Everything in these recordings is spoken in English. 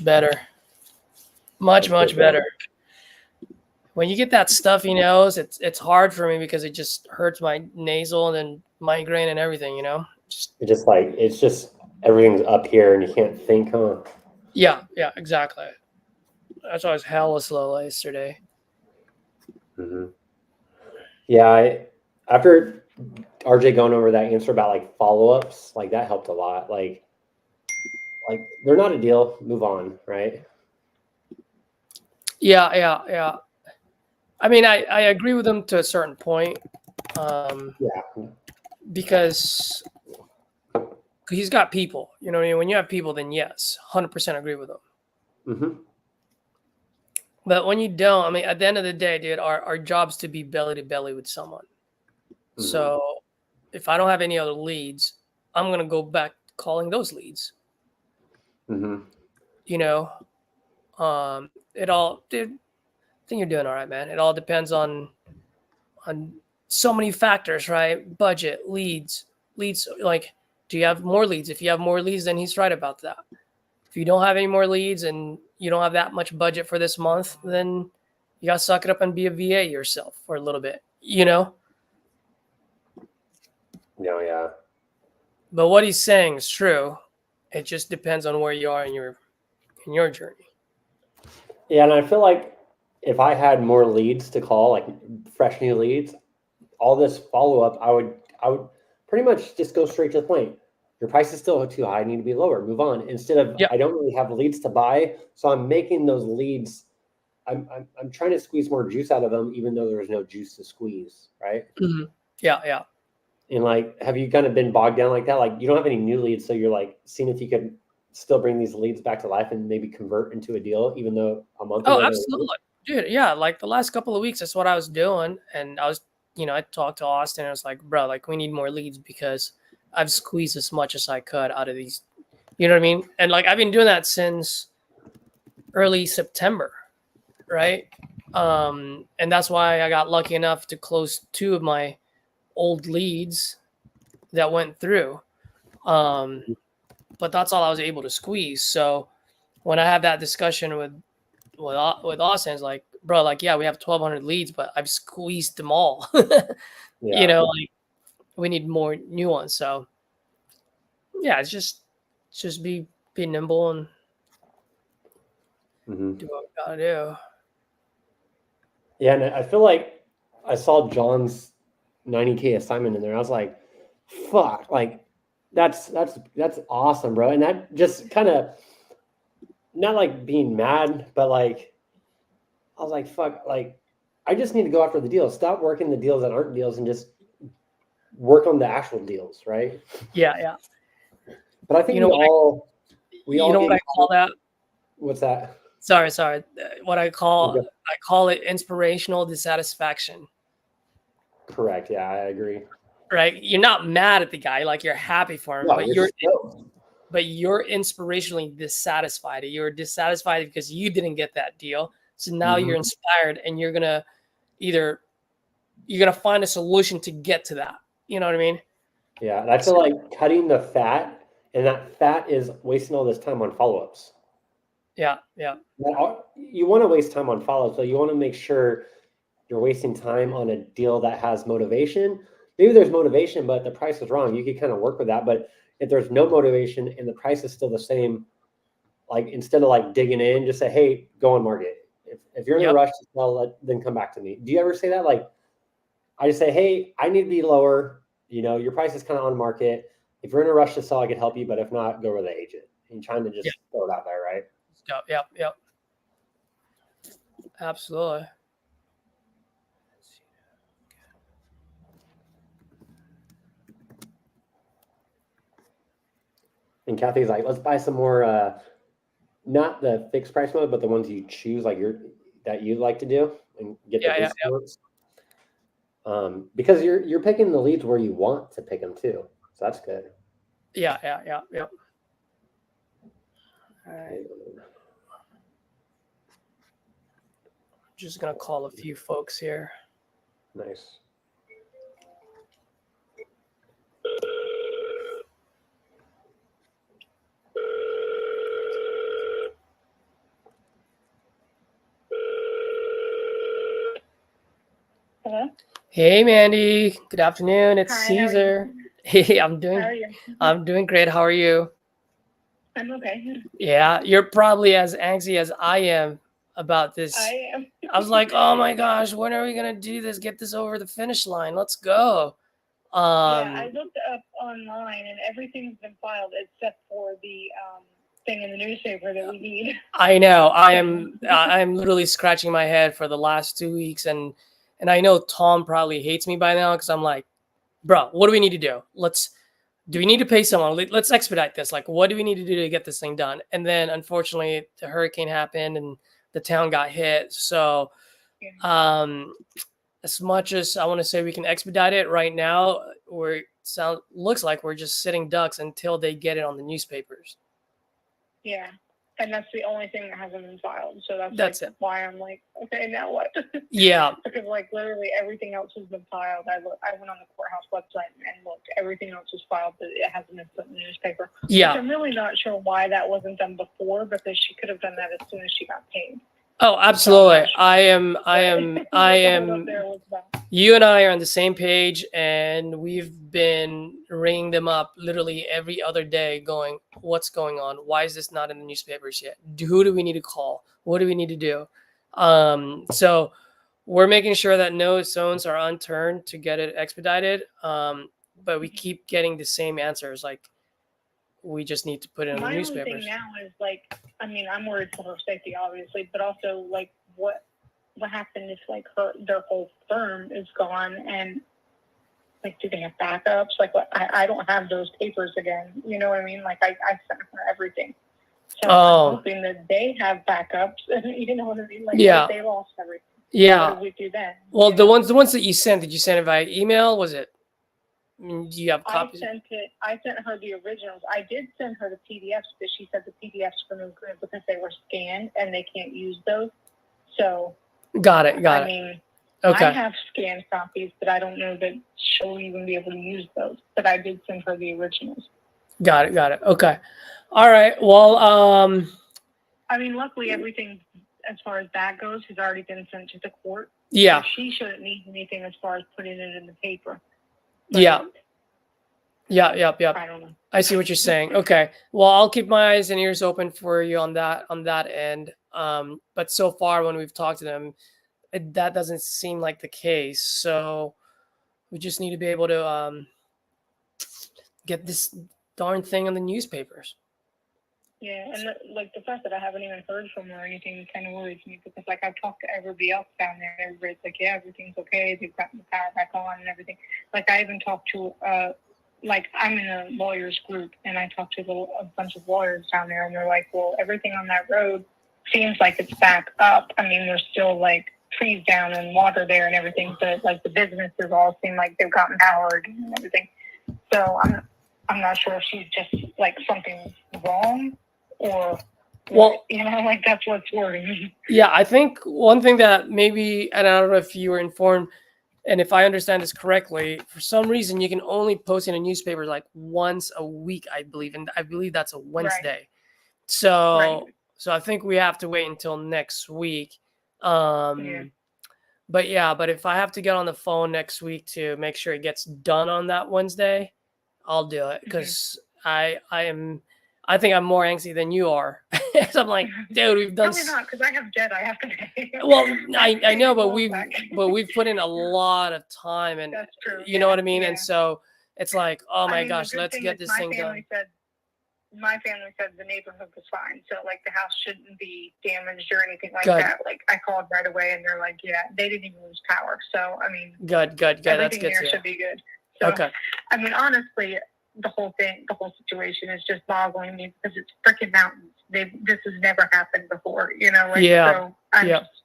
better. Much better. When you get that stuffy nose, it's hard for me because it just hurts my nasal and then migraine and everything, It's just everything's up here and you can't think, huh? Yeah, exactly. That's why I was hella slow yesterday. Mm-hmm. Yeah, after RJ going over that answer about like follow-ups, like that helped a lot. Like they're not a deal, move on, right? Yeah. I mean, I agree with him to a certain point, Yeah. because he's got people. You know what I mean? When you have people, then yes, 100% agree with him. Mm-hmm. But when you don't, I mean, at the end of the day, dude, our job's to be belly to belly with someone. Mm-hmm. So if I don't have any other leads, I'm gonna go back calling those leads. Mm-hmm. It all, dude. I think you're doing all right, man. It all depends on so many factors, right? Budget, leads. Like, do you have more leads? If you have more leads, then he's right about that. If you don't have any more leads and you don't have that much budget for this month, then you got to suck it up and be a VA yourself for a little bit, No, yeah. But what he's saying is true. It just depends on where you are in your journey. Yeah, and I feel like if I had more leads to call, like fresh new leads, all this follow-up, I would pretty much just go straight to the point. Your price is still too high, I need to be lower, move on. Instead of Yep. I don't really have leads to buy, so I'm making those leads. I'm trying to squeeze more juice out of them, even though there's no juice to squeeze, right? Mm-hmm. Yeah. And like, have you kind of been bogged down like that? Like, you don't have any new leads, so you're like seeing if you could still bring these leads back to life and maybe convert into a deal, even though a month ago. Oh, absolutely, dude. Yeah, like the last couple of weeks, that's what I was doing, and I was, I talked to Austin, and I was like, bro, like we need more leads because I've squeezed as much as I could out of these. You know what I mean? And like I've been doing that since early September, right? And that's why I got lucky enough to close 2 of my old leads that went through. But that's all I was able to squeeze. So when I have that discussion with Austin, it's like, bro, like, yeah, we have 1,200 leads, but I've squeezed them all. Yeah. Like we need more new ones. So yeah, it's just be nimble and do what we gotta do. Yeah, and I feel like I saw John's 90K assignment in there. I was like, fuck, like that's awesome, bro. And that just kind of not like being mad, but like I was like, fuck, like I just need to go after the deals. Stop working the deals that aren't deals and just work on the actual deals, right? Yeah. But I think You know we all what I call that? What's that? Sorry. What I call it inspirational dissatisfaction. Correct. Yeah, I agree. Right? You're not mad at the guy, like you're happy for him, No, but you're inspirationally dissatisfied. You're dissatisfied because you didn't get that deal. So now you're inspired and you're gonna find a solution to get to that. You know what I mean? Yeah, and I feel like cutting the fat, and that fat is wasting all this time on follow-ups. Yeah. You want to waste time on follow-ups, so you want to make sure you're wasting time on a deal that has motivation. Maybe there's motivation, but the price is wrong. You could kind of work with that. But if there's no motivation and the price is still the same, like instead of like digging in, just say, hey, go on market. If you're in a rush to sell, then come back to me. Do you ever say that? Like, I just say, hey, I need to be lower. Your price is kind of on market. If you're in a rush to sell, I could help you. But if not, go with the agent. And trying to just throw it out there, right? Yep. Absolutely. And Kathy's like, let's buy some more, not the fixed price mode, but the ones you choose, like that you like to do, and get the boost ones. Because you're picking the leads where you want to pick them too, so that's good. Yeah. All right. Just gonna call a few folks here. Nice. Hey, Mandy. Good afternoon. It's Hi, how are you? Caesar. Hey, How are you? I'm doing great. How are you? I'm okay. Yeah, you're probably as anxious as I am about I this. am. I was like, oh my gosh, when are we gonna do this? Get this over the finish line. Let's go. Yeah, I Um, looked up online and everything's been filed except for the thing in the newspaper that we need. I know. I So, am. I'm literally scratching my head for the last 2 weeks, and I know Tom probably hates me by now because I'm like, bro, what do we need to do? Do we need to pay someone? Let's expedite this. Like, what do we need to do to get this thing done? And then, unfortunately, the hurricane happened and the town got hit. So, yeah. um, as much as I want to say we can expedite it right now, looks like we're just sitting ducks until they get it on the newspapers. Yeah. And that's the only thing that hasn't been filed. So That's it. why I'm like, okay, now what? Yeah. Because like literally everything else has been filed. I went on the courthouse website and looked. Everything else was filed, but it hasn't been put in the newspaper. Yeah. Which I'm really not sure why that wasn't done before, because she could have done that as soon as she got paid. Oh, absolutely. I am. About. You and I are on the same page, and we've been ringing them up literally every other day, going, "What's going on? Why is this not in the newspapers yet? Who do we need to call? What do we need to do?" So we're making sure that no stones are unturned to get it expedited. But we keep getting the same answers, like we just need to put it in the My only newspapers. thing now is like, I mean, I'm worried for her safety, obviously, but also like, what happened if like their whole firm is gone, and like, do they have backups? Like, what? I don't have those papers again. You know what I mean? Like, I sent her everything, so I'm hoping that they have backups. You know what I mean? Like, Yeah. what if they lost everything? Yeah. What do we do then? Well, the ones that you sent, did you send it via email? Was it? Do you have copies? I sent her the originals. I did send her the PDFs, but she said the PDFs were no good because they were scanned and they can't use those. So got it. I mean, okay. I have scanned copies, but I don't know that she'll even be able to use those. But I did send her the originals. Got it. Okay. All right. Well, I mean, luckily everything as far as that goes has already been sent to the court. Yeah. So she shouldn't need anything as far as putting it in the paper. But yeah. Yep. I don't know. I see what you're saying. Okay. Well, I'll keep my eyes and ears open for you on that end. But so far when we've talked to them, that doesn't seem like the case. So we just need to be able to get this darn thing on the newspapers. Yeah, and like the fact that I haven't even heard from her or anything kind of worries me, because like I've talked to everybody else down there. Everybody's like, yeah, everything's okay. They've gotten the power back on and everything. Like I even talked to like I'm in a lawyers group, and I talked to a bunch of lawyers down there, and they're like, well, everything on that road seems like it's back up. I mean, there's still like trees down and water there and everything, but like the businesses all seem like they've gotten power again and everything. So I'm not sure if she's just like something wrong, or well, you know, like that's what's worrying me. Yeah, I think one thing that maybe, and I don't know if you were informed, and if I understand this correctly, for some reason you can only post in a newspaper like once a week, I believe, and I believe that's a Wednesday. Right. So I think we have to wait until next week. But if I have to get on the phone next week to make sure it gets done on that Wednesday, I'll do it, because I think I'm more angsty than you are. So I'm like, dude, we've done. Probably not, because I have debt I have to pay. Well, I know, but we've put in a lot of time, and that's true. You know what I mean. Yeah. And so it's like, oh my gosh, let's get this thing done. My family said the neighborhood was fine, so like the house shouldn't be damaged or anything like that. Like I called right away, and they're like, yeah, they didn't even lose power. So I mean, good. That's good. There should be good. So, okay. I mean, honestly, the whole situation is just boggling me, because it's freaking mountains. This has never happened before, you know. Like, so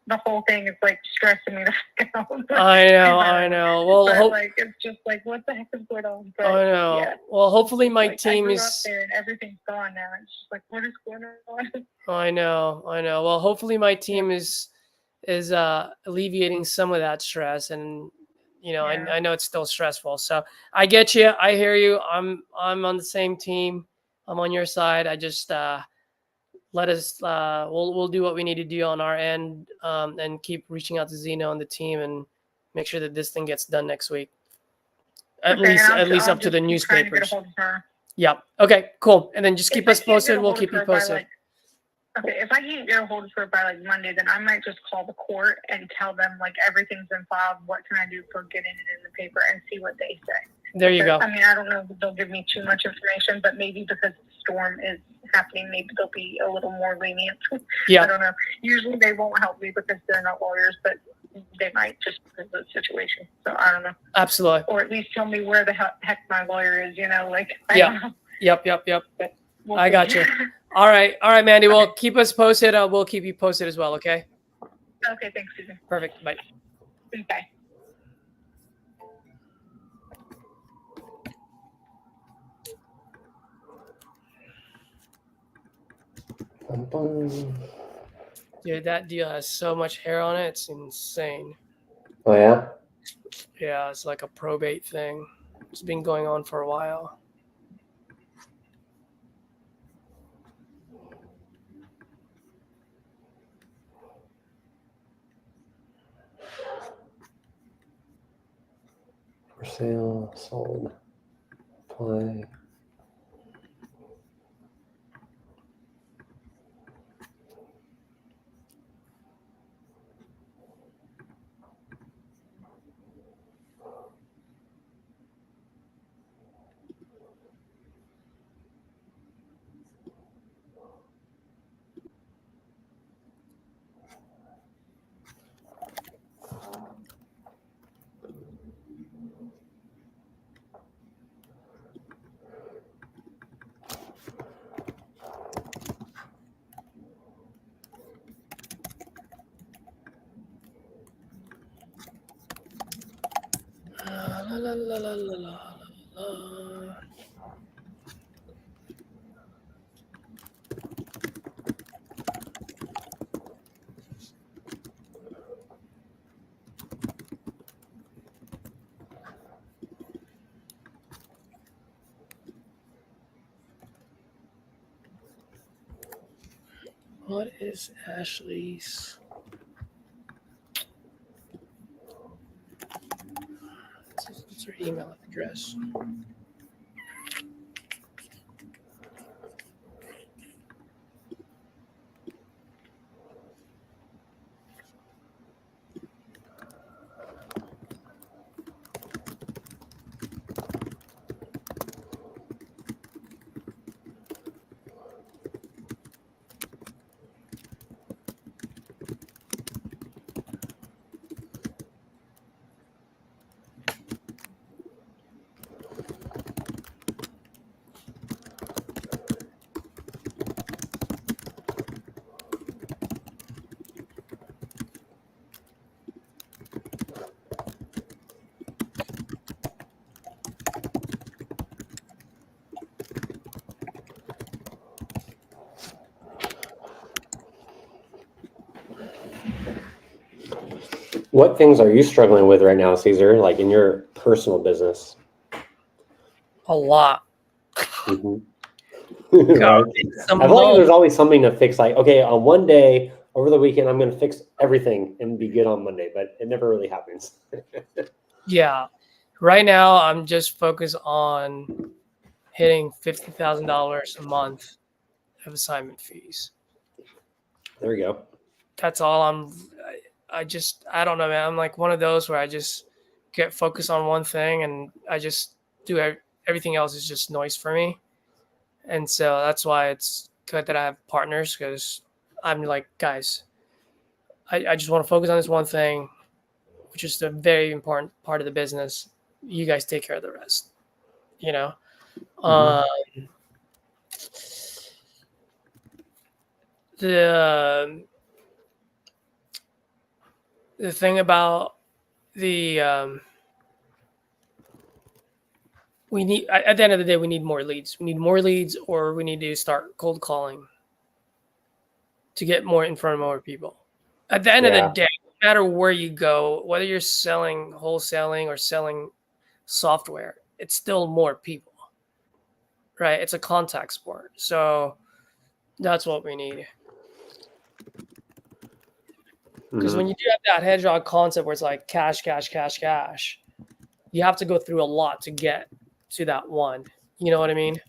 the whole thing is like stressing me the fuck out. I know. Well, like it's just like, what the heck is going on? But, I know. Yeah. Well, hopefully my team is up there and everything's gone now. It's just like, what is going on? I know. Well, hopefully my team is alleviating some of that stress, and you know, I know it's still stressful. So I get you. I hear you. I'm on the same team. I'm on your side. I just let us. We'll do what we need to do on our end, and keep reaching out to Zeno and the team, and make sure that this thing gets done next week. At Okay, least and at least I'll up to just the keep trying to get a newspapers. hold of her. Yeah. Okay, cool. And then just keep If I us can't get posted. a We'll hold of keep you her by, posted. like, okay, if I can't get a hold of her by like Monday, then I might just call the court and tell them like everything's been filed. What can I do for getting it in the paper and see what they say? There you go. I mean, I don't know if they'll give me too much information, but maybe because the storm is happening, maybe they'll be a little more lenient. I Yeah. don't know. Usually they won't help me because they're not lawyers, but they might just because of the situation. So I don't know. Absolutely. Or at least tell me where the heck my lawyer is, you know, like, I Yeah. don't know. Yep. We'll I see. got you. All right, Mandy. Well, keep us posted. We'll keep you posted as well. Okay. Okay, thanks, Susan. Perfect. Bye. Bye. Dude, that deal has so much hair on it. It's insane. Oh yeah. Yeah, it's like a probate thing. It's been going on for a while. For sale, sold, apply. La, la, la, la, la, la, la. What is Ashley's? What's her email address? What things are you struggling with right now, Caesar? Like in your personal business? A lot. Mhm. God, Right? it's the I feel like most. there's always something to fix. Like, okay, on one day over the weekend, I'm going to fix everything and be good on Monday, but it never really happens. Yeah. Right now, I'm just focused on hitting $50,000 a month of assignment fees. There we go. That's all I don't know, man. I'm like one of those where I just get focused on one thing and I just do everything else is just noise for me. And so that's why it's good that I have partners because I'm like, guys, I just want to focus on this one thing, which is a very important part of the business. You guys take care of the rest, you know? Mhm. The thing about the we need at the end of the day we need more leads. We need more leads, or we need to start cold calling to get more in front of more people. At the end of the Yeah. day, no matter where you go, whether you're selling wholesaling or selling software, it's still more people, right? It's a contact sport, so that's what we need. Because when you do have that hedgehog concept where it's like cash, cash, cash, cash, you have to go through a lot to get to that one. You know what I mean?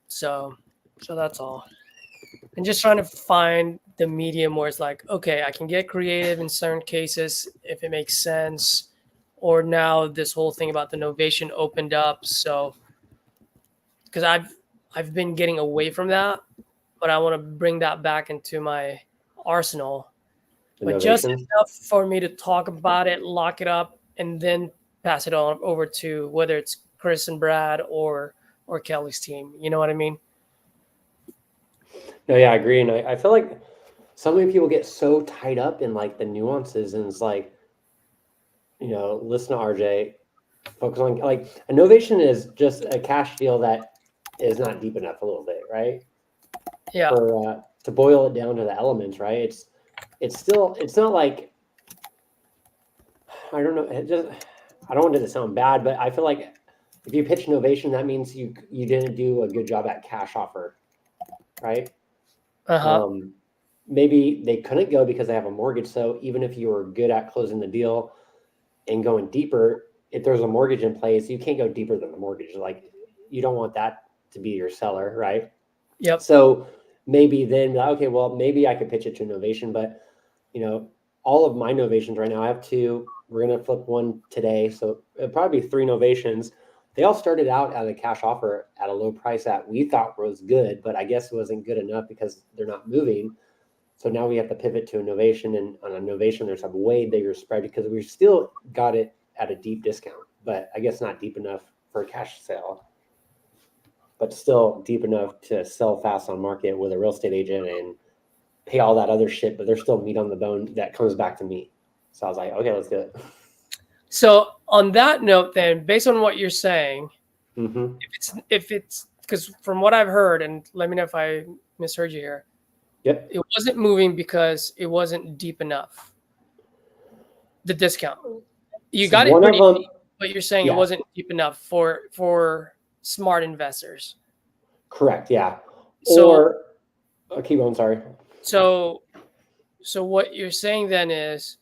So that's all. And just trying to find the medium where it's like, okay, I can get creative in certain cases if it makes sense. Or now this whole thing about the novation opened up. So because I've been getting away from that, but I want to bring that back into my arsenal. But just Innovation. enough for me to talk about it, lock it up, and then pass it on over to whether it's Chris and Brad or Kelly's team. You know what I mean? No, yeah, I agree. And I feel like so many people get so tied up in like the nuances, and it's like, listen to RJ, focus on like innovation is just a cash deal that is not deep enough a little bit, right? Yeah. For to boil it down to the elements, right? It's not like, I don't know. I don't want it to sound bad, but I feel like if you pitch innovation, that means you didn't do a good job at cash offer, right? Maybe they couldn't go because they have a mortgage. So even if you were good at closing the deal and going deeper, if there's a mortgage in place, you can't go deeper than the mortgage. Like you don't want that to be your seller, right? Yep. So maybe then, okay, well, maybe I could pitch it to innovation, but all of my novations right now, I have two. We're going to flip one today. So it'll probably be 3 novations. They all started out at a cash offer at a low price that we thought was good, but I guess it wasn't good enough because they're not moving. So now we have to pivot to innovation, and on innovation, there's a way bigger spread because we still got it at a deep discount, but I guess not deep enough for a cash sale, but still deep enough to sell fast on market with a real estate agent and pay all that other shit, but there's still meat on the bone that comes back to me. So I was like, okay, let's do it. So on that note, then, based on what you're saying, if it's because from what I've heard, and let me know if I misheard you here, yep, it wasn't moving because it wasn't deep enough. The discount, you got it pretty deep, but you're saying it wasn't deep enough for smart investors. Correct. Yeah. So, keep on. Sorry. So what you're saying then is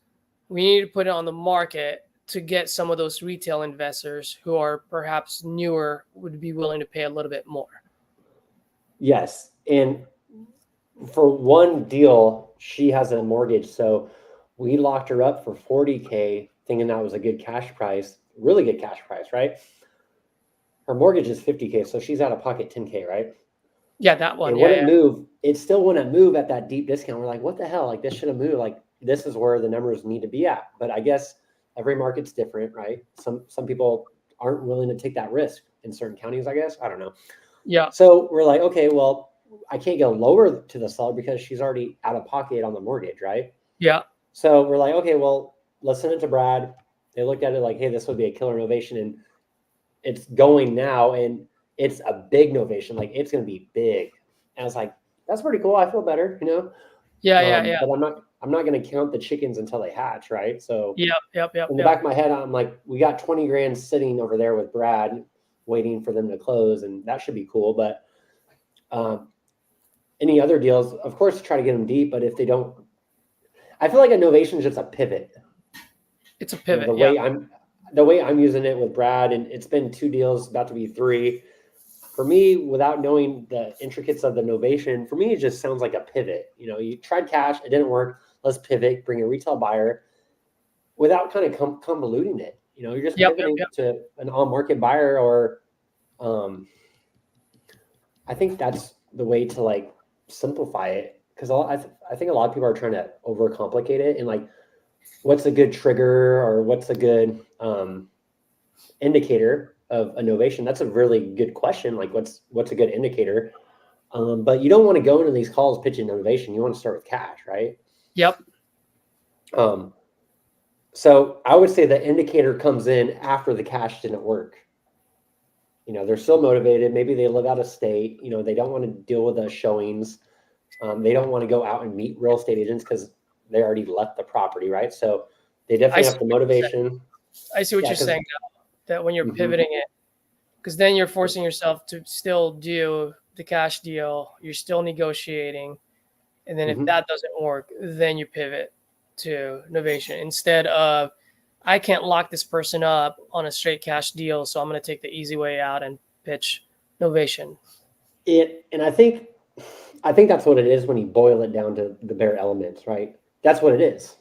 we need to put it on the market to get some of those retail investors who are perhaps newer would be willing to pay a little bit more. Yes. And for one deal, she has a mortgage. So we locked her up for $40K thinking that was a good cash price, really good cash price, right? Her mortgage is $50K. So she's out of pocket $10K, right? Yeah, that one. It wouldn't move. It still wouldn't move at that deep discount. We're like, what the hell? Like this should have moved. Like this is where the numbers need to be at. But I guess every market's different, right? Some people aren't willing to take that risk in certain counties, I guess. I don't know. Yeah. So we're like, okay, well, I can't go lower to the seller because she's already out of pocket on the mortgage, right? Yeah. So we're like, okay, well, let's send it to Brad. They looked at it like, hey, this would be a killer innovation, and it's going now, and it's a big innovation. Like it's going to be big. And I was like, that's pretty cool. I feel better, Yeah. But I'm not going to count the chickens until they hatch, right? So yep. In the back of my head, I'm like, we got 20 grand sitting over there with Brad, waiting for them to close, and that should be cool. But any other deals, of course, try to get them deep. But if they don't, I feel like innovation is just a pivot. It's a pivot. The way I'm using it with Brad, and it's been 2 deals, about to be 3. For me, without knowing the intricacies of the innovation, for me, it just sounds like a pivot. You tried cash, it didn't work. Let's pivot, bring a retail buyer without kind of convoluting it. You're just pivoting to an on-market buyer, or I think that's the way to like simplify it. Because I think a lot of people are trying to overcomplicate it, and like, what's a good trigger or what's a good indicator of innovation? That's a really good question. Like, what's a good indicator? But you don't want to go into these calls pitching innovation. You want to start with cash, right? Yep. So I would say the indicator comes in after the cash didn't work. They're still motivated. Maybe they live out of state. They don't want to deal with the showings. They don't want to go out and meet real estate agents because they already left the property, right? So they definitely have the motivation. I see what you're saying now, that when you're pivoting it, because then you're forcing yourself to still do the cash deal. You're still negotiating. And then if that doesn't work, then you pivot to novation instead of, I can't lock this person up on a straight cash deal, so I'm going to take the easy way out and pitch novation. And I think that's what it is when you boil it down to the bare elements, right? That's what it is.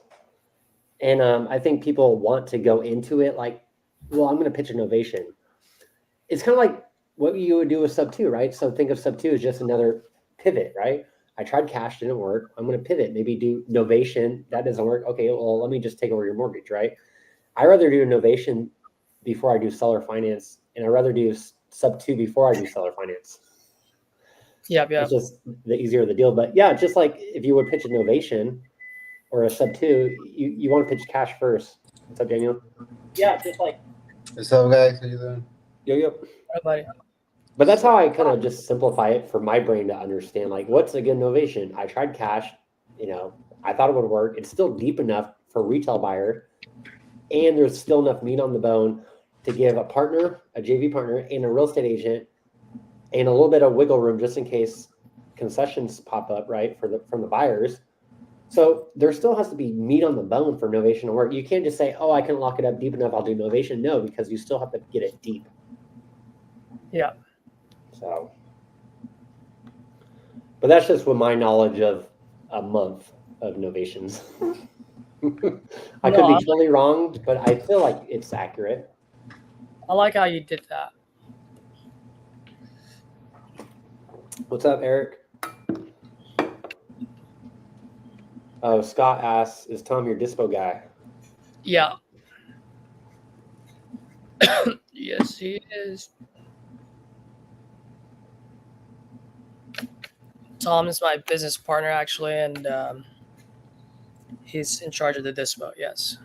And I think people want to go into it like, well, I'm going to pitch a novation. It's kind of like what you would do with sub 2, right? So think of sub 2 as just another pivot, right? I tried cash, didn't work. I'm going to pivot, maybe do novation. That doesn't work. Okay, well, let me just take over your mortgage, right? I rather do novation before I do seller finance, and I rather do sub 2 before I do seller finance. Yeah. It's just the easier the deal. But yeah, just like if you would pitch a novation or a sub 2, you want to pitch cash first. What's up, Daniel? Yeah, just like. What's up, guys? How you doing? Yo. Hi, buddy. But that's how I kind of just simplify it for my brain to understand, like, what's a good novation? I tried cash, I thought it would work. It's still deep enough for a retail buyer, and there's still enough meat on the bone to give a partner, a JV partner, and a real estate agent, and a little bit of wiggle room just in case concessions pop up, right, from the buyers. So there still has to be meat on the bone for novation to work. You can't just say, oh, I can lock it up deep enough, I'll do novation. No, because you still have to get it deep. Yeah. So, but that's just with my knowledge of a month of novations. I could be totally wrong, but I feel like it's accurate. I like how you did that. What's up, Eric? Oh, Scott asks, is Tom your dispo guy? Yeah. Yes, he is. Tom is my business partner, actually, and he's in charge of the dispo, yes.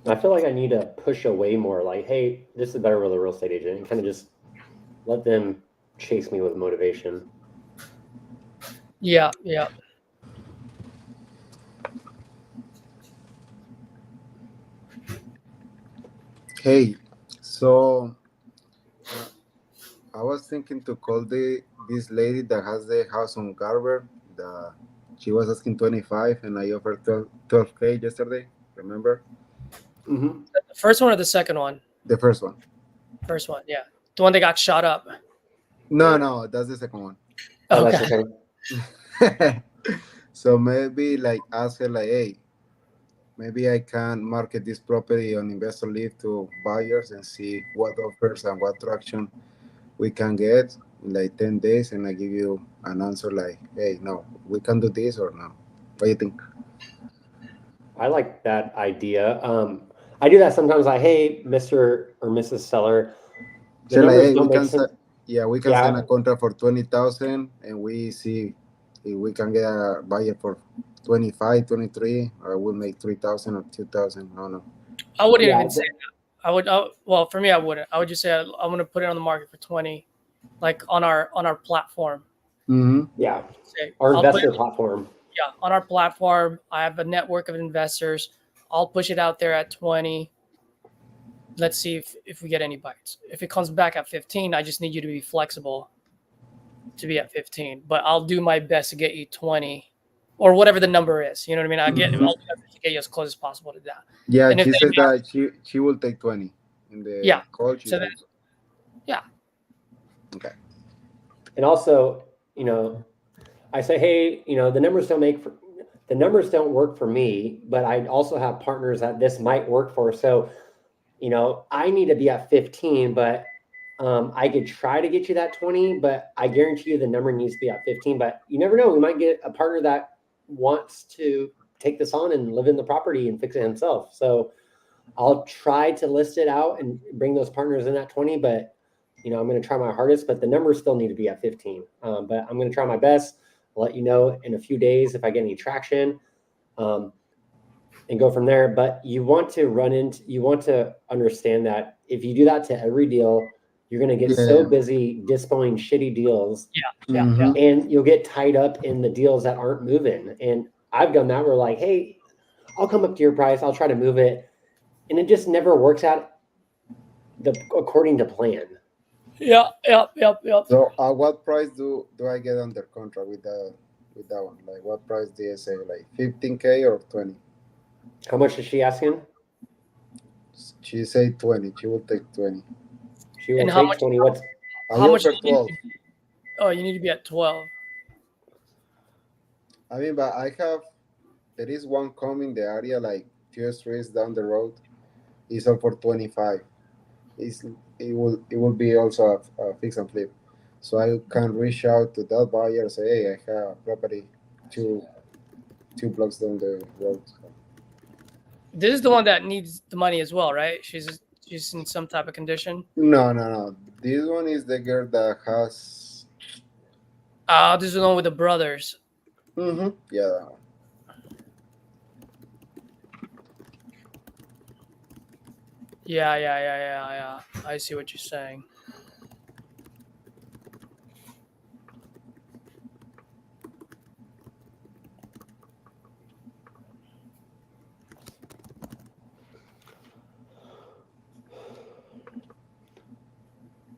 I feel like I need to push away more, like, hey, this is better with a real estate agent, and kind of just let them chase me with motivation. Yeah. Hey, so I was thinking to call this lady that has the house on Garber. She was asking 25, and I offered 12K yesterday. Remember? Mm-hmm. The first one or the second one? The first one. First one, yeah. The one that got shot up. No, that's the second one. Oh, Okay. that's okay. So maybe like ask her like, hey, maybe I can market this property on Investor Lead to buyers and see what offers and what traction we can get in like 10 days, and I give you an answer like, hey, no, we can do this or no. What do you think? I like that idea. I do that sometimes, like, hey, Mr. or Mrs. Seller, So like, hey, don't make sense. we can sign a contract for 20,000 and we see if we can get a buyer for 25, 23, or we'll make 3,000 or 2,000. I don't know. I wouldn't even say that. Well, for me, I wouldn't. I would just say I'm going to put it on the market for 20, like on our platform. Mm-hmm. Yeah, Say, our investor platform. Yeah, on our platform, I have a network of investors. I'll push it out there at 20. Let's see if we get any bites. If it comes back at 15, I just need you to be flexible to be at 15. But I'll do my best to get you 20 or whatever the number is. You know what I mean? I'll do my best to get you as close as possible to that. Yeah, she said that she will take 20 in the call. Yeah. Okay. And also, I say, hey, the numbers don't work for me, but I also have partners that this might work for. So, I need to be at 15, but I could try to get you that 20, but I guarantee you the number needs to be at 15. But you never know. We might get a partner that wants to take this on and live in the property and fix it himself. So I'll try to list it out and bring those partners in at 20, but I'm going to try my hardest, but the numbers still need to be at 15. But I'm going to try my best. I'll let you know in a few days if I get any traction, and go from there. But you want to understand that if you do that to every deal, you're going to get so busy dispoing shitty deals. Yeah. And you'll get tied up in the deals that aren't moving. And I've done that where like, hey, I'll come up to your price. I'll try to move it. And it just never works out according to plan. Yeah. So, what price do I get under contract with that one? Like, what price do you say? Like 15K or 20? How much is she asking? She said 20. She will take 20. She will And how take much? 20. What's I How much? offer 12. Oh, you need to be at 12. I mean, but there is one coming the area like 2 streets down the road. It's all for 25. It's, it will be also a fix and flip. So I can reach out to that buyer and say, hey, I have a property two blocks down the road. This is the one that needs the money as well, right? She's in some type of condition. No. This one is the girl that has. This is the one with the brothers. Mm-hmm. Yeah. That one. Yeah. I see what you're saying.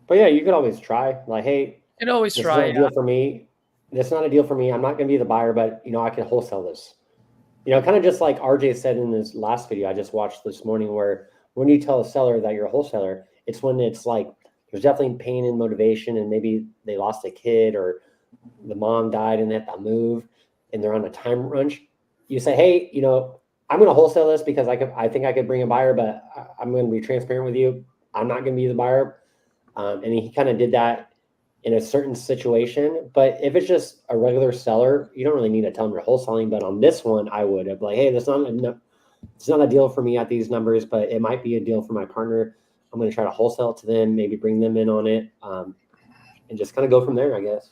But yeah, you could always try. Like, hey, You'd always this is try. not a deal for me. This is not a deal for me. I'm not going to be the buyer, but I can wholesale this. Kind of just like RJ said in his last video I just watched this morning, where when you tell a seller that you're a wholesaler, it's when it's like there's definitely pain and motivation, and maybe they lost a kid or the mom died and they have to move and they're on a time crunch. You say, hey, I'm going to wholesale this because I think I could bring a buyer, but I'm going to be transparent with you. I'm not going to be the buyer. And he kind of did that in a certain situation. But if it's just a regular seller, you don't really need to tell them you're wholesaling. But on this one, I would have like, hey, it's not a deal for me at these numbers, but it might be a deal for my partner. I'm going to try to wholesale it to them, maybe bring them in on it, and just kind of go from there, I guess.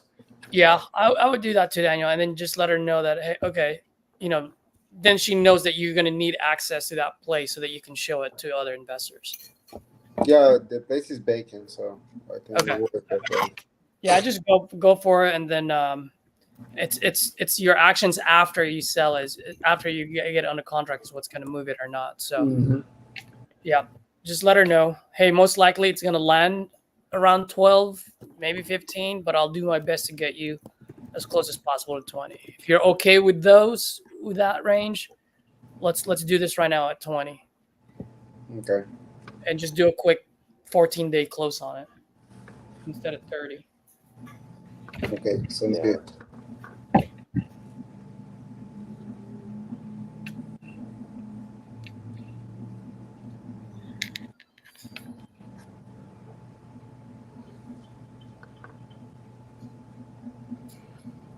Yeah, I would do that too, Daniel, and then just let her know that, hey, okay, then she knows that you're going to need access to that place so that you can show it to other investors. Yeah, the place is vacant, so I think Okay. it would be perfect. Yeah, just go for it, and then it's your actions after you sell after you get it under contract is what's going to move it or not. So yeah, just let her know. Hey, most likely it's going to land around 12, maybe 15, but I'll do my best to get you as close as possible to 20. If you're okay with that range, let's do this right now at 20. Okay. And just do a quick 14-day close on it instead of 30. Okay, sounds good.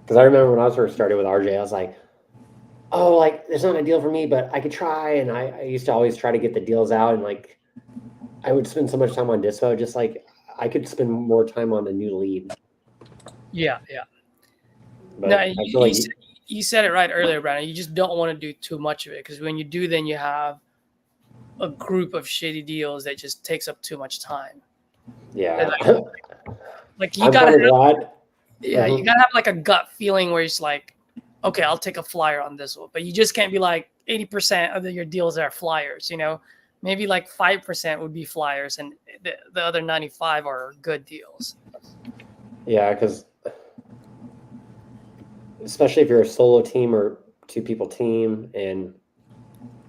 Because I remember when I was first started with RJ, I was like, oh, like, there's not a deal for me, but I could try. And I used to always try to get the deals out. And like, I would spend so much time on Dispo, just like I could spend more time on a new lead. Yeah. But No, I feel like you said it right earlier, Brandon. You just don't want to do too much of it, because when you do, then you have a group of shitty deals that just takes up too much time. yeah. Like you I'm gotta kind of glad. Yeah, you gotta have like a gut feeling where it's like, okay, I'll take a flyer on this one, but you just can't be like 80% of your deals are flyers. Maybe like 5% would be flyers, and the other 95 are good deals. Yeah, because especially if you're a solo team or two people team, and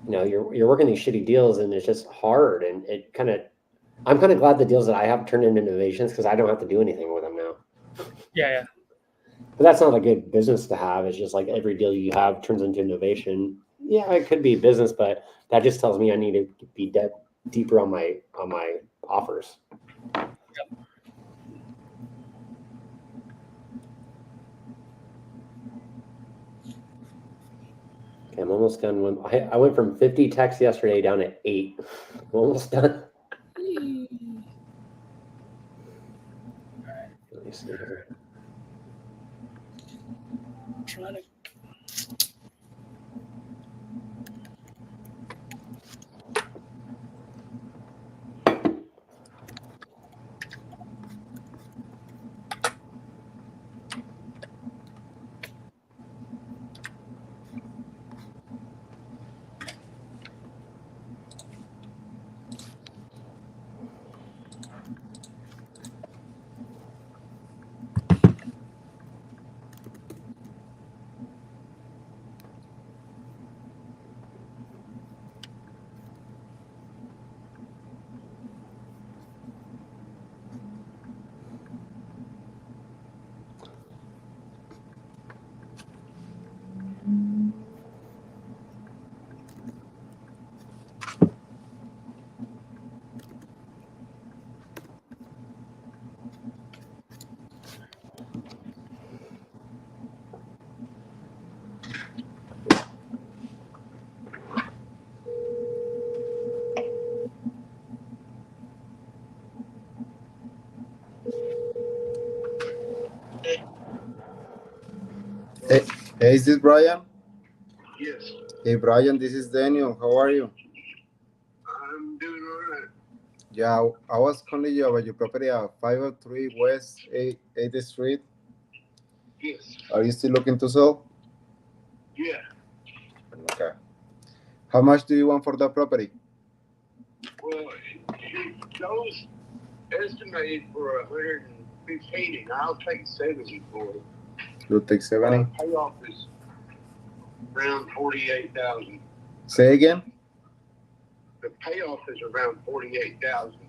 you're working these shitty deals, and it's just hard, and I'm kind of glad the deals that I have turned into innovations because I don't have to do anything with them now. Yeah. But that's not a good business to have. It's just like every deal you have turns into innovation. Yeah, it could be business, but that just tells me I need to be deeper on my offers. Yep. Okay, I'm almost done. I went from 50 texts yesterday down to 8. I'm almost done. Let me see here. I'm trying to. Hey, is this Brian? Yes, Hey, Brian, this is Daniel. How are you? I'm doing all right. Yeah, I was calling you about your property at 503 West 8th Street. Yes, Are you still looking to sell? yeah. Okay. How much do you want for that property? Well, those estimated for 115, and I'll take 70 for it. You'll take 70? Payoff is around 48,000. Say again? The payoff is around 48,000.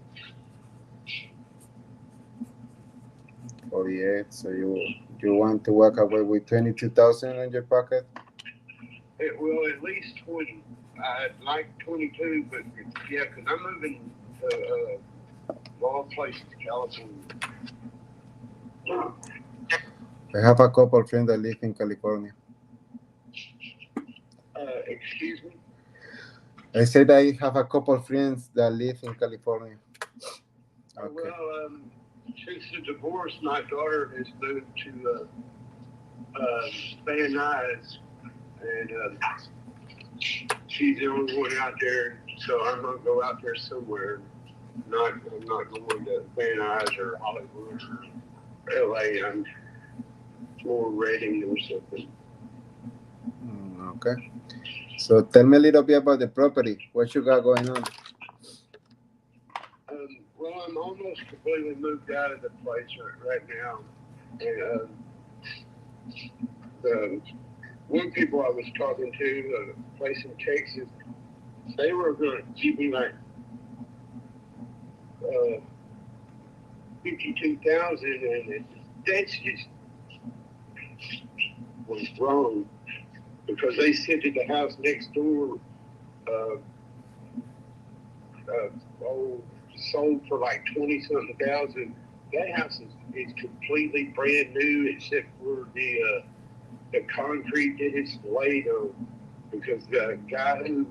48. So you want to walk away with 22,000 in your pocket? It will at least 20. I'd like 22, but yeah, because I'm moving to all places, California. I have a couple friends that live in California. Excuse me? I said I have a couple friends that live in California. Okay. Well, since the divorce, my daughter has moved to Van Nuys, and she's the only one out there. So I'm gonna go out there somewhere. I'm not going to Van Nuys or Hollywood or LA. I'm more Reading or something. Okay. So tell me a little bit about the property. What you got going on? Well, I'm almost completely moved out of the place right now. And the one people I was talking to, a place in Texas, they were going to give me like 52,000, and that's just was wrong because they said that the house next door sold for like 20-something thousand. That house is completely brand new except for the concrete that it's laid on, because the guy who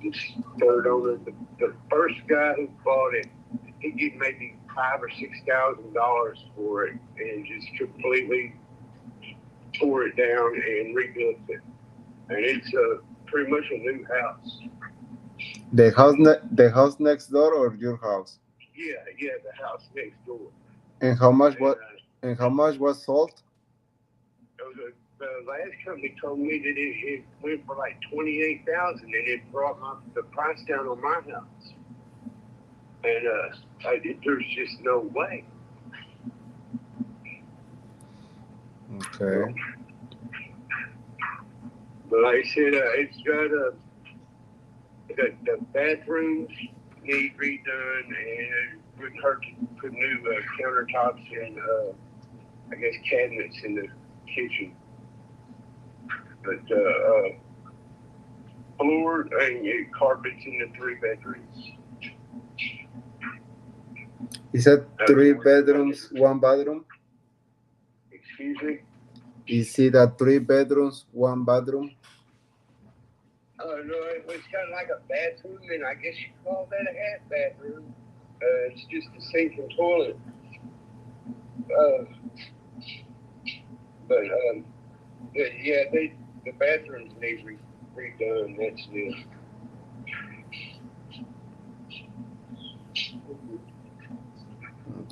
this third owner, the first guy who bought it, he gave maybe $5,000 or $6,000 for it and just completely tore it down and rebuilt it. And it's pretty much a new house. The house next door or your house? Yeah, the house next door. And how much was sold? The last company told me that it went for like 28,000, and it brought the price down on my house. And there's just no way. Okay. But like I said, it's got the bathrooms need redone, and it wouldn't hurt to put new countertops and I guess cabinets in the kitchen. But floor and carpets in the 3 bedrooms. Is that 3 bedrooms, 1 bathroom? Excuse me? Is it a 3 bedrooms, 1 bathroom? No, it's got like a bathroom, and I guess you call that a half bathroom. It's just a sink and toilet. But yeah, the bathrooms need redone. That's it.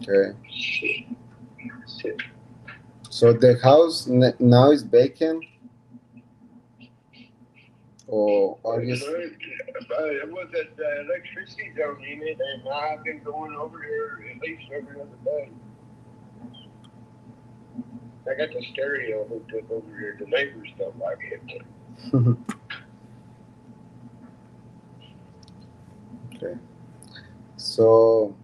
Okay. So the house now is vacant? Or are you? It was that the electricity don't in it, and I've been going over there at least every other day. I got the stereo hooked up over there. The neighbors don't like it. Okay. So,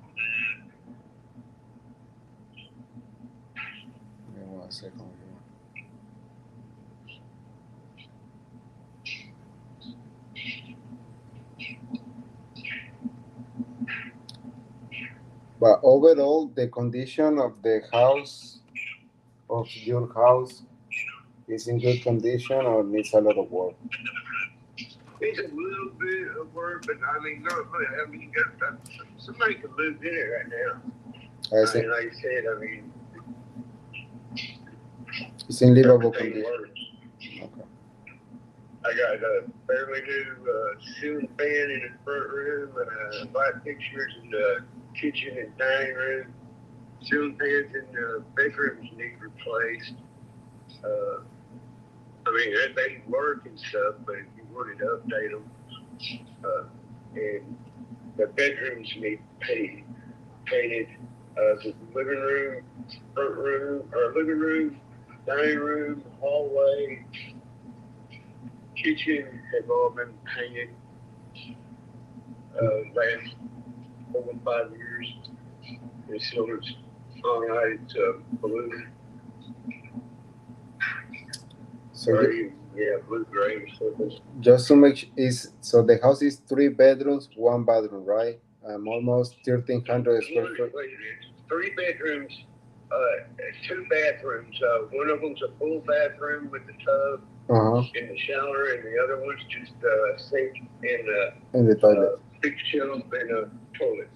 give me 1 second here. But overall, the condition of the house, of your house, is in good condition or needs a lot of work? It's a little bit of work, but I mean, not much. I mean, you got somebody can live in it right now. I see. Like I said, I mean, It's in livable Everything condition. works. Okay. I got a fairly new ceiling fan in the front room, light fixtures in the kitchen and dining room. Ceiling fans in the bedrooms need replaced. I mean, they work and stuff, but if you wanted to update them, and the bedrooms need painted. The living room, front room, or living room, dining room, hallway, kitchen have all been painted. Last over 5 years. It still looks all right. It's blue. So Gray, yeah, blue gray. So just to make so the house is 3 bedrooms, 1 bathroom, right? Almost 1,300 square foot. wait, it's 3 bedrooms, 2 bathrooms. One of them's a full bathroom with the tub and the shower, and the other one's just a sink and the toilet. big shelf and a toilet.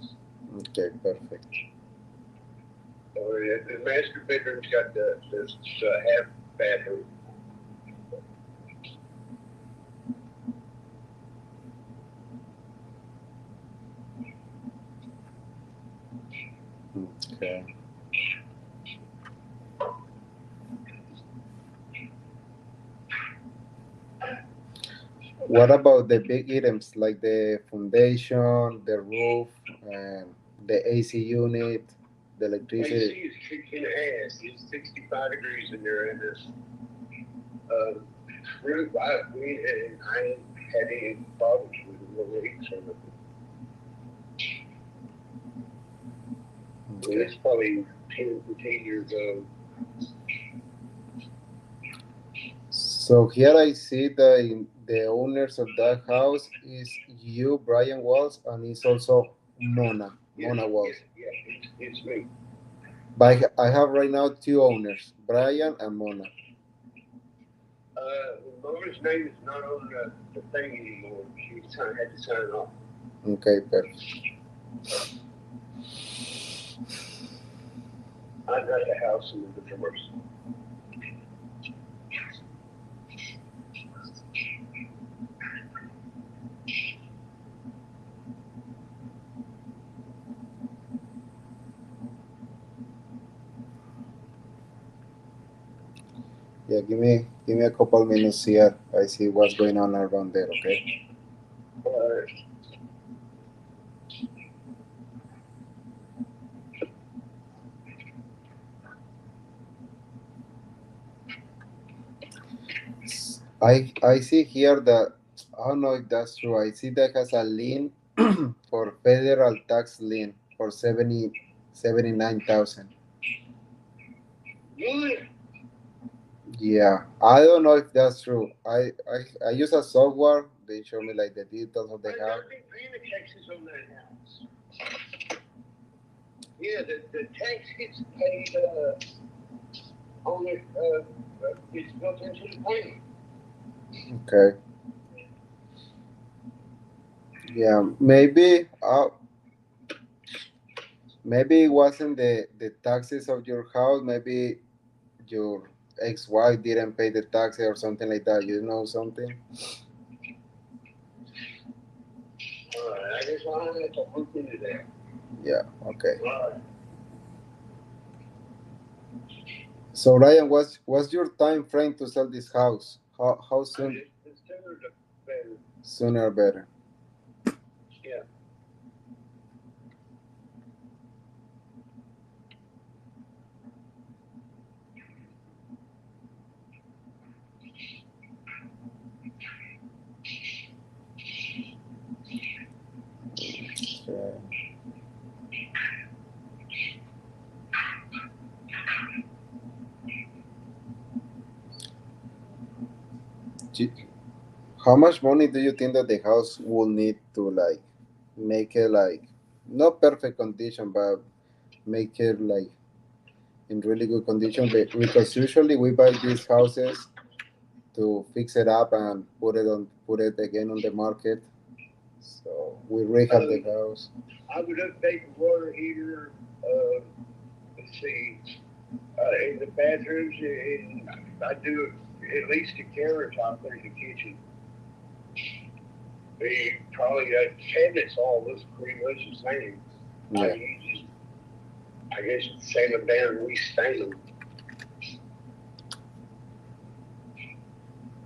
Okay, perfect. So the master bedroom's got the half bathroom. Okay. What about the big items like the foundation, the roof, and the AC unit, the AC electricity? is kicking ass. It's 65 degrees in there, and this really wild. I ain't had any problems with the little leaks on it. Okay. It's probably 10, 15 years old. So here I see the owners of that house is you, Brian Walls, and it's also Mona Walls. Yeah, it's me. But I have right now 2 owners, Brian and Mona. Mona's name is not on the thing anymore. She had to sign it off. Okay, perfect. I got the house in the divorce. Yeah, give me a couple minutes here. I see what's going on around there, okay? I see here that I don't know if that's true. I see that has a lien for federal tax lien for 79,000. What? Yeah, I don't know if that's true. I use a software. They show me like the details of the house. I've been paying the taxes on that house. Yeah, the tax gets paid on it. It's built into the payment. Okay. Yeah, maybe it wasn't the taxes of your house. Maybe your ex-wife didn't pay the taxes or something like that. You know something? I guess I'll have to look into that. Yeah. Okay. Right. So Ryan, what's your time frame to sell this house? How soon? The sooner the better. Sooner better. Yeah. Okay. How much money do you think that the house will need to like make it like not perfect condition, but make it like in really good condition? Because usually we buy these houses to fix it up and put it again on the market. So we rehab the house. I would update the water heater. Let's see. In the bathrooms, and I do at least a countertop in the kitchen. They probably cabinets all look pretty much the same. Yeah. I guess sand them down and restain them.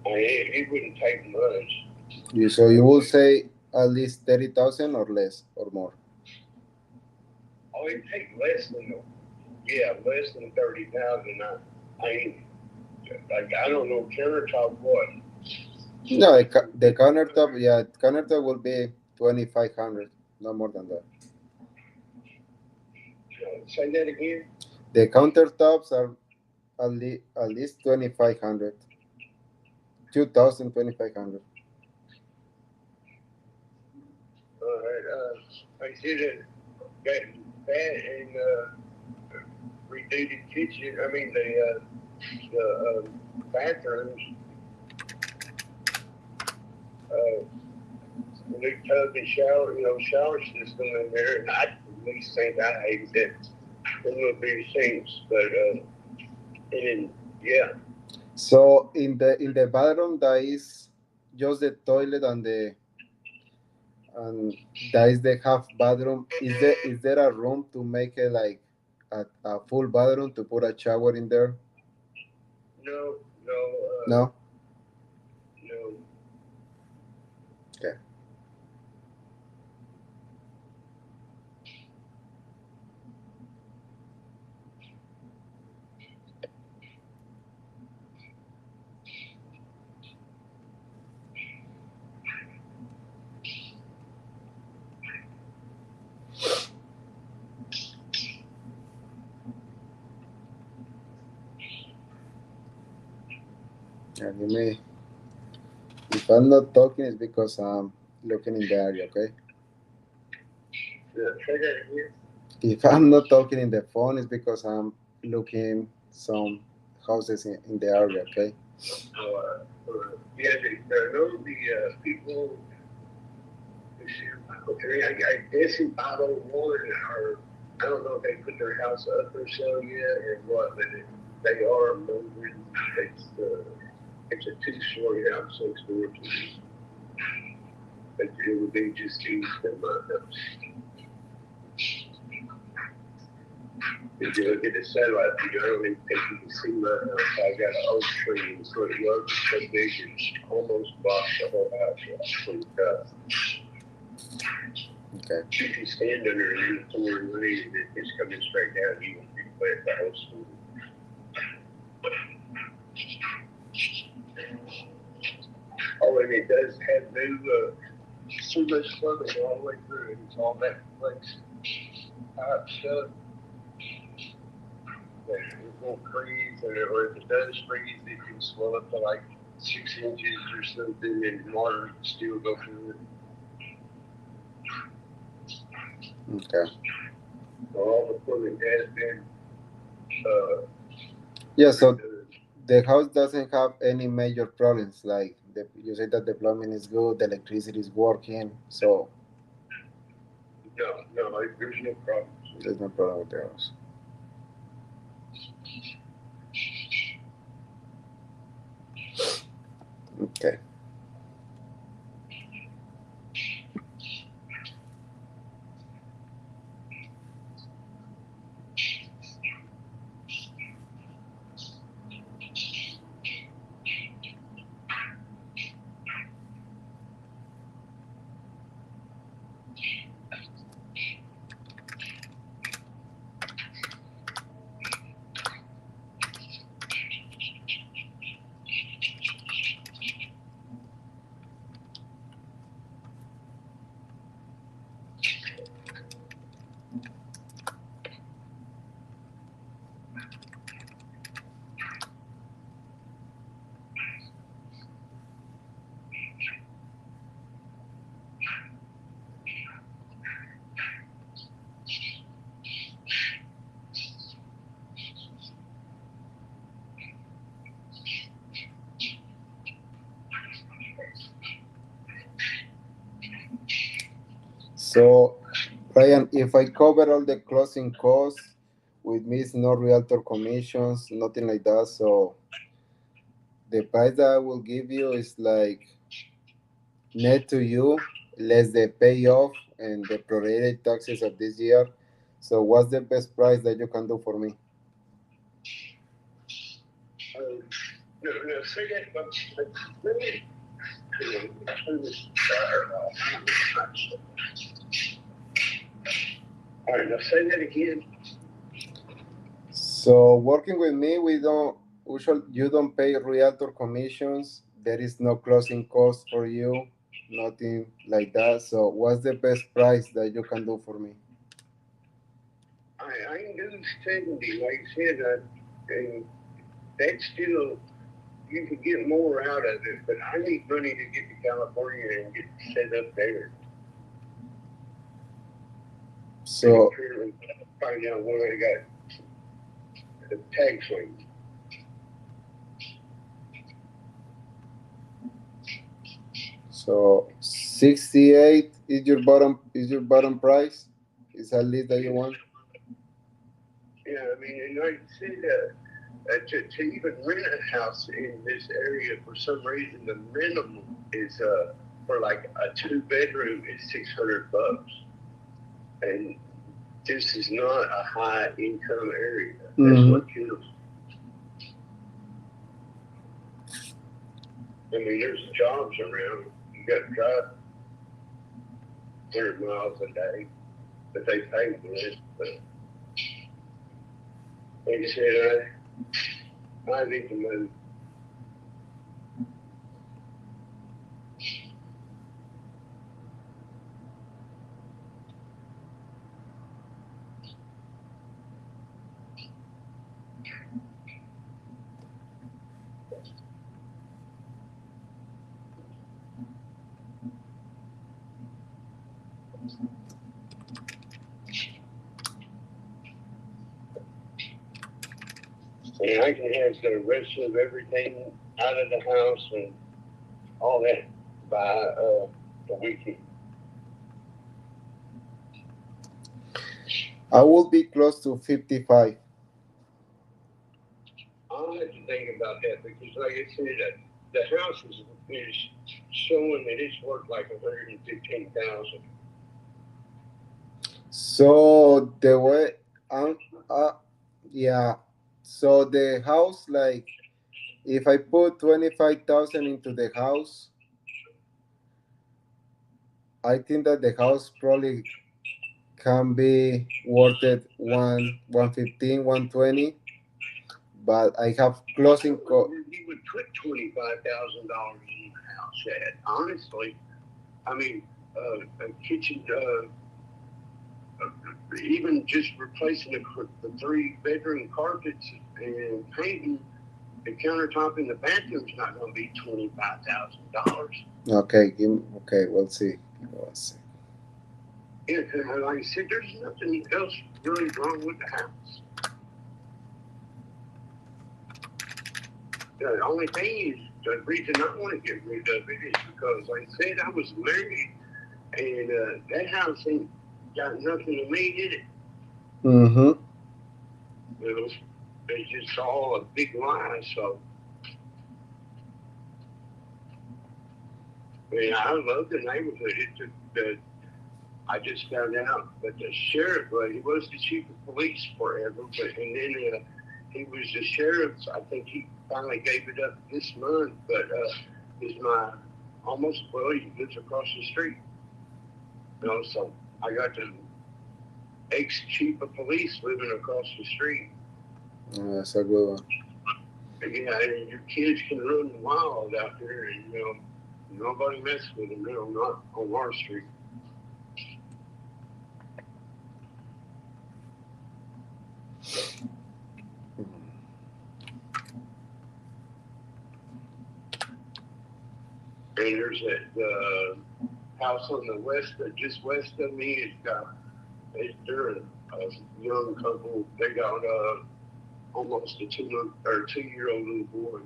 I mean, it wouldn't take much. So you will say at least 30,000 or less or more? Oh, it'd take less than 30,000. I mean, like, I don't know, countertop what? No, the countertop, yeah, countertop will be 2,500, no more than that. Say that again? The countertops are at least 2,500. 2,000, 2,500. All right. I did it. That and redo the kitchen. I mean the bathrooms. New tub and shower system in there, and I at least think I hated it. A little bit of things, but and yeah. So in the bathroom, there is just the toilet and that is the half bathroom. Is there a room to make it like a full bathroom to put a shower in there? No. No. No. Okay. Yeah, if I'm not talking, it's because I'm looking in the area, okay? Yeah, say that again. If I'm not talking in the phone, it's because I'm looking some houses in the area, okay? Yeah, there know the people. I guess in 501, or I don't know if they put their house up for sale yet or what, but they are moving. It's a 2-story house next door to me. But it would be just east of my house. If you look at the satellite view, I don't even think you can see my house. I got an oak tree in front yard so big it's almost blocks the whole house from the top. Okay. If you stand under it in the pouring rain and it's coming straight down, you won't be wet the whole school. Oh, and it does have new sewage plumbing all the way through it. It's all that flex pipe stuff. It won't freeze, or if it does freeze, it can swell up to like 6 inches or something, and water can still go through it. Okay. So all the plumbing has been. Yeah, so the house doesn't have any major problems. Like you say that the plumbing is good, the electricity is working, so No, there's no problem. there's no problem with the house. Okay. So, Ryan, if I cover all the closing costs, with me it's no realtor commissions, nothing like that. So the price that I will give you is like net to you less the payoff and the prorated taxes of this year. So what's the best price that you can do for me? No, say that, but let me turn this fire off. All right, now say that again. So working with me, you don't pay realtor commissions. There is no closing cost for you, nothing like that. So what's the best price that you can do for me? I can do 70, like I said, and that's still, you can get more out of it, but I need money to get to California and get set up there. So And find out when I got the tax rate. so 68 is your bottom price? Is that least that you want? Yeah, I mean, and like I said, to even rent a house in this area, for some reason, the minimum is for like a 2-bedroom is $600, and this is not a high income area. That's what kills. I mean, there's jobs around. You got to drive 100 miles a day, but they pay for it. But like I said, I need to move. And I can have the rest of everything out of the house and all that by the weekend. I will be close to 55. I'll have to think about that because, like I said, the house is showing that it's worth like $115,000. So the way yeah. So the house, like if I put 25,000 into the house, I think that the house probably can be worth it 115, 120. But I have closing cost. You would put $25,000 in the house, Chad. Honestly, I mean, a kitchen, even just replacing the 3-bedroom carpets and painting the countertop in the bathroom's not going to be $25,000. Okay, okay, we'll see. Yeah, like I said, there's nothing else really wrong with the house. The only thing is, the reason I want to get rid of it is because, like I said, I was married, and that house ain't got nothing to me in it. Mm-hmm. It's just all a big lie. So, I mean, I love the neighborhood. I just found out that the sheriff, he was the chief of police forever, and then he was the sheriff. I think he finally gave it up this month, but he lives across the street. So I got the ex-chief of police living across the street. Oh, that's a good one. Yeah, and your kids can run wild out there, and nobody mess with them. Not on our street. And there's that house on the west, just west of me. They're a young couple. They got almost a 2-year-old little boy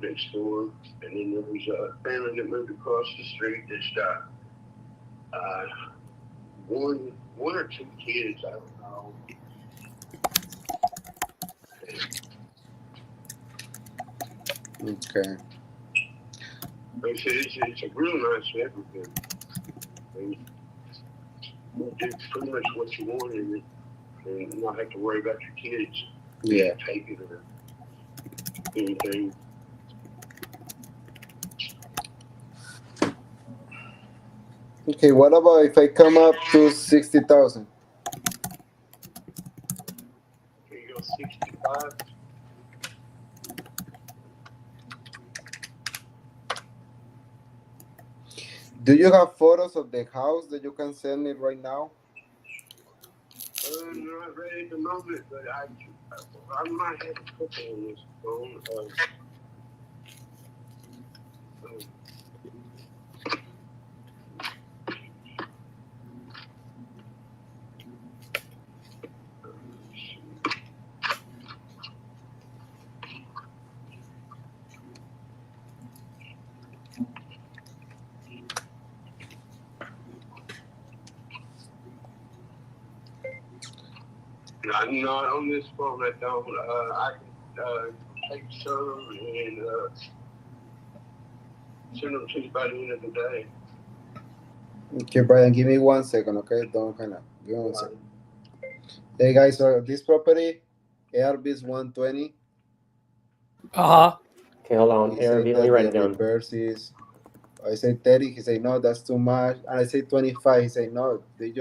next door, and then there was a family that moved across the street that's got one or two kids. I don't know. Okay. Like I said, it's a real nice neighborhood. And you do pretty much what you want in it and not have to worry about your kids Yeah. taking it or anything. Okay. What about if I come up to 60,000? Here you go, 65. Do you have photos of the house that you can send me right now? Not ready at the moment, but I might have a couple on this phone. I'm not on this phone. I don't. I can take some and send them to you by the end of the day. Okay, Brian, give me 1 second, okay? Don't hang up. Give me 1 second. Hey guys, so this property, ARB is 120. Uh-huh. Okay, hold on. He said ARV, let that me write the it down. reverse is, I say 30. He say no, that's too much. And I say 25. He say no, they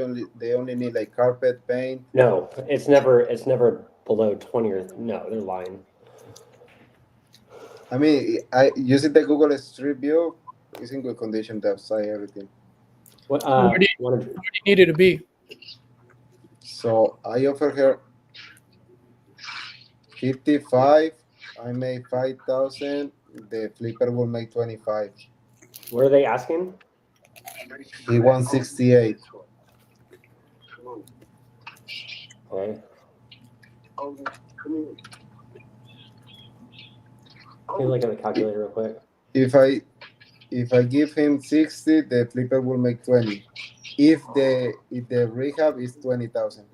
only need like carpet paint. No, it's never below 20 or no, they're lying. I mean, I using the Google Street View, it's in good condition. The outside, everything. What Where do wanna- you need it to be? So I offer her 55. I make 5,000. The flipper will make 25. what are they asking? He wants 68. Come on. Okay. Oh, come here. Let me look at the calculator real quick. If I give him 60, the flipper will make 20. If the rehab is 20,000,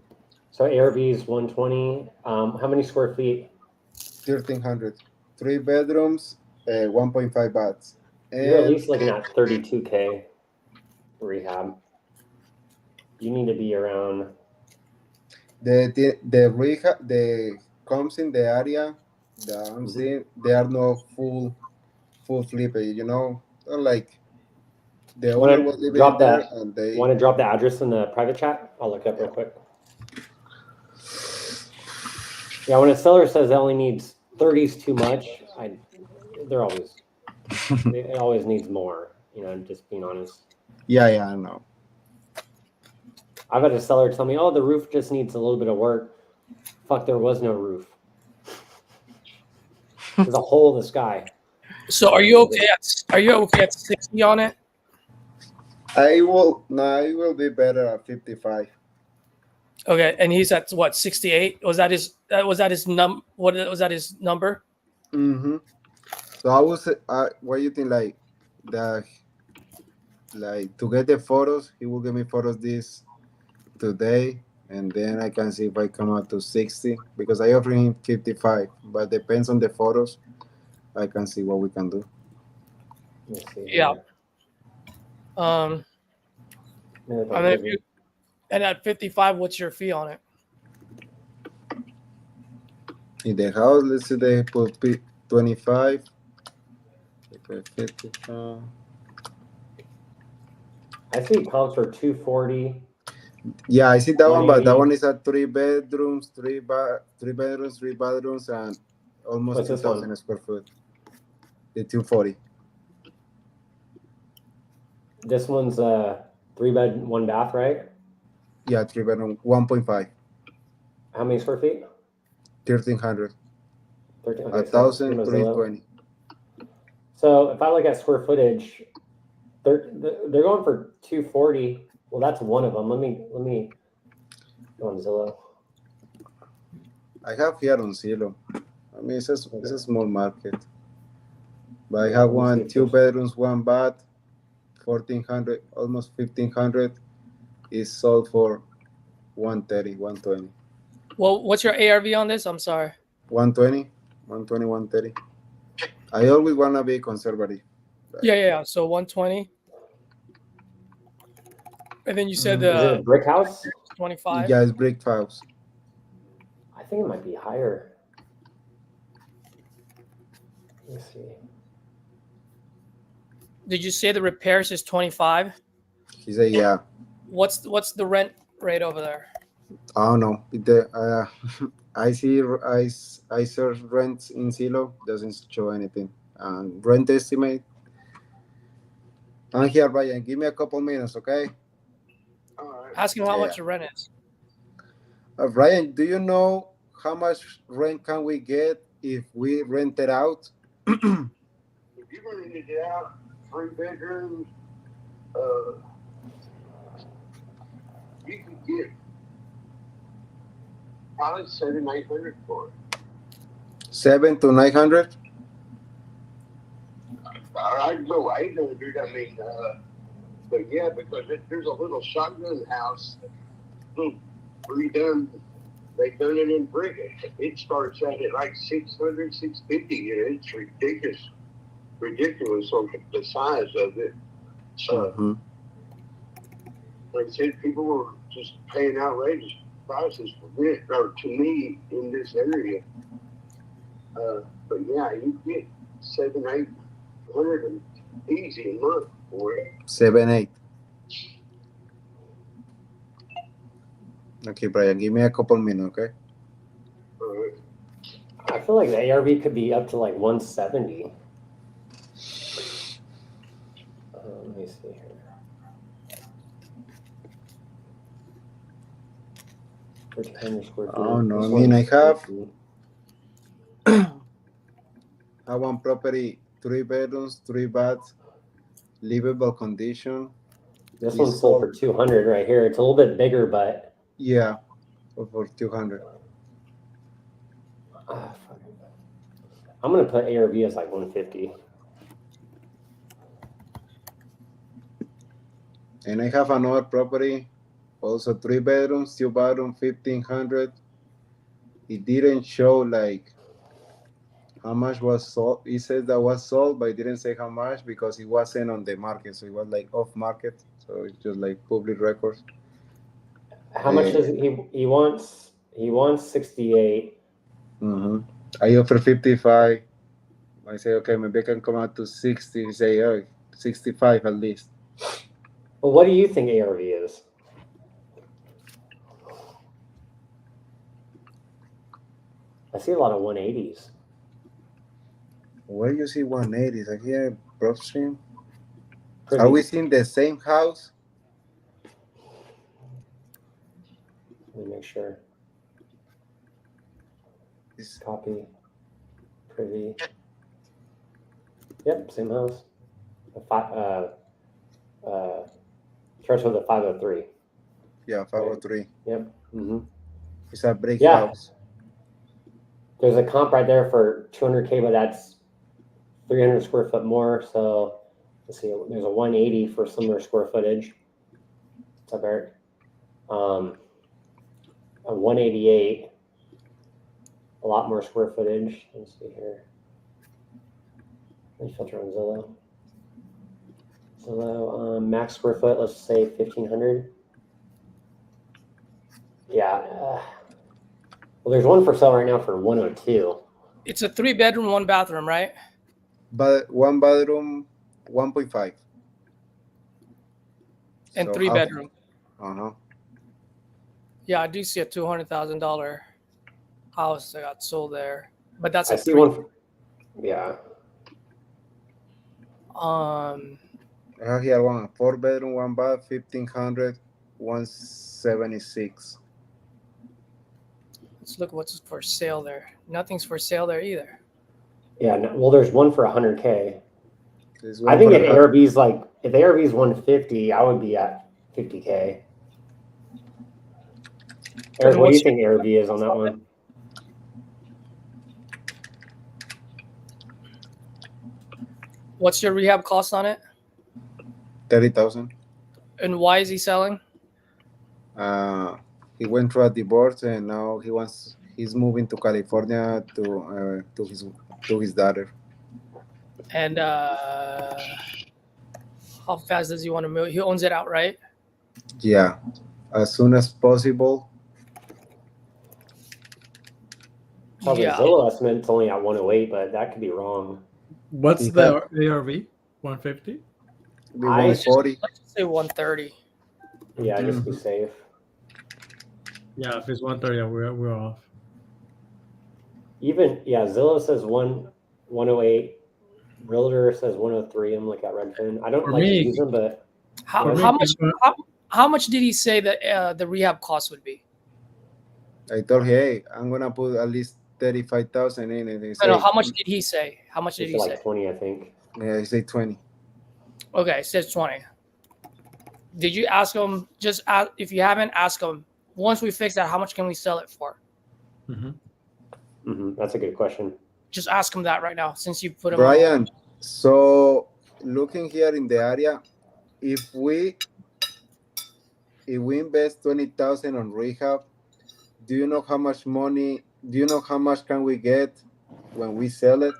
So ARV is 120. How many square feet? 1,300, 3 bedrooms, 1.5 baths, You're at and least looking at 32K rehab. You need to be around. the rehab the comes in the area that I'm seeing. They are no full flipper. They're like the owner was living drop there, that? and they. Want to drop the address in the private chat? I'll look up real quick. Yeah, when a seller says it only needs 30's too much, it always needs more. Just being honest. Yeah, I know. I've had a seller tell me, "Oh, the roof just needs a little bit of work." Fuck, there was no roof. There's a hole in the sky. So are you okay at 60 on it? I will be better at 55. Okay, and he's at what, 68? Was that his number? Mm-hmm. So I was, what do you think, like to get the photos, he will give me photos this today, and then I can see if I come out to 60, because I offer him 55, but depends on the photos. I can see what we can do. Let's see Yeah. here. And at 55, what's your fee on it? In the house, let's say they put 25. Okay, 55. I see comps for 240. Yeah, I see that one, but that 180. one is at 3 bedrooms, 3 bedrooms, 3 bathrooms, and almost What's this 2,000 one? square foot. The 240. This one's 3 bed, 1 bath, right? Yeah, 3 bedroom, 1.5. How many square feet? 1,300. 13. Okay, 1,000, so 320. So if I look at square footage, they're going for 240. Well, that's one of them. Let me go on Zillow. I have here on Zillow. I mean, it's a small market. But I have one, 2 bedrooms, 1 bath, 1,400, almost 1,500. Is sold for 130, 120. Well, what's your ARV on this? I'm sorry. 120, 120, 130. I always want to be conservative. Yeah. So 120. And then you said Is it a brick house? 25. Yeah, it's brick house. I think it might be higher. Let me see. Did you say the repairs is 25? He said, yeah. What's the rent rate over there? I don't know. I search rents in Zillow, doesn't show anything. Rent estimate. I'm here, Brian. Give me a couple minutes, okay? All right. Ask him how Yeah. much the rent is. Brian, do you know how much rent can we get if we rent it out? If you rented it out, 3 bedrooms, you could get probably 700-800 for it. 700 to 900. I'd go 800. I mean, but yeah, because there's a little shotgun house, little redone. They done it in brick. It starts out at like 600, 650. You know, it's ridiculous on the size of it. Like I said, people were just paying outrageous prices for rent, or to me, in this area. But yeah, you get 700-800 easy a month for it. 7-8. Okay, Brian, give me a couple minutes, okay? I feel like the ARV could be up to like 170. Let me see here. For 200 square feet. Oh, no, This I mean, one's I want property, 3 bedrooms, 3 baths, livable condition. This one's sold for 200 right here. It's a little bit bigger, but Yeah, for 200. I'm gonna put ARV as like 150. And I have another property, also 3 bedrooms, 2 bathrooms, 1,500. It didn't show like how much was sold. It says that was sold, but it didn't say how much because it wasn't on the market. So it was like off market. So it's just like public records. How much does he wants? He wants 68. I offer 55. I say, okay, maybe I can come out to 60. Say, oh, 65 at least. Well, what do you think ARV is? I see a lot of 180s. Where you see 180s? Like here, Broad Stream. Are we seeing the same house? Let me make sure. Copy. Privy. Yep, same house. Starts with a 503. Yeah, 503. Yep. It's a brick Yeah. house. There's a comp right there for 200K, but that's 300 square foot more. So let's see. There's a 180 for similar square footage. What's up, Eric? A 188. A lot more square footage. Let's see here. Let me filter on Zillow. Zillow, max square foot, let's say 1,500. Yeah. Well, there's one for sale right now for 102. It's a 3 bedroom, 1 bathroom, right? But 1 bedroom, 1.5. And So 3 bedroom. Yeah, I do see a $200,000 house that got sold there, but that's I a see 3. one. Yeah. I have here one 4 bedroom, 1 bath, 1,500, 176. Let's look what's for sale there. Nothing's for sale there either. Yeah. No, well, there's one for 100K. This I one think for if ARV's like, if ARV's 150, I would be at 50K. Eric, what do you think ARV is on that one? What's your rehab cost on it? 30,000. And why is he selling? He went through a divorce and now he's moving to California to his daughter. And how fast does he want to move? He owns it outright. Yeah, as soon as possible. Probably Yeah. Zillow estimate's only at 108, but that could be wrong. What's the ARV? 150? Be I- 140. Let's just say 130. Yeah, just be safe. Yeah, if it's 130, we're off. Even Zillow says 108. Realtor says 103. I'm looking at Redfin. I don't For like to me- use them, but How, For me, how much? it's not- How much did he say that the rehab cost would be? I told him, hey, I'm gonna put at least 35,000 in, and they say, No, how much did he say? How much did it's he like say? 20, I think. Yeah, he say 20. Okay, it says 20. Did you ask him? Just ask, if you haven't, ask him. Once we fix that, how much can we sell it for? That's a good question. Just ask him that right now, since you put him. Brian, so looking here in the area, if we invest 20,000 on rehab, do you know how much money? Do you know how much can we get when we sell it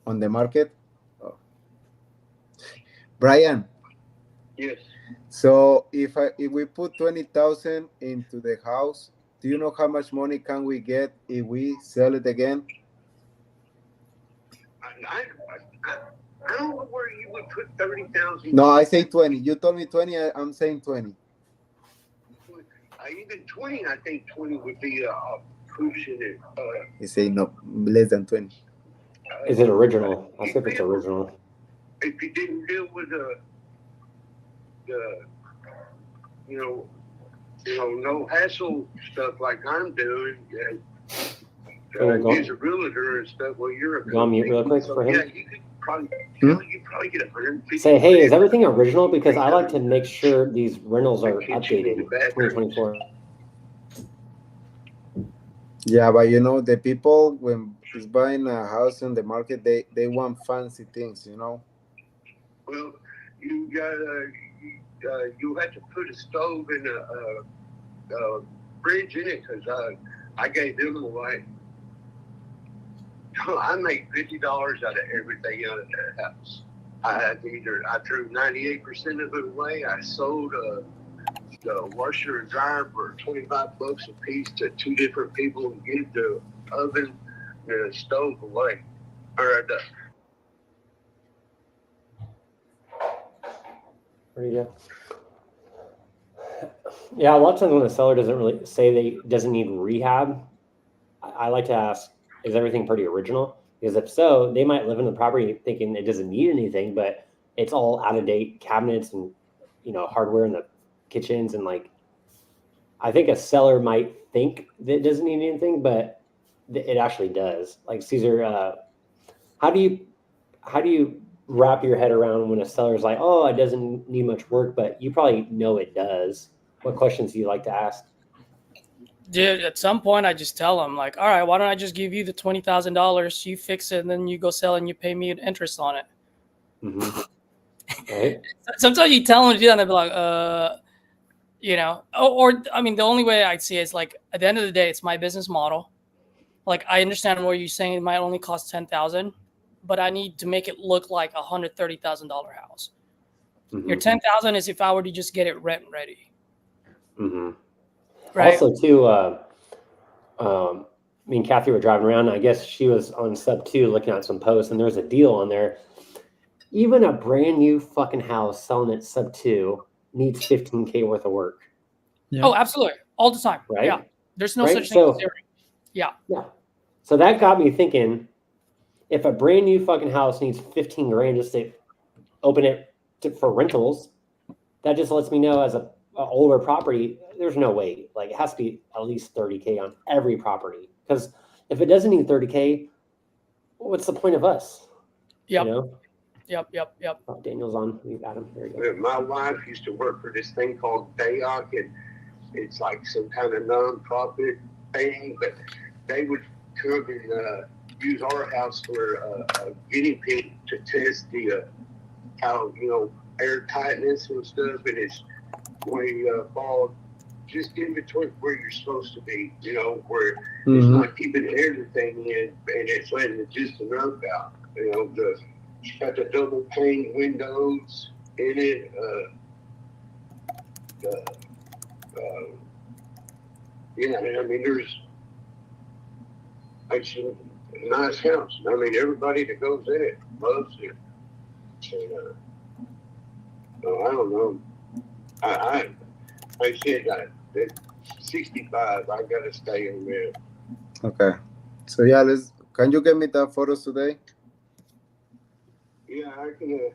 on the market? Oh. Brian, Yes. so if we put 20,000 into the house, do you know how much money can we get if we sell it again? I don't know where you would put 30,000. No, I say 20. You told me 20. I'm saying 20. Even 20, I think 20 would be pushing it. You say no, less than 20. Is it original? I'll see if it's original. If you didn't deal with the no hassle stuff like I'm doing, use a realtor and stuff. Well, you're a Go on mute real quick for him. Yeah, you could probably you probably get 150. Say, hey, is everything original? Because I like to make sure these rentals are updated. 2024. Yeah, but you know, the people when is buying a house in the market, they want fancy things, you know. Well, you gotta you have to put a stove and a fridge in it because I gave them away. I make $50 out of everything out of that house. I threw 98% of it away. I sold the washer and dryer for $25 a piece to 2 different people and gave the oven and the stove away. Or Where do you go? Yeah, a lot of times when the seller doesn't really say they doesn't need rehab, I like to ask, is everything pretty original? Because if so, they might live in the property thinking it doesn't need anything, but it's all out of date cabinets and hardware in the kitchens, and like I think a seller might think that it doesn't need anything, but it actually does. Like Caesar, how do you wrap your head around when a seller's like, oh, it doesn't need much work, but you probably know it does? What questions do you like to ask? Dude, at some point, I just tell them, like, all right, why don't I just give you the $20,000? You fix it, and then you go sell it, and you pay me interest on it. Mm-hmm. Right? Sometimes you tell them to do that, and they'll be like, or I mean, the only way I'd see it is like, at the end of the day, it's my business model. Like, I understand what you're saying. It might only cost $10,000, but I need to make it look like a $130,000 house. Mm-hmm. Your $10,000 is if I were to just get it rent ready. Mm-hmm. Right. Also, too, me and Kathy were driving around. And I guess she was on sub 2 looking at some posts, and there was a deal on there. Even a brand new fucking house selling at sub 2 needs $15K worth of work. Yeah. Oh, absolutely. All the time. Right? Yeah. There's no Right? such thing as zero. Yeah. Yeah. So that got me thinking, if a brand new fucking house needs 15 grand just to open it for rentals, that just lets me know as a older property, there's no way. Like, it has to be at least 30K on every property. Because if it doesn't need 30K, what's the point of us? Yep. You know? Yep. Oh, Daniel's on. Leave Adam. There you go. my wife used to work for this thing called DAOC, and it's like some kind of non-profit thing, but they would come and use our house for a guinea pig to test the how air tightness and stuff. And it's when you fall just inventory where you're supposed to be, you know, where it's Mhm. not keeping everything in and it's letting just enough out. You know, it's got the double pane windows in it, yeah, I mean, it's a nice house. I mean, everybody that goes in it loves it. And, so I don't know. I said that 65, I gotta stay in there. Okay. So yeah, can you get me that photos today? Yeah, I can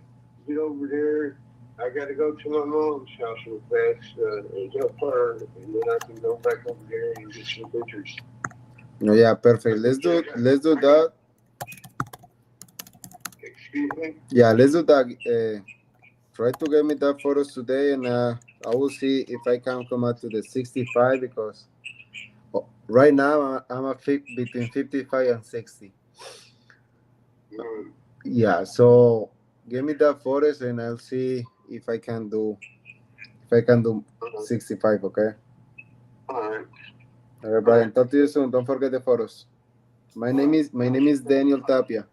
get over there. I gotta go to my mom's house real fast and help her, and then I can go back over there and get some pictures. No, yeah, perfect. Let's do that. Excuse me? Yeah, let's do that. Try to get me that photos today, and I will see if I can come out to the 65 because right now I'm between 55 and 60. Yeah, so give me that photos, and I'll see if I can do 65. Okay. All right. All right, Brian. Talk to you soon. Don't forget the photos. My name is Daniel Tapia.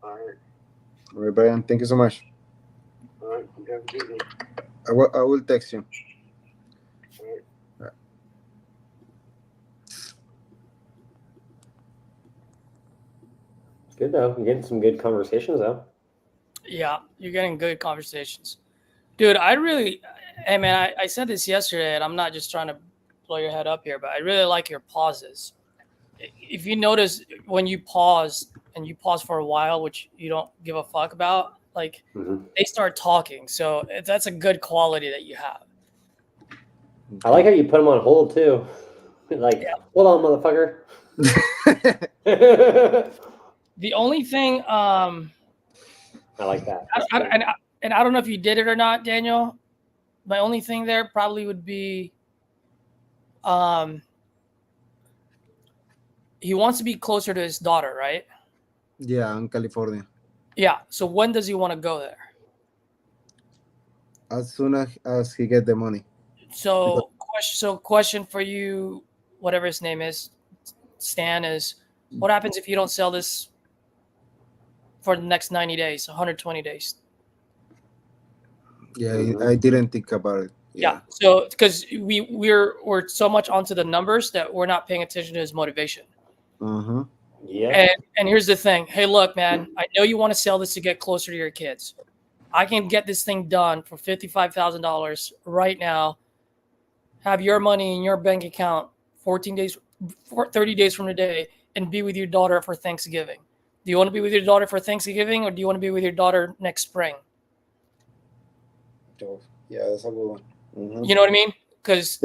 All right. All right, Brian. Thank you so much. All right. You have a good one. I will text you. All right. Good though. You're getting some good conversations though. Yeah, you're getting good conversations. Dude, hey man, I said this yesterday, and I'm not just trying to blow your head up here, but I really like your pauses. If you notice when you pause and you pause for a while, which you don't give a fuck about, like they start talking. So that's a good quality that you have. I like how you put them on hold too. Like, hold on, motherfucker. The only thing, I like that. and I don't know if you did it or not, Daniel. My only thing there probably would be, he wants to be closer to his daughter, right? Yeah, in California. Yeah. So when does he want to go there? As soon as he get the money. So question for you, whatever his name is, Stan, is what happens if you don't sell this for the next 90 days, 120 days? Yeah, I didn't think about it. Yeah. So because we're so much onto the numbers that we're not paying attention to his motivation. Uh-huh. Yeah. And here's the thing. Hey, look, man, I know you want to sell this to get closer to your kids. I can get this thing done for $55,000 right now. Have your money in your bank account 30 days from today, and be with your daughter for Thanksgiving. Do you want to be with your daughter for Thanksgiving, or do you want to be with your daughter next spring? Yeah, that's a good one. Mm-hmm. You know what I mean? Because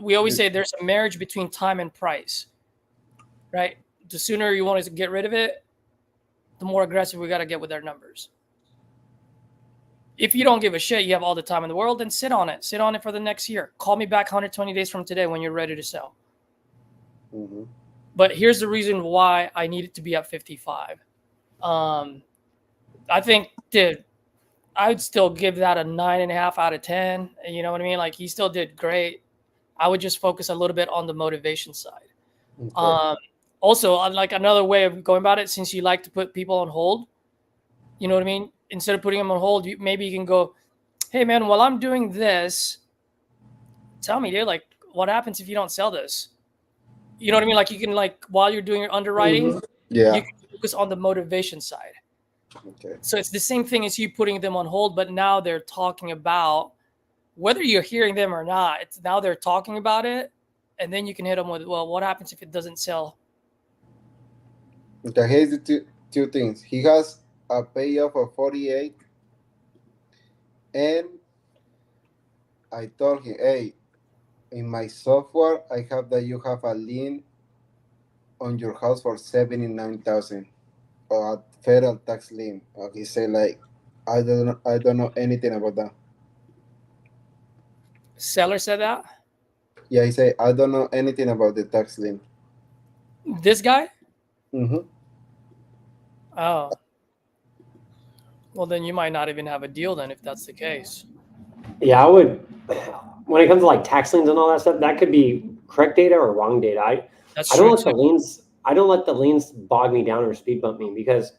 we always say there's a marriage between time and price, right? The sooner you want to get rid of it, the more aggressive we got to get with our numbers. If you don't give a shit, you have all the time in the world, then sit on it. Sit on it for the next year. Call me back 120 days from today when you're ready to sell. Mm-hmm. But here's the reason why I need it to be at 55. I think, dude, I would still give that a 9.5 out of 10. You know what I mean? Like, he still did great. I would just focus a little bit on the motivation side. Okay. Also, like another way of going about it, since you like to put people on hold, you know what I mean? Instead of putting them on hold, maybe you can go, hey, man, while I'm doing this, tell me, dude, like, what happens if you don't sell this? You know what I mean? Like, you can, like, while you're doing your underwriting, you can focus on the motivation side. Okay. So it's the same thing as you putting them on hold, but now they're talking about, whether you're hearing them or not, it's now they're talking about it, and then you can hit them with, well, what happens if it doesn't sell? Okay, here's the two things. He has a payoff of 48, and I told him, hey, in my software, I have that you have a lien on your house for 79,000, or a federal tax lien. He said, like, I don't know anything about that. Seller said that? Yeah, he said, I don't know anything about the tax lien. This guy? Mm-hmm. Oh. Well, then you might not even have a deal then if that's the case. Yeah, when it comes to like tax liens and all that stuff, that could be correct data or wrong data. I don't true let the too. liens. I don't let the liens bog me down or speed bump me, because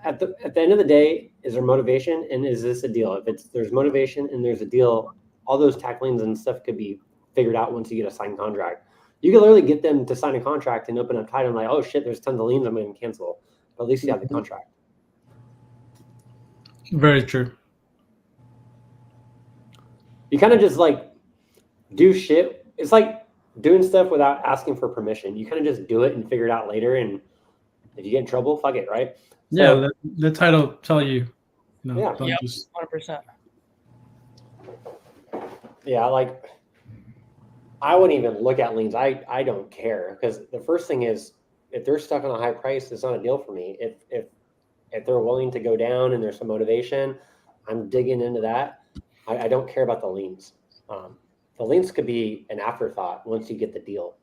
at the end of the day, is there motivation and is this a deal? If there's motivation and there's a deal, all those tax liens and stuff could be figured out once you get a signed contract. You can literally get them to sign a contract and open up title and like, oh shit, there's tons of liens, I'm going to cancel. But at least you have the contract. Very true. You kind of just like do shit. It's like doing stuff without asking for permission. You kind of just do it and figure it out later. And if you get in trouble, fuck it, right? Yeah, the title tell you, Yeah. don't Yep, just 100%. Yeah, like I wouldn't even look at liens. I don't care, because the first thing is, if they're stuck on a high price, it's not a deal for me. If they're willing to go down and there's some motivation, I'm digging into that. I don't care about the liens. The liens could be an afterthought once you get the deal,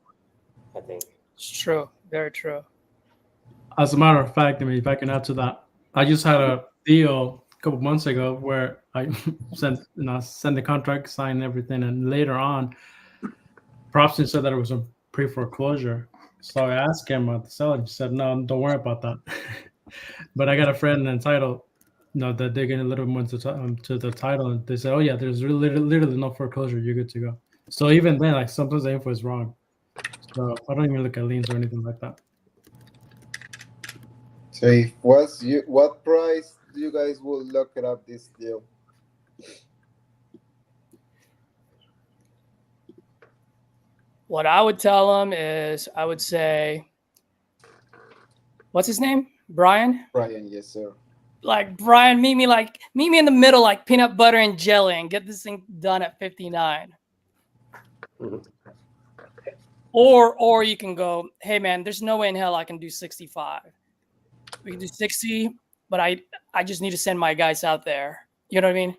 I think. It's true. Very true. As a matter of fact, I mean, if I can add to that, I just had a deal a couple months ago where I sent the contract, signed everything, and later on, Propson said that it was a pre-foreclosure. So I asked him about the seller. He said, "No, don't worry about that." But I got a friend in title, that they're getting a little bit more to the title, and they said, "Oh yeah, there's literally no foreclosure. You're good to go." So even then, like sometimes the info is wrong. So I don't even look at liens or anything like that. So what price do you guys will look it up this deal? What I would tell them is, I would say, what's his name? Brian? Brian, yes, sir. Like, Brian, meet me in the middle, like peanut butter and jelly, and get this thing done at 59. Mhm. Or you can go, hey man, there's no way in hell I can do 65. We can do 60, but I just need to send my guys out there. You know what I mean?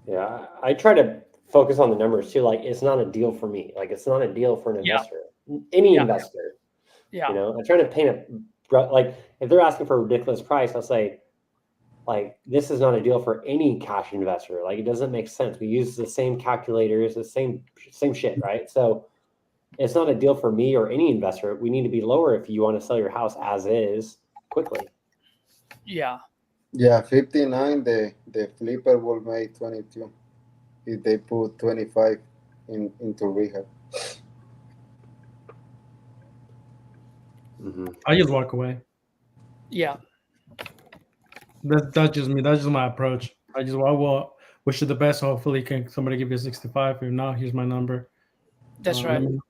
Yeah, I try to focus on the numbers too. Like, it's not a deal for me. Like, it's not a deal for an Yeah. investor. Any Yeah. investor. Yeah. You know, I try to paint like, if they're asking for a ridiculous price, I'll say, like, this is not a deal for any cash investor. Like, it doesn't make sense. We use the same calculators, the same shit, right? So it's not a deal for me or any investor. We need to be lower if you want to sell your house as is quickly. Yeah. Yeah, 59. The flipper will make 22 if they put 25 into rehab. Mm-hmm. I just walk away. Yeah. That's just me. That's just my approach. I will wish you the best. Hopefully, somebody give you a 65. If not, here's my number. That's right. And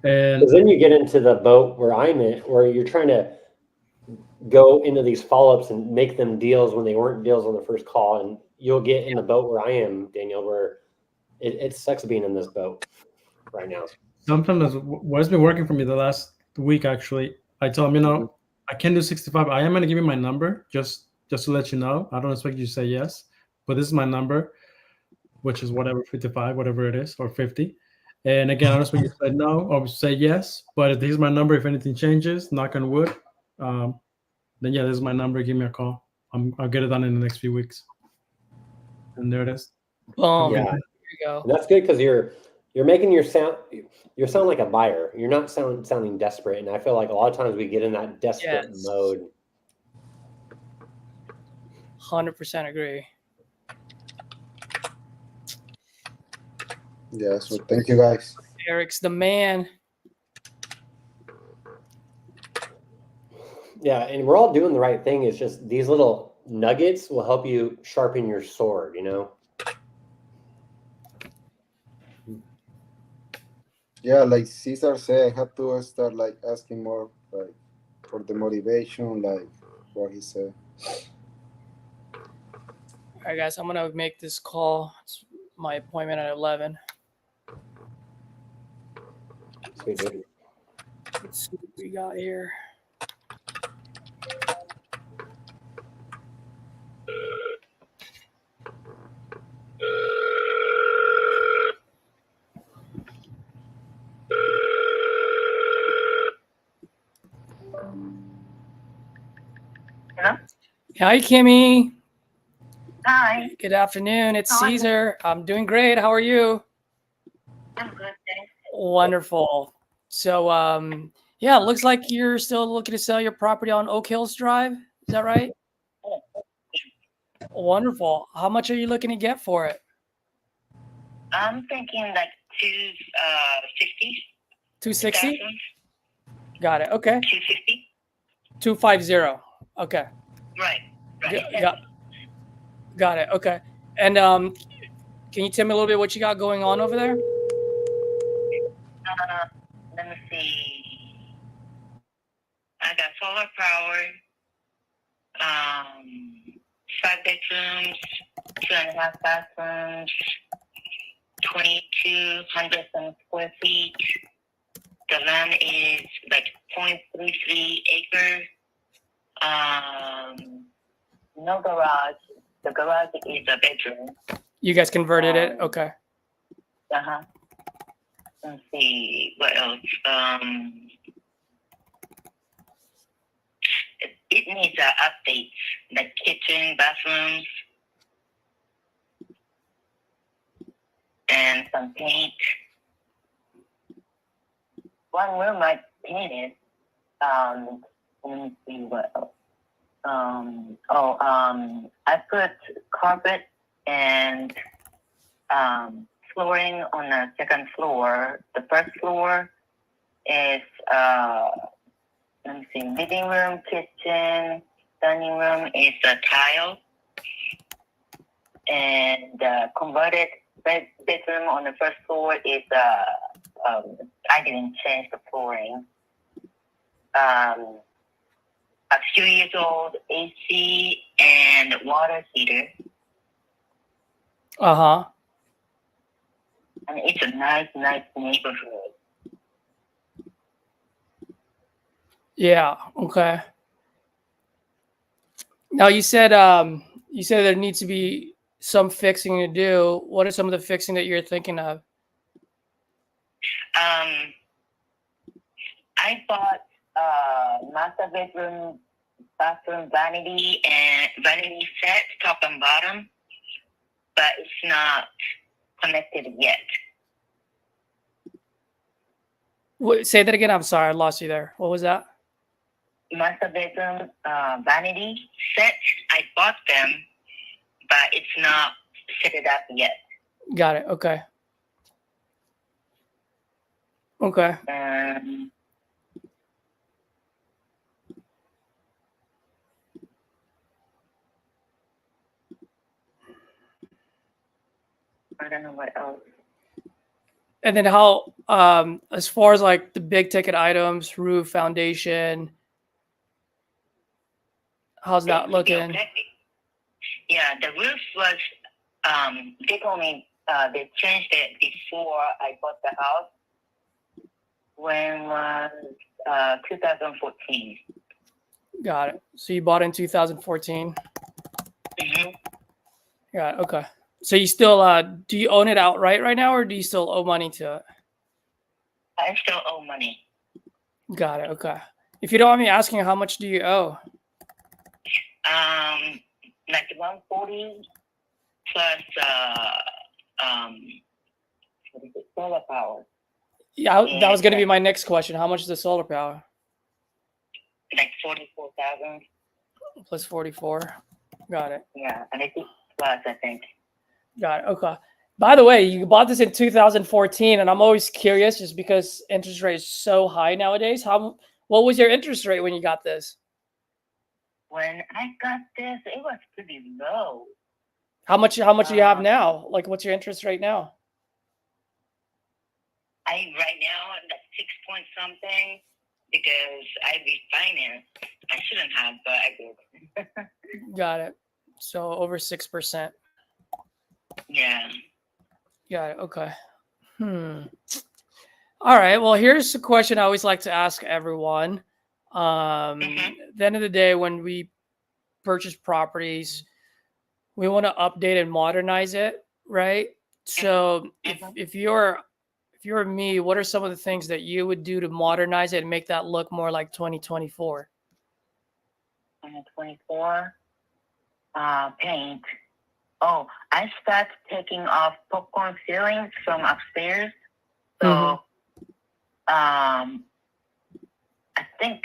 Because then you get into the boat where I'm in, where you're trying to go into these follow-ups and make them deals when they weren't deals on the first call. And you'll get in the boat where I am, Daniel, where it sucks being in this boat right now. sometimes what's been working for me the last week, actually, I tell them, I can do 65. I am going to give you my number just to let you know. I don't expect you to say yes, but this is my number, which is whatever, 55, whatever it is, or 50. And again, I don't expect you to say no or say yes, but this is my number. If anything changes, knock on wood, then yeah, this is my number. Give me a call. I'll get it done in the next few weeks. And there it is. Boom. Yeah. There you go. And that's good, because you're making you sound like a buyer. You're not sounding desperate. And I feel like a lot of times we get in that desperate mode. 100% agree. Yeah, so thank you guys. Eric's the man. Yeah, and we're all doing the right thing. It's just these little nuggets will help you sharpen your sword, you know? Yeah, like Cesar said, I have to start like asking more like for the motivation, like what he said. All right, guys, I'm going to make this call. It's my appointment at 11. Sweet, dude. Let's see what we got here. Hello? Hi, Kimmy. Hi. Good afternoon. It's How are you? Caesar. I'm doing great. How are you? I'm good, thanks. Wonderful. So, yeah, it looks like you're still looking to sell your property on Oak Hills Drive. Is that right? Wonderful. How much are you looking to get for it? I'm thinking like 250. 260? Got it. Okay. 250. 250. Okay. Right. Got it. Okay. And can you tell me a little bit what you got going on over there? Let me see. I got solar power. 5 bedrooms, 2.5 bathrooms, 2,200 square feet. The land is like 0.33 acres. No garage. The garage is a bedroom. You guys converted it? Okay. Let's see what else. It needs updates, like kitchen, bathrooms, and some paint. One room I painted. Let me see what else. I put carpet and flooring on the second floor. The first floor is let me see, living room, kitchen, dining room is a tile, and converted bedroom on the first floor is I didn't change the flooring. A few years old AC and water heater. Uh-huh. And it's a nice neighborhood. Yeah. Okay. Now you said there needs to be some fixing to do. What are some of the fixing that you're thinking of? I bought master bedroom, bathroom vanity set, top and bottom, but it's not connected yet. Say that again. I'm sorry, I lost you there. What was that? Master bedroom vanity set. I bought them, but it's not set it up yet. Got it. Okay. Okay. I don't know what else. And then how, as far as like the big ticket items, roof, foundation, how's that looking? Yeah, the roof was, they told me they changed it before I bought the house. When was 2014. Got it. So you bought in 2014? Mm-hmm. Got it. Okay. So you still, do you own it outright right now, or do you still owe money to it? I still owe money. Got it. Okay. If you don't mind me asking, how much do you owe? Like 140 plus what is it, solar power. Yeah, that was going to be my next question. How much is the solar power? Like 44,000. Plus 44. Got it. Yeah, and it's plus, I think. Got it. Okay. By the way, you bought this in 2014, and I'm always curious just because interest rate is so high nowadays. What was your interest rate when you got this? When I got this, it was pretty low. How much do you have now? Like, what's your interest rate now? Right now I'm like 6 point something because I refinanced. I shouldn't have, but I did. Got it. So over 6%. Yeah. Got it. Okay. All right. Well, here's a question I always like to ask everyone. At the end of the day, when we purchase properties, we want to update and modernize it, right? So if you're me, what are some of the things that you would do to modernize it and make that look more like 2024? 2024, paint. Oh, I start taking off popcorn ceilings from upstairs. So, I think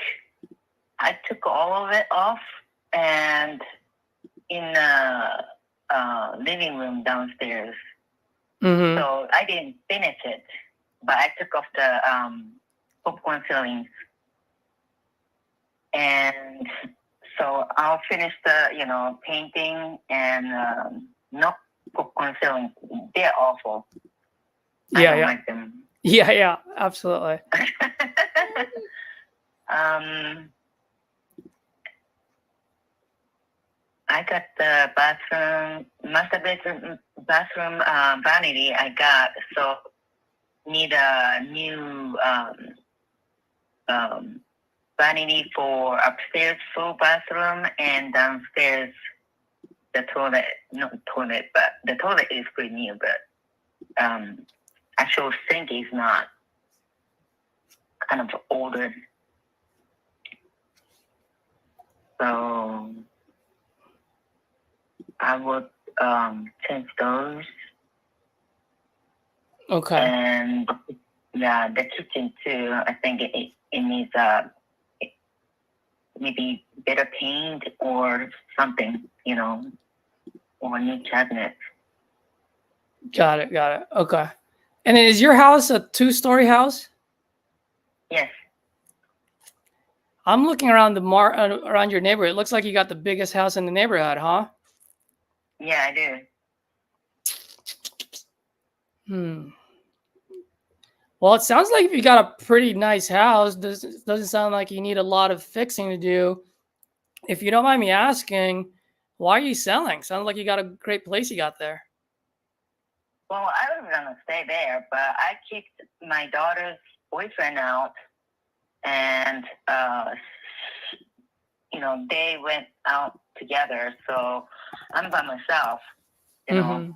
I took all of it off, and in the living room downstairs. Mm-hmm. So I didn't finish it, but I took off the popcorn ceilings, and so I'll finish the painting and no popcorn ceilings. They're awful. I Yeah, don't yeah. like them. Yeah, absolutely. I got the master bedroom bathroom vanity. I got, so need a new vanity for upstairs full bathroom, and downstairs the toilet. Not toilet, but the toilet is pretty new, but actual sink is not, kind of older. So I would change those. Okay. And yeah, the kitchen too. I think it needs maybe better paint or something, or new cabinet. Got it. Okay. And then is your house a 2-story house? Yes. I'm looking around around your neighborhood. It looks like you got the biggest house in the neighborhood, huh? Yeah, I do. Well, it sounds like you got a pretty nice house. Doesn't sound like you need a lot of fixing to do. If you don't mind me asking, why are you selling? Sounds like you got a great place you got there. Well, I was gonna stay there, but I kicked my daughter's boyfriend out, and they went out together. So I'm by myself, Mm-hmm.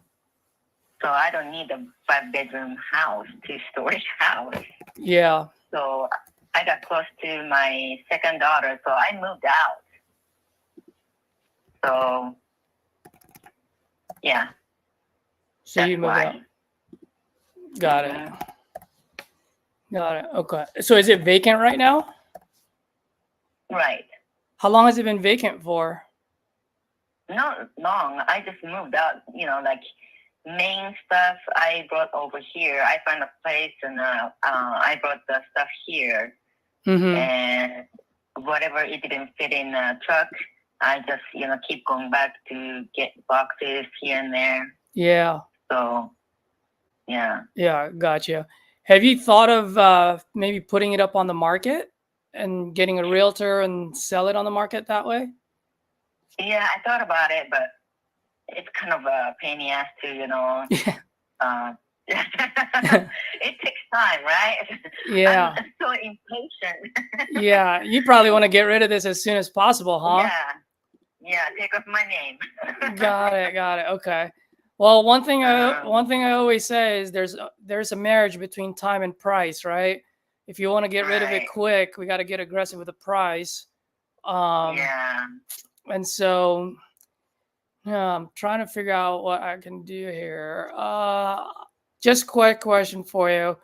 So I don't need a 5-bedroom house, 2-story house. Yeah. So I got close to my second daughter, so I moved out. So yeah. So that's you moved why. out. Got it. Okay. So is it vacant right now? Right. How long has it been vacant for? Not long. I just moved out, like main stuff I brought over here. I found a place, and I brought the stuff here. Mm-hmm. And whatever it didn't fit in a truck, I just, keep going back to get boxes here and there. Yeah. So, yeah. Yeah, gotcha. Have you thought of maybe putting it up on the market and getting a realtor and sell it on the market that way? Yeah, I thought about it, but it's kind of a pain in the ass to, Yeah. It takes time, right? Yeah. I'm so impatient. Yeah, you probably want to get rid of this as soon as possible, huh? Yeah, take off my name. Got it. Okay. Well, one thing I always say is there's a marriage between time and price, right? If you want to get rid of it Right. quick, we got to get aggressive with the price. Yeah. And so, yeah, I'm trying to figure out what I can do here. Just quick question for you.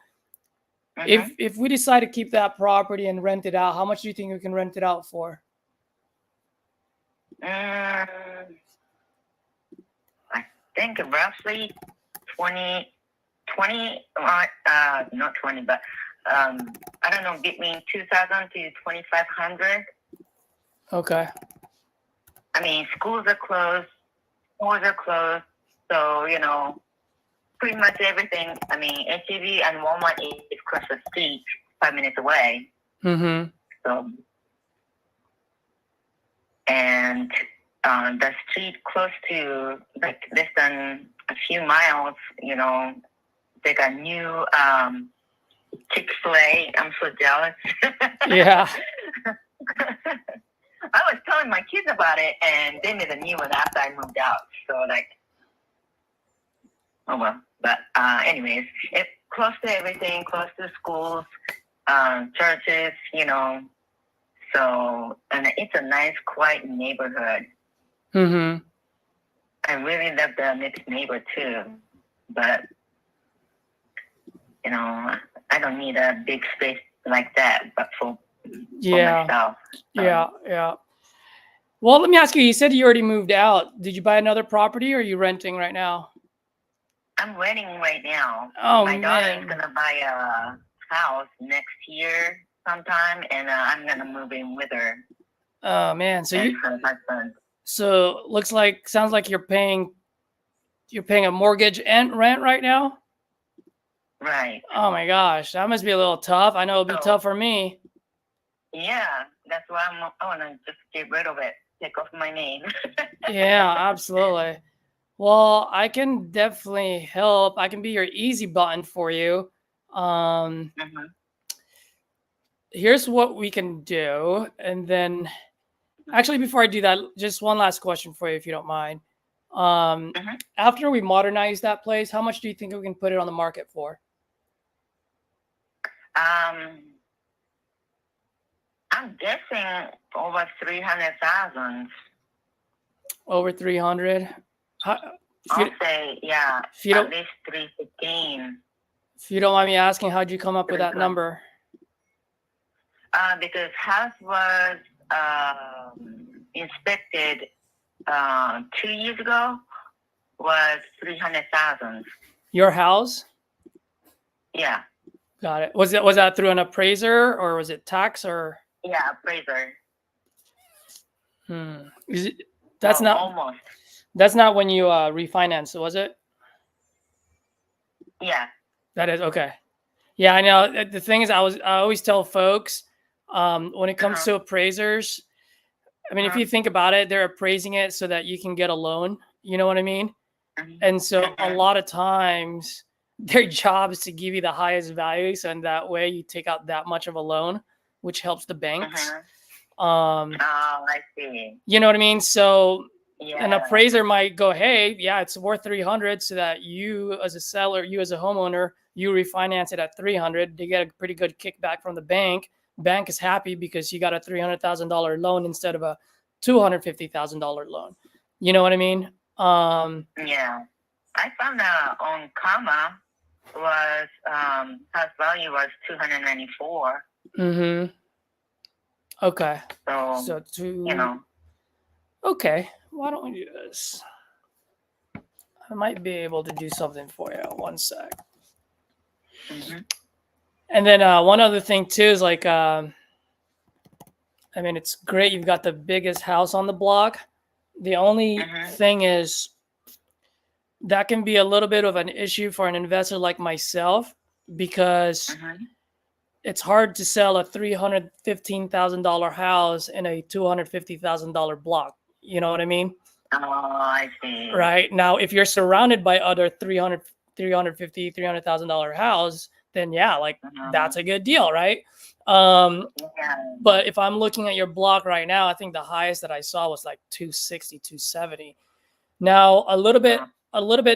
Mhm. If we decide to keep that property and rent it out, how much do you think we can rent it out for? I think roughly 20, not 20, but I don't know, between 2,000 to 2,500. Okay. I mean, schools are closed, stores are closed, so pretty much everything. I mean, HEB and Walmart is across the street, 5 minutes away. Mm-hmm. So, and the street close to, like, less than a few miles, they got new Chick-fil-A. I'm so jealous. Yeah. I was telling my kids about it, and they made a new one after I moved out. So, oh well. But anyways, it's close to everything, close to schools, churches, So, and it's a nice, quiet neighborhood. Mm-hmm. I really love the next neighbor too, but you know, I don't need a big space like that, but for myself. So, Yeah. Well, let me ask you. You said you already moved out. Did you buy another property, or are you renting right now? I'm renting right now. Oh, My daughter is man. gonna buy a house next year sometime, and I'm gonna move in with her Oh man. So and you. her husband. So sounds like you're paying a mortgage and rent right now. Right. Oh my gosh, that must be a little tough. I know it'll be So- tough for me. Yeah, that's why I wanna just get rid of it, take off my name. Yeah, absolutely. Well, I can definitely help. I can be your easy button for you. Um, Mhm. Here's what we can do, and then actually, before I do that, just one last question for you, if you don't mind. Mhm. After we modernize that place, how much do you think we can put it on the market for? I'm guessing over 300,000. Over 300. I'll say, yeah, if you at don't, least 315. if you don't mind me asking, how'd you come up with that Okay. number? Because house was inspected 2 years ago, was 300,000. Your house? Yeah, Got it. Was that through an appraiser or was it tax or? yeah, appraiser. Is it, that's So not almost. that's not when you refinanced, was it? Yeah. That is okay. Yeah, I know. The thing is, I always tell folks when it comes to appraisers. I mean, if you think about it, they're appraising it so that you can get a loan. You know what I mean? And so a lot of times their job is to give you the highest value. So in that way, you take out that much of a loan, which helps the banks. Oh, I see. You know what I mean? So Yeah. an appraiser might go, hey, yeah, it's worth 300, so that you as a seller, you as a homeowner, you refinance it at 300. They get a pretty good kickback from the bank. Bank is happy because you got a $300,000 loan instead of a $250,000 loan. You know what I mean? Yeah. I found out on Comma was house value was 294. Okay. So you know. Okay. Why don't we do this? I might be able to do something for you. One sec. And then one other thing too is like, I mean, it's great you've got the biggest house on the block. The only thing is that can be a little bit of an issue for an investor like myself because it's hard to sell a $315,000 house in a $250,000 block. You know what I mean? Oh, I see. Right. Now, if you're surrounded by other $350,000 house, then yeah, like that's a good deal, right? But if I'm looking at your block right now, I think the highest that I saw was like 260, 270. Now, a little bit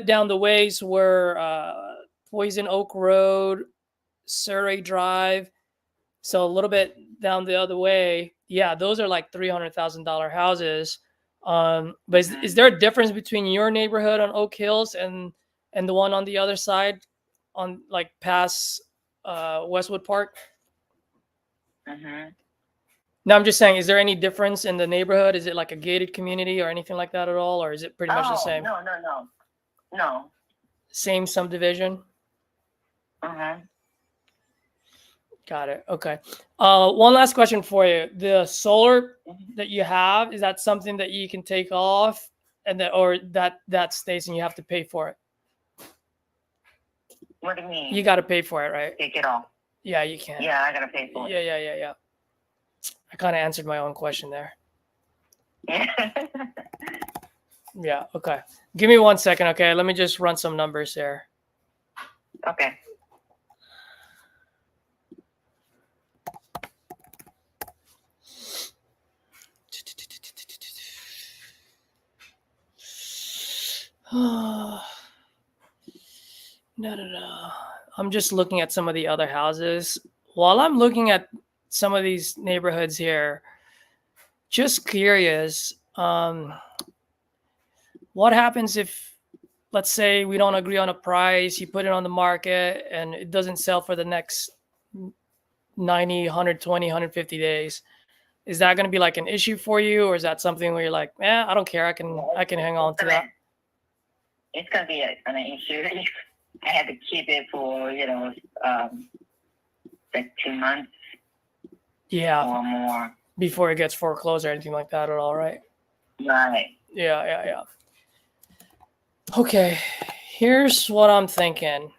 down the ways were Poison Oak Road, Surrey Drive. So a little bit down the other way, yeah, those are like $300,000 houses. But is there a difference between your neighborhood on Oak Hills and the one on the other side, on like past Westwood Park? No, I'm just saying, is there any difference in the neighborhood? Is it like a gated community or anything like that at all, or is it pretty much the same? No. Same subdivision. Got it. Okay. One last question for you. The solar that you have, is that something that you can take off and that stays and you have to pay for it? What do you mean? You got to pay for it, right? Take it off. Yeah, you can. Yeah, I gotta pay for it. Yeah. I kind of answered my own question there. Yeah. Okay. Give me 1 second. Okay. Let me just run some numbers here. Okay. No. I'm just looking at some of the other houses. While I'm looking at some of these neighborhoods here, just curious, what happens if, let's say, we don't agree on a price, you put it on the market and it doesn't sell for the next 90, 120, 150 days? Is that going to be like an issue for you, or is that something where you're like, I don't care, I can hang on to that? It's gonna be an issue. I had to keep it for like 2 months Yeah, or more. before it gets foreclosed or anything like that at all, right? Right. Yeah. Okay, here's what I'm thinking.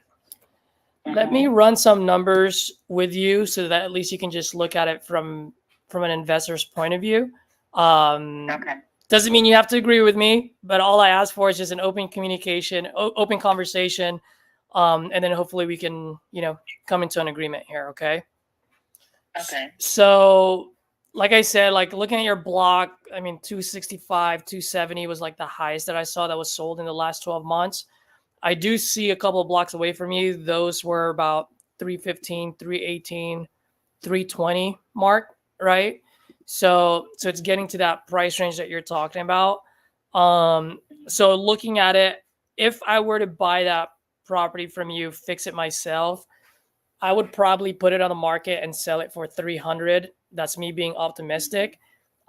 Let me run some numbers with you so that at least you can just look at it from an investor's point of view. Okay. Doesn't mean you have to agree with me, but all I ask for is just an open communication, open conversation, and then hopefully we can, come into an agreement here. Okay. Okay. So, like I said, like looking at your block, I mean, 265, 270 was like the highest that I saw that was sold in the last 12 months. I do see a couple of blocks away from you. Those were about 315, 318, 320 mark, right? So it's getting to that price range that you're talking about. So looking at it, if I were to buy that property from you, fix it myself, I would probably put it on the market and sell it for 300. That's me being optimistic.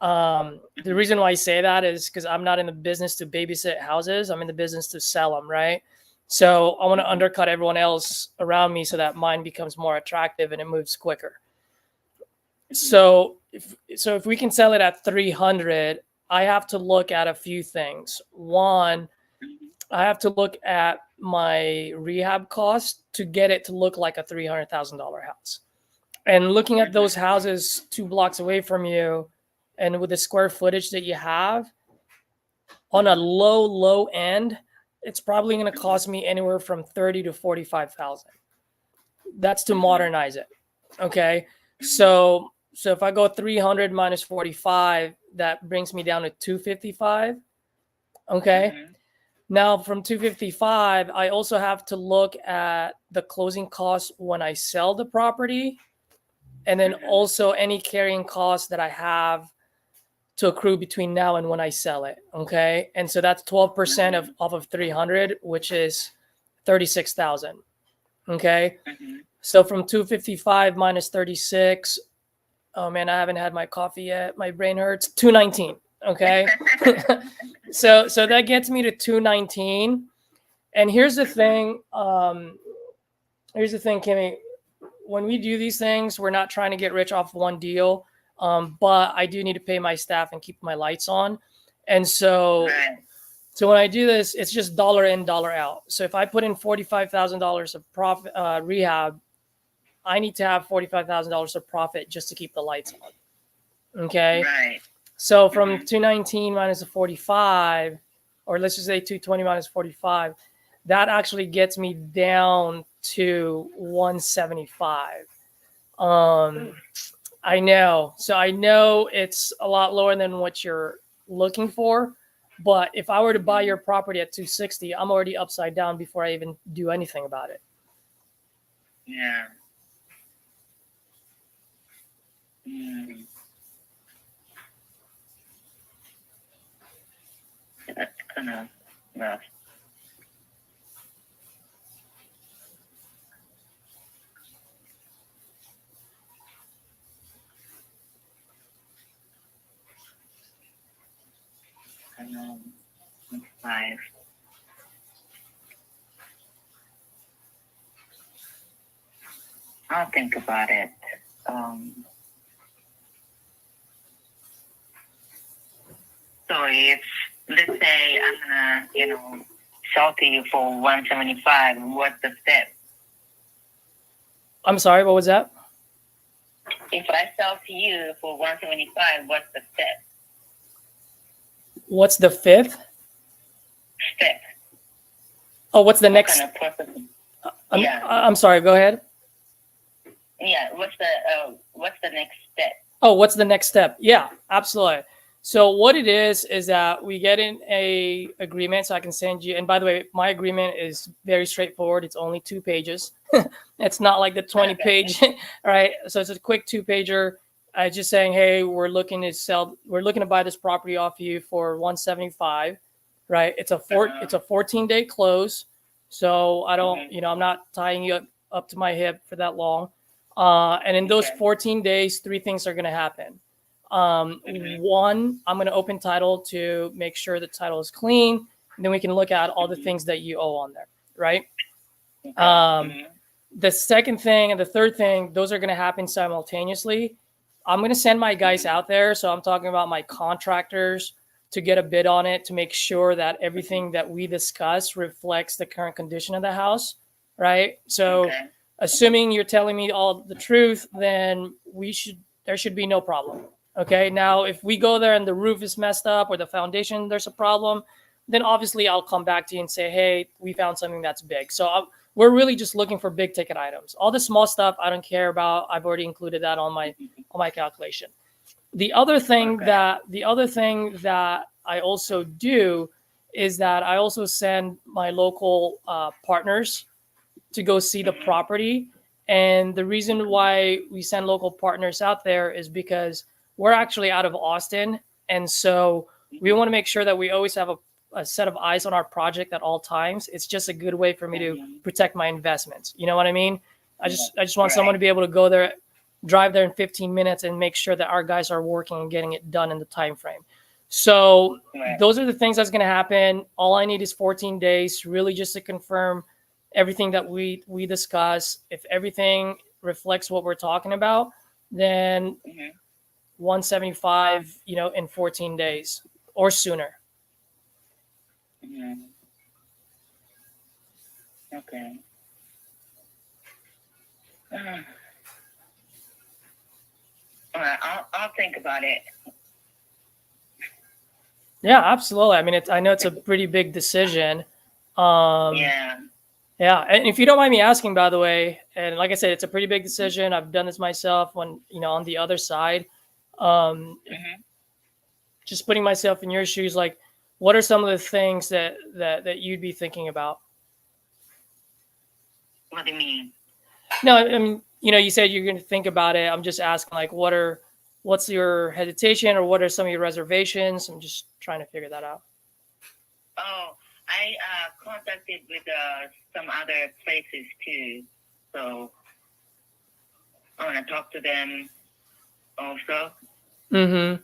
The reason why I say that is because I'm not in the business to babysit houses. I'm in the business to sell them, right? So I want to undercut everyone else around me so that mine becomes more attractive and it moves quicker. So if we can sell it at 300, I have to look at a few things. One, I have to look at my rehab cost to get it to look like a $300,000 house. And looking at those houses 2 blocks away from you, and with the square footage that you have, on a low end, it's probably going to cost me anywhere from 30 to 45,000. That's to modernize it. Okay, so if I go 300 minus 45, that brings me down to 255. Okay. Now from 255, I also have to look at the closing costs when I sell the property, and then also any carrying costs that I have to accrue between now and when I sell it. Okay. And so that's 12% off of 300, which is 36,000. Okay. So from 255 minus 36, oh man, I haven't had my coffee yet. My brain hurts. 219. Okay. So that gets me to 219. And here's the thing. Kimmy, when we do these things, we're not trying to get rich off one deal. But I do need to pay my staff and keep my lights on. And so when I do this, it's just dollar in, dollar out. So if I put in $45,000 of profit, rehab, I need to have $45,000 of profit just to keep the lights on. Okay. Right. So from 219 minus the 45, or let's just say 220 minus 45, that actually gets me down to 175. I know. So I know it's a lot lower than what you're looking for. But if I were to buy your property at 260, I'm already upside down before I even do anything about it. Yeah. That's kind of rough. Five. I'll think about it. So if, let's say I'm gonna, sell to you for 175, what's the step? I'm sorry, what was that? If I sell to you for 175, what's the step? What's the fifth? Step. Oh, what's the next? Kind of process? I'm sorry, go ahead. Yeah, what's the next step? Oh, what's the next step? Yeah, absolutely. So what it is that we get in a agreement, so I can send you. And by the way, my agreement is very straightforward. It's only 2 pages. It's not like the 20-page, right? So it's a quick 2-pager. Just saying, hey, we're looking to buy this property off you for 175. right? It's a 14-day close. So I don't, I'm not tying you up to my hip for that long. And in those 14 days, 3 things are going to happen. One, I'm going to open title to make sure the title is clean. And then we can look at all the things that you owe on there, right? The second thing and the third thing, those are going to happen simultaneously. I'm going to send my guys out there. So I'm talking about my contractors to get a bid on it to make sure that everything that we discuss reflects the current condition of the house, right? So assuming you're telling me all the truth, then there should be no problem. Okay. Now, if we go there and the roof is messed up or the foundation, there's a problem, then obviously I'll come back to you and say, hey, we found something that's big. So we're really just looking for big ticket items. All the small stuff I don't care about. I've already included that on my calculation. The other thing that I also do is that I also send my local partners to go see the property. And the reason why we send local partners out there is because we're actually out of Austin. And so we want to make sure that we always have a set of eyes on our project at all times. It's just a good way for me to protect my investments. You know what I mean? I just want someone to be able to go there, drive there in 15 minutes and make sure that our guys are working and getting it done in the time frame. So those are the things that's going to happen. All I need is 14 days, really just to confirm everything that we discuss. If everything reflects what we're talking about, then 175, in 14 days or sooner. Okay. All right, I'll think about it. Yeah, absolutely. I mean, I know it's a pretty big decision. Yeah. And if you don't mind me asking, by the way, and like I said, it's a pretty big decision. I've done this myself when, on the other side, just putting myself in your shoes, like, what are some of the things that you'd be thinking about? What do you mean? No, I mean, you said you're going to think about it. I'm just asking, like, what's your hesitation or what are some of your reservations? I'm just trying to figure that out. Oh, I contacted with some other places too. So I want to talk to them also. Mm-hmm.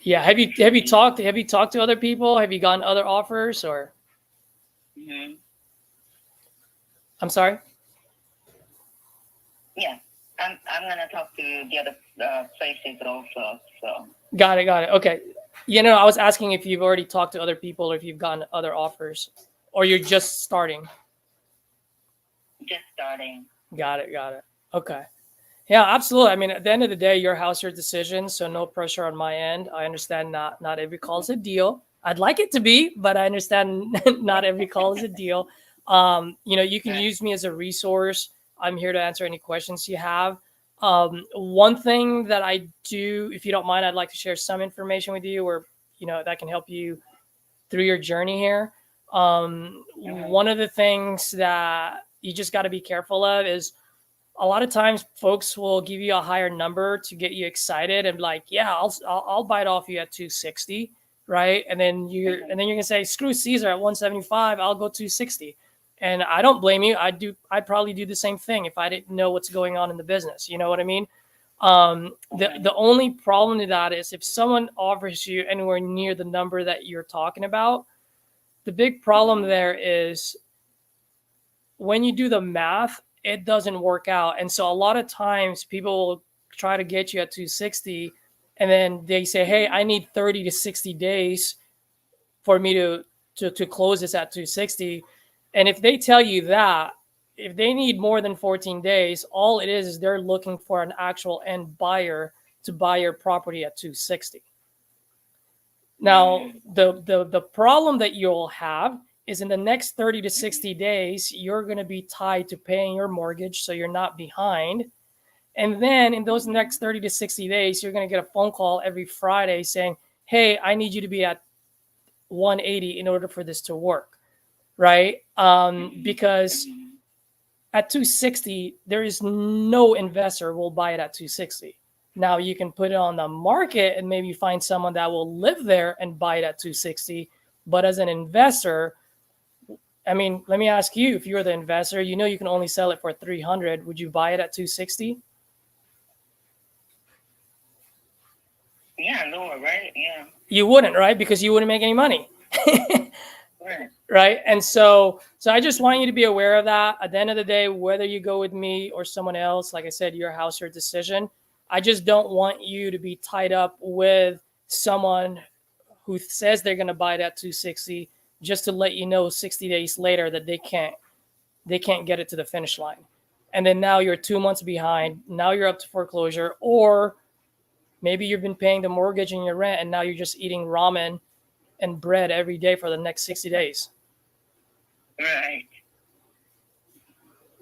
Yeah. Have you talked to other people? Have you gotten other offers or? I'm sorry? Yeah. I'm gonna talk to the other places also. So. Got it. Okay. I was asking if you've already talked to other people or if you've gotten other offers, or you're just starting. Just starting. Got it. Okay. Yeah, absolutely. I mean, at the end of the day, your house, your decision. So no pressure on my end. I understand not every call is a deal. I'd like it to be, but I understand not every call is a deal. You can use me as a resource. I'm here to answer any questions you have. One thing that I do, if you don't mind, I'd like to share some information with you where, that can help you through your journey here. One of the things that you just got to be careful of is a lot of times folks will give you a higher number to get you excited and be like, yeah, I'll bite off you at 260. Right. And then you're going to say, screw Caesar at 175. I'll go 260. And I don't blame you. I'd probably do the same thing if I didn't know what's going on in the business. You know what I mean? The only problem to that is if someone offers you anywhere near the number that you're talking about, the big problem there is when you do the math, it doesn't work out. And so a lot of times people will try to get you at 260 and then they say, hey, I need 30 to 60 days for me to close this at 260. And if they tell you that, if they need more than 14 days, all it is they're looking for an actual end buyer to buy your property at 260. Now, the problem that you'll have is in the next 30 to 60 days, you're going to be tied to paying your mortgage, so you're not behind. And then in those next 30 to 60 days, you're going to get a phone call every Friday saying, hey, I need you to be at 180 in order for this to work, right? Because at 260, there is no investor will buy it at 260. Now you can put it on the market and maybe find someone that will live there and buy it at 260. But as an investor, I mean, let me ask you, if you're the investor, you know you can only sell it for 300. Would you buy it at 260? Yeah, lower, right? Yeah. You wouldn't, right? Because you wouldn't make any money. Right. Right. And so I just want you to be aware of that. At the end of the day, whether you go with me or someone else, like I said, your house, your decision. I just don't want you to be tied up with someone who says they're going to buy it at 260 just to let you know 60 days later that they can't get it to the finish line. And then now you're 2 months behind. Now you're up to foreclosure, or maybe you've been paying the mortgage and your rent and now you're just eating ramen and bread every day for the next 60 days. Right.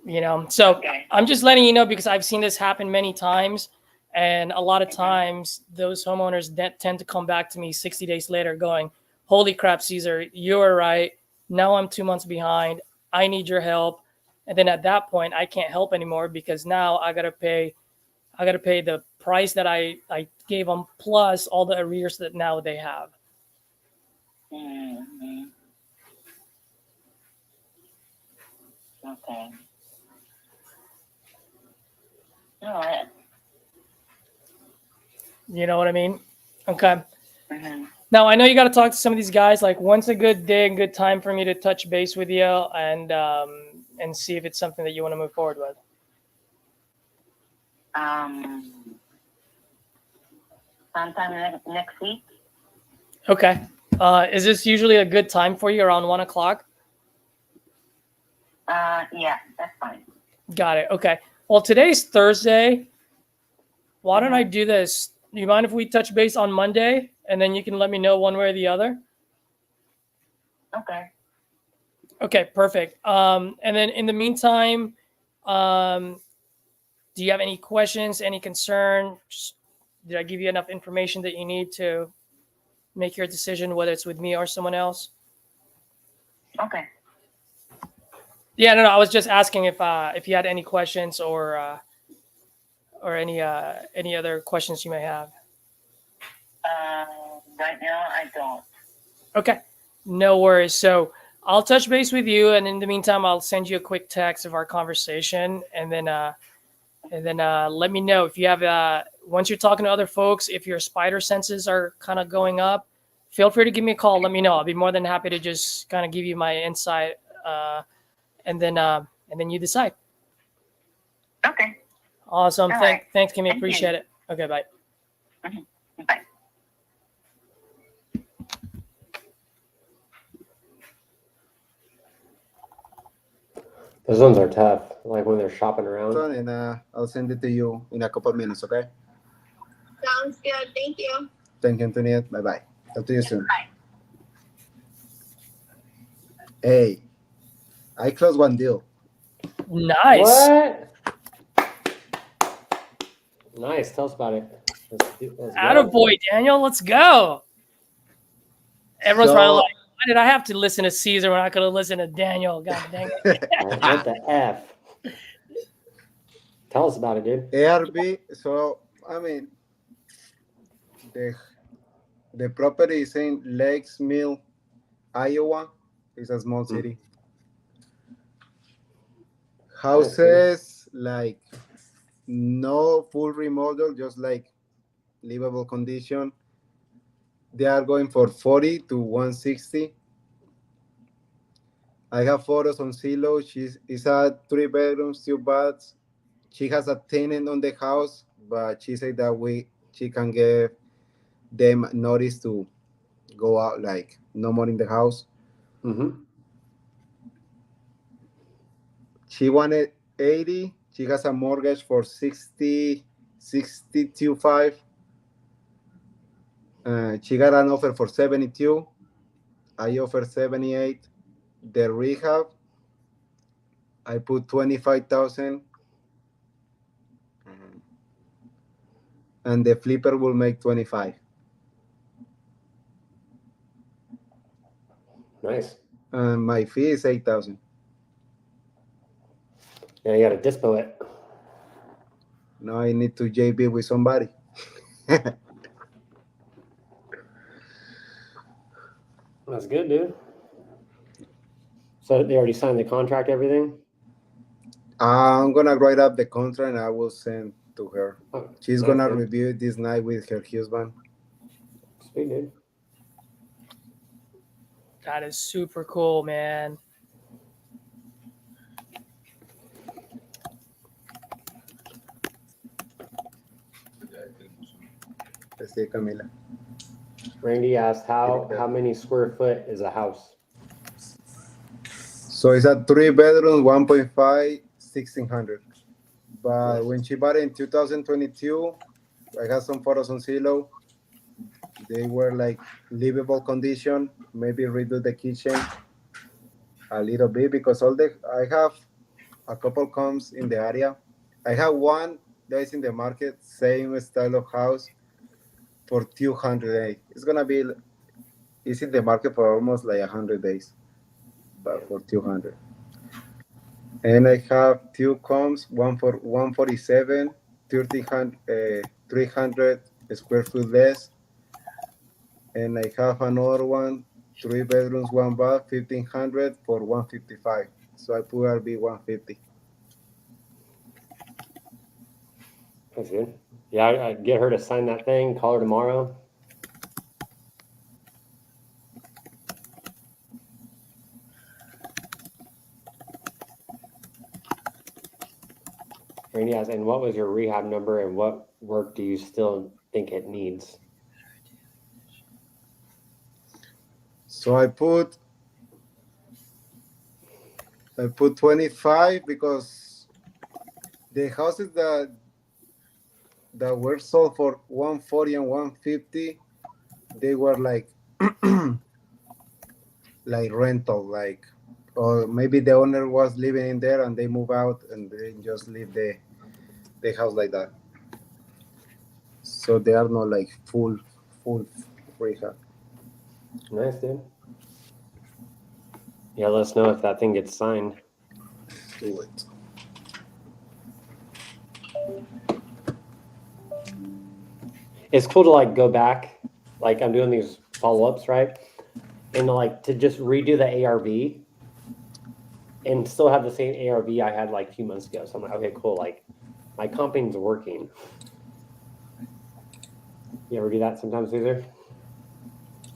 You know, so Okay. I'm just letting you know because I've seen this happen many times. And a lot of times those homeowners tend to come back to me 60 days later going, holy crap, Caesar, you were right. Now I'm 2 months behind. I need your help. And then at that point, I can't help anymore because now I got to pay the price that I gave them plus all the arrears that now they have. Mm-hmm. Okay. All right. You know what I mean? Okay. Mm-hmm. Now I know you got to talk to some of these guys. Like, when's a good day and good time for me to touch base with you and see if it's something that you want to move forward with? Sometime next week. Okay. Is this usually a good time for you, around 1 o'clock? Yeah, that's fine. Got it. Okay. Well, today's Thursday. Why don't I do this? Do you mind if we touch base on Monday and then you can let me know one way or the other? Okay. Okay, perfect. And then in the meantime, do you have any questions, any concern? Did I give you enough information that you need to make your decision, whether it's with me or someone else? Okay. Yeah, no, I was just asking if you had any questions or any other questions you may have. Right now I don't. Okay, no worries. So I'll touch base with you, and in the meantime, I'll send you a quick text of our conversation, and then let me know if you have once you're talking to other folks, if your spider senses are kind of going up, feel free to give me a call. Let me know. I'll be more than happy to just kind of give you my insight, and then you decide. Okay. Awesome. All right. Thanks, Kimmy. Thank Appreciate you. it. Okay, bye. Mm-hmm. Bye. Those ones are tough. Like when they're shopping around. And I'll send it to you in a couple of minutes, okay? Sounds good. Thank you. Thank you, Antoniette. Bye-bye. Talk to you soon. Bye. Hey, I closed one deal. Nice. What? Nice. Tell us about it. Let's go. Attaboy, Daniel. Let's go. Everyone's So- probably like, why did I have to listen to Caesar when I could have listened to Daniel? God dang it. What the F? Tell us about it, dude. ARB, so, I mean, the property is in Lakes Mill, Iowa. It's a small city. Houses, like, no full remodel, just like livable condition. They are going for 40 to 160. I have photos on Zillow. It's a 3 bedrooms, 2 baths. She has a tenant on the house, but she said that she can give them notice to go out, like no more in the house. Mm-hmm. She wanted 80. She has a mortgage for 62.5. She got an offer for 72. I offered 78. The rehab, I put 25,000. And the flipper will make 25. Nice. And my fee is 8,000. Yeah, you got to dispo it. Now I need to JB with somebody. That's good, dude. So they already signed the contract, everything? I'm gonna write up the contract and I will send to her. Oh, She's nice, gonna dude. review it this night with her husband. Sweet, dude. That is super cool, man. Let's see, Camila. Randy asked how many square foot is a house? So it's a 3 bedroom, 1.5, 1,600. But Nice. when she bought it in 2022, I got some photos on Zillow. They were like livable condition. Maybe redo the kitchen a little bit because I have a couple comps in the area. I have one that is in the market, same style of house for 200 days. It's in the market for almost like 100 days, but for 200. And I have two comps, one for 147, 300 square foot less. And I have another one, 3 bedrooms, one bath, 1,500 for 155. So I put RB 150. That's good. Yeah, I'd get her to sign that thing, call her tomorrow. Randy asked, and what was your rehab number and what work do you still think it needs? So I put 25 because the houses that were sold for 140 and 150, they were like like rental, like, or maybe the owner was living in there and they move out and they just leave the house like that. So they are not like full rehab. Nice, dude. Yeah, let us know if that thing gets signed. Do it. It's cool to like go back, like I'm doing these follow-ups, right? And like to just redo the ARV and still have the same ARV I had like a few months ago. So I'm like, okay, cool. Like my comping's working. You ever do that sometimes, Caesar?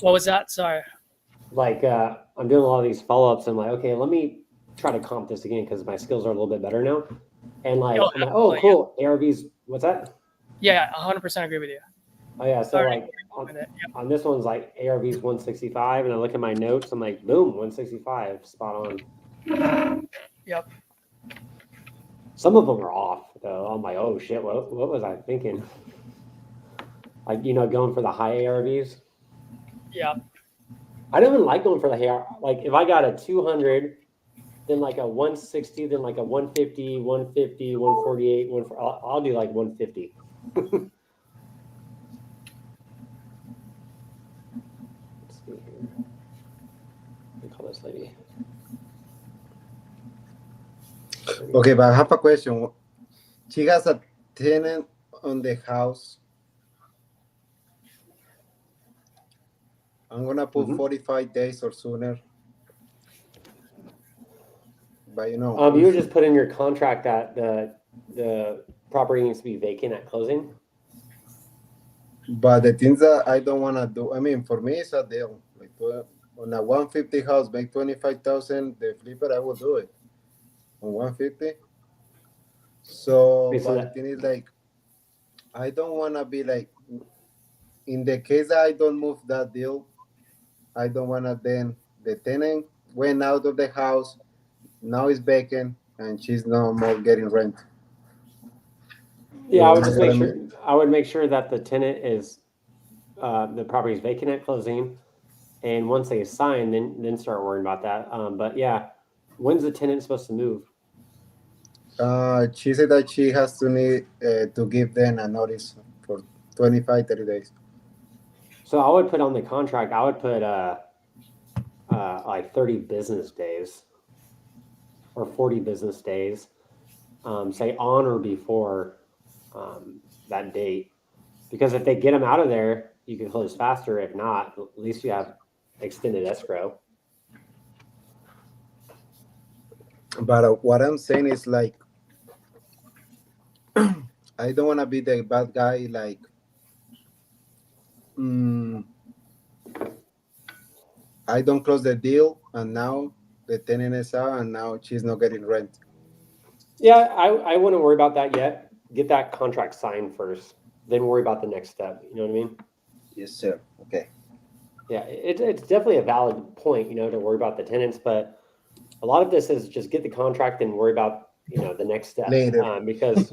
What was that? Sorry. Like I'm doing a lot of these follow-ups. And I'm like, okay, let me try to comp this again because my skills are a little bit better now. And like, Oh, I'm like, oh, absolutely, cool. ARVs, what's that? Yeah, 100% agree with you. Oh yeah, so Already like with it. Yep. on this one's like ARV's 165, and I look at my notes, I'm like, boom, 165, spot on. Yep. Some of them are off though. I'm like, oh shit, what was I thinking? Like, you know, going for the high ARVs. Yeah. I don't even like going for the high. Like if I got a 200, then like a 160, then like a 150, 150, 148, I'll do like 150. Let's see here. Let me call this lady. Okay, but I have a question. She has a tenant on the house. I'm gonna put 45 days or sooner. But you know, You just put in your contract that the property needs to be vacant at closing. but the things that I don't wanna do, I mean, for me, it's a deal. Like on a 150 house, make 25,000. The flipper, I will do it on 150. So, Okay, so but the thing is, like, I don't wanna be like, in the case that I don't move that deal, I don't wanna then the tenant went out of the house, now it's vacant, and she's no more getting rent. Yeah, I would You just know what make I sure. mean? I would make sure that the tenant is the property is vacant at closing, and once they sign, then start worrying about that. But yeah, when's the tenant supposed to move? She said that she has to need to give them a notice for 25, 30 days. So I would put on the contract. I would put like 30 business days or 40 business days. Say on or before that date. Because if they get them out of there, you can close faster. If not, at least you have extended escrow. But what I'm saying is like, I don't want to be the bad guy. Like, I don't close the deal, and now the tenant is out, and now she's not getting rent. Yeah, I wouldn't worry about that yet. Get that contract signed first, then worry about the next step. You know what I mean? Yes, sir. Okay. Yeah, it's definitely a valid point, to worry about the tenants, but a lot of this is just get the contract and worry about, the next step. Later. Because,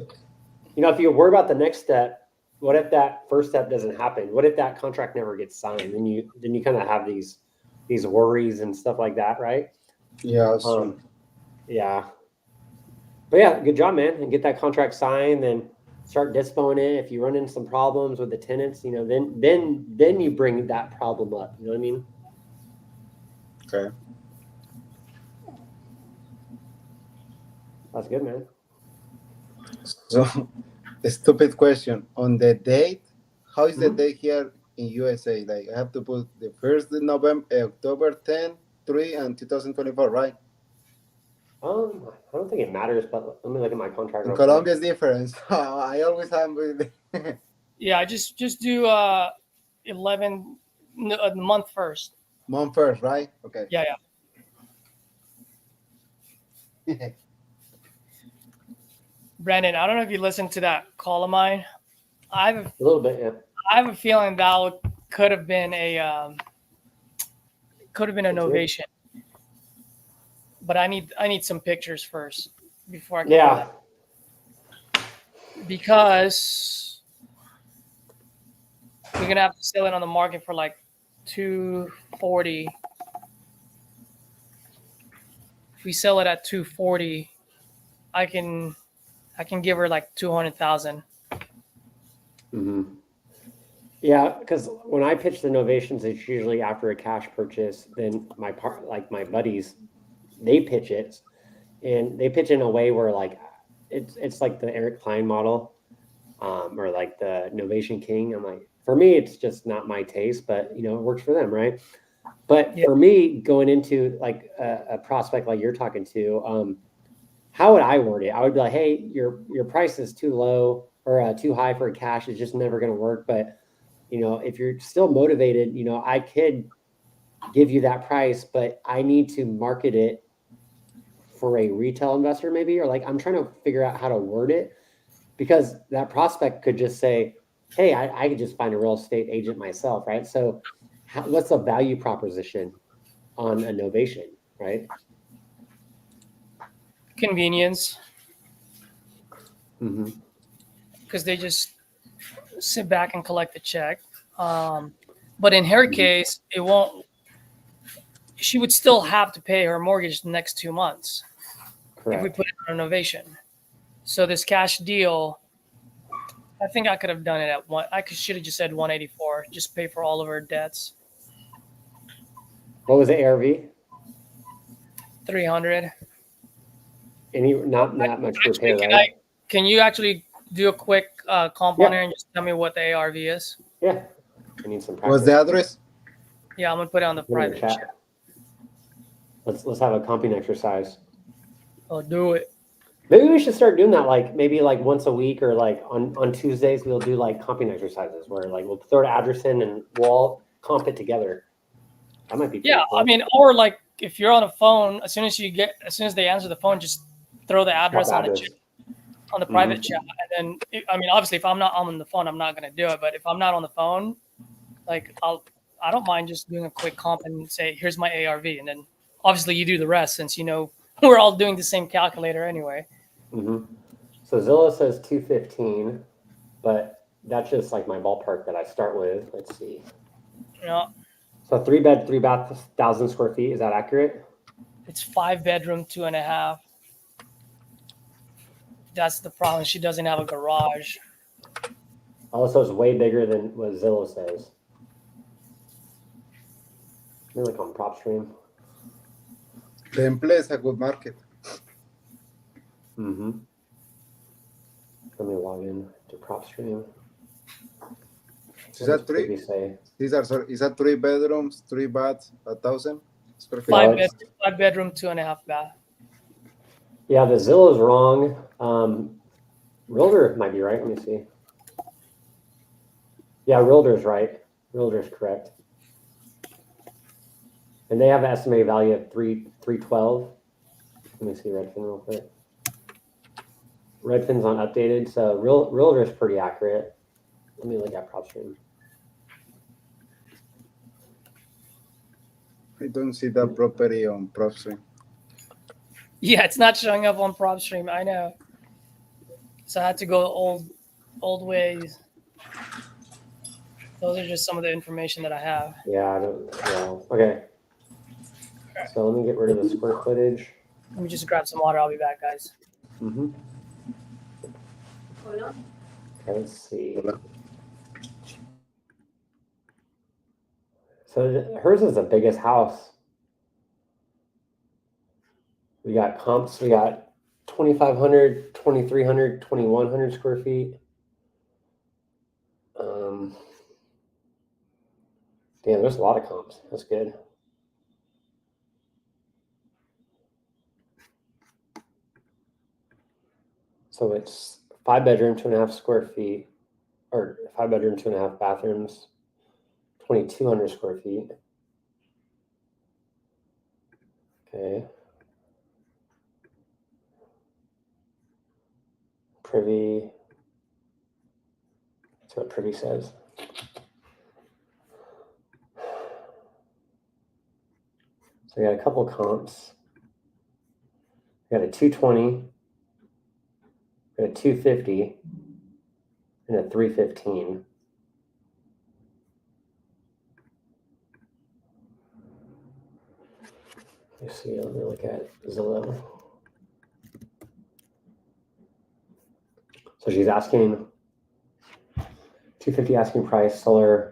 if you worry about the next step, what if that first step doesn't happen? What if that contract never gets signed? Then you kind of have these worries and stuff like that, right? Yeah. Yeah. But yeah, good job, man. And get that contract signed, then start dispoing it. If you run into some problems with the tenants, then you bring that problem up. You know what I mean? Okay. That's good, man. So, a stupid question. On the date, how is the date here in USA? Like, I have to put the 1st of November, October 10, 3, and 2024, right? I don't think it matters, but let me look at my contract. In Colombia, is different. I always have. Yeah, just do 11 month first. Month first, right? Okay. Yeah. Brandon, I don't know if you listened to that call of mine. A little bit, yeah. I have a feeling that could have been a novation, but I need some pictures first before I can do that. Because we're gonna have to sell it on the market for like $240. If we sell it at $240, I can give her like $200,000. Mm-hmm. Yeah, because when I pitch the novations, it's usually after a cash purchase. Then my buddies, they pitch it, and they pitch in a way where like it's like the Eric Klein model, or like the Novation King. I'm like, for me, it's just not my taste, but it works for them, right? But for me, going into like a prospect like you're talking to, how would I word it? I would be like, hey, your price is too low or too high for a cash. It's just never going to work. But if you're still motivated, I could give you that price, but I need to market it for a retail investor maybe, or like I'm trying to figure out how to word it, because that prospect could just say, hey, I could just find a real estate agent myself, right? So what's the value proposition on a novation, right? Convenience. Mm-hmm. Because they just sit back and collect the check. But in her case, it won't. She would still have to pay her mortgage the next 2 months. Correct. If we put it on a novation. So this cash deal, I think I could have done it at one. Should have just said 184. Just pay for all of her debts. What was the ARV? 300. Not that much repair, right? Can you actually do a quick comp on there and just tell me what the ARV is? Yeah. I need some practice. What's the address? Yeah, I'm gonna put it on the private chat. Let's have a comping exercise. Oh, do it. Maybe we should start doing that, like maybe like once a week, or like on Tuesdays we'll do like comping exercises where like we'll throw an address in and we'll all comp it together. That might be cool. I mean, or like if you're on a phone, as soon as they answer the phone, just throw the address on the private chat, and then obviously if I'm not on the phone, I'm not gonna do it. But if I'm not on the phone, like I don't mind just doing a quick comp and say, here's my ARV, and then obviously you do the rest since we're all doing the same calculator anyway. Mm-hmm. So Zillow says 215, but that's just like my ballpark that I start with. Let's see. Yeah. So 3 bed, 3 bath, 1,000 square feet. Is that accurate? It's 5 bedroom, 2.5. That's the problem. She doesn't have a garage. Also, it's way bigger than what Zillow says. Maybe like on PropStream. The Emple is a good market. Mm-hmm. Let me log in to PropStream. Is that What does three? Privy say? Is that 3 bedrooms, 3 baths, 1,000 square feet? Five it's- bedroom, 5 bedroom, 2.5 bath. Yeah, the Zillow's wrong. Realtor might be right. Let me see. Yeah, Realtor's right. Realtor's correct. And they have an estimated value of 312. Let me see Redfin real quick. Redfin's on updated, so Realtor's pretty accurate. Let me look at PropStream. I don't see that property on PropStream. Yeah, it's not showing up on PropStream. I know. So I had to go old ways. Those are just some of the information that I have. Yeah, I don't. Yeah. Okay. So let me get rid of the square footage. Let me just grab some water. I'll be back, guys. Mm-hmm. Okay, let's see. So hers is the biggest house. We got comps. We got 2,500, 2,300, 2,100 square feet. Damn, there's a lot of comps. That's good. So it's 5 bedroom, 2.5 square feet, or 5 bedroom, 2.5 bathrooms, 2,200 square feet. Okay. Privy. That's what Privy says. So we got a couple comps. We got a 220, we got a 250, and a 315. Let's see, let me look at Zillow. So she's asking 250 asking price, seller.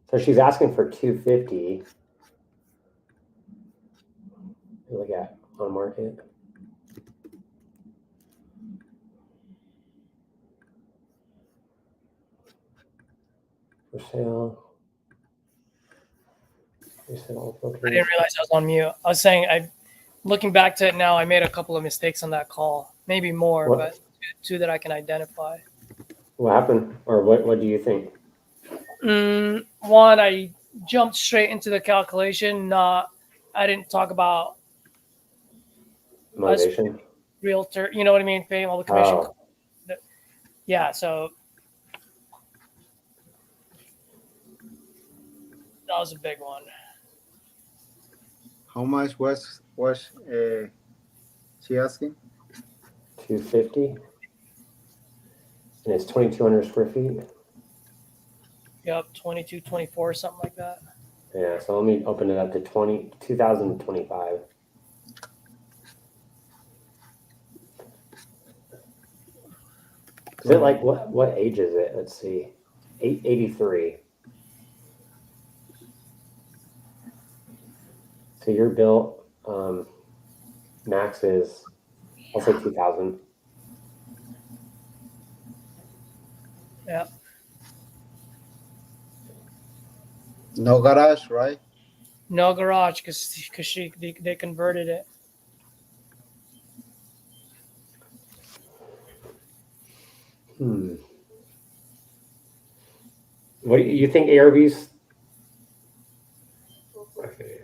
So she's asking for 250. Look at on market. For sale. Resale, I didn't realize I was on mute. I was saying, looking back to it now, I made a couple of mistakes on that call. Maybe more, What? but two that I can identify. What happened? Or what do you think? One, I jumped straight into the calculation. I didn't talk about Motivation? realtor. You know what I mean? Paying all the commission. Oh. Yeah, so that was a big one. How much was she asking? 250. And it's 2,200 square feet. Yep, 22, 24, something like that. Yeah, so let me open it up to 2025. Is it like what age is it? Let's see. 83. So your built max is, I'll say 2,000. Yeah. No garage, right? No garage because they converted it. What do you think ARVs? Okay.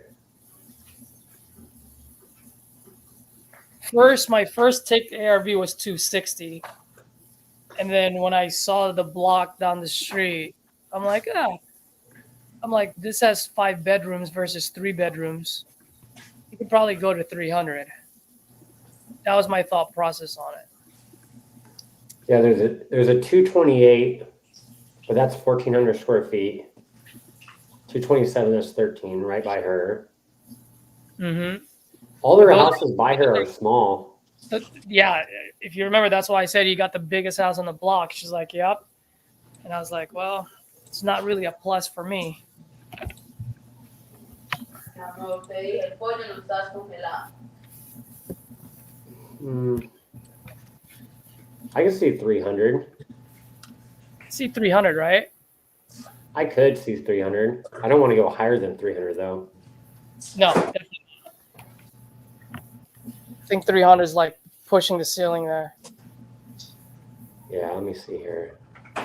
My first take ARV was 260. And then when I saw the block down the street, I'm like, this has 5 bedrooms versus 3 bedrooms. You could probably go to 300. That was my thought process on it. Yeah, there's a 228, but that's 1,400 square feet. 227 is 13, right by her. Mm-hmm. All their houses by her are small. Yeah, if you remember, that's why I said you got the biggest house on the block. She's like, yep. And I was like, well, it's not really a plus for me. I can see 300. See 300, right? I could see 300. I don't want to go higher than 300 though. No. Definitely not. I think 300 is like pushing the ceiling there. Yeah, let me see here. So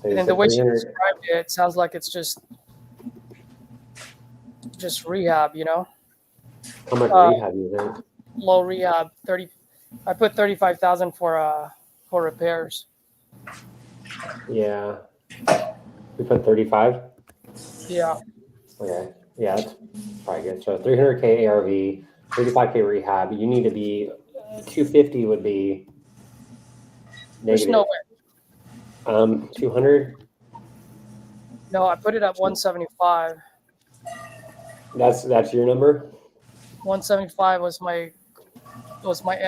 And you then the said way she 300. described it, it sounds like it's just rehab, you know? How much rehab you think? Low rehab, 30. I put 35,000 for repairs. Yeah. We put 35? Yeah. Okay. Yeah, that's probably good. So 300K ARV, 35K rehab. You need to be 250 would be There's negative. no way. 200. No, I put it at 175. That's your number. 175 was my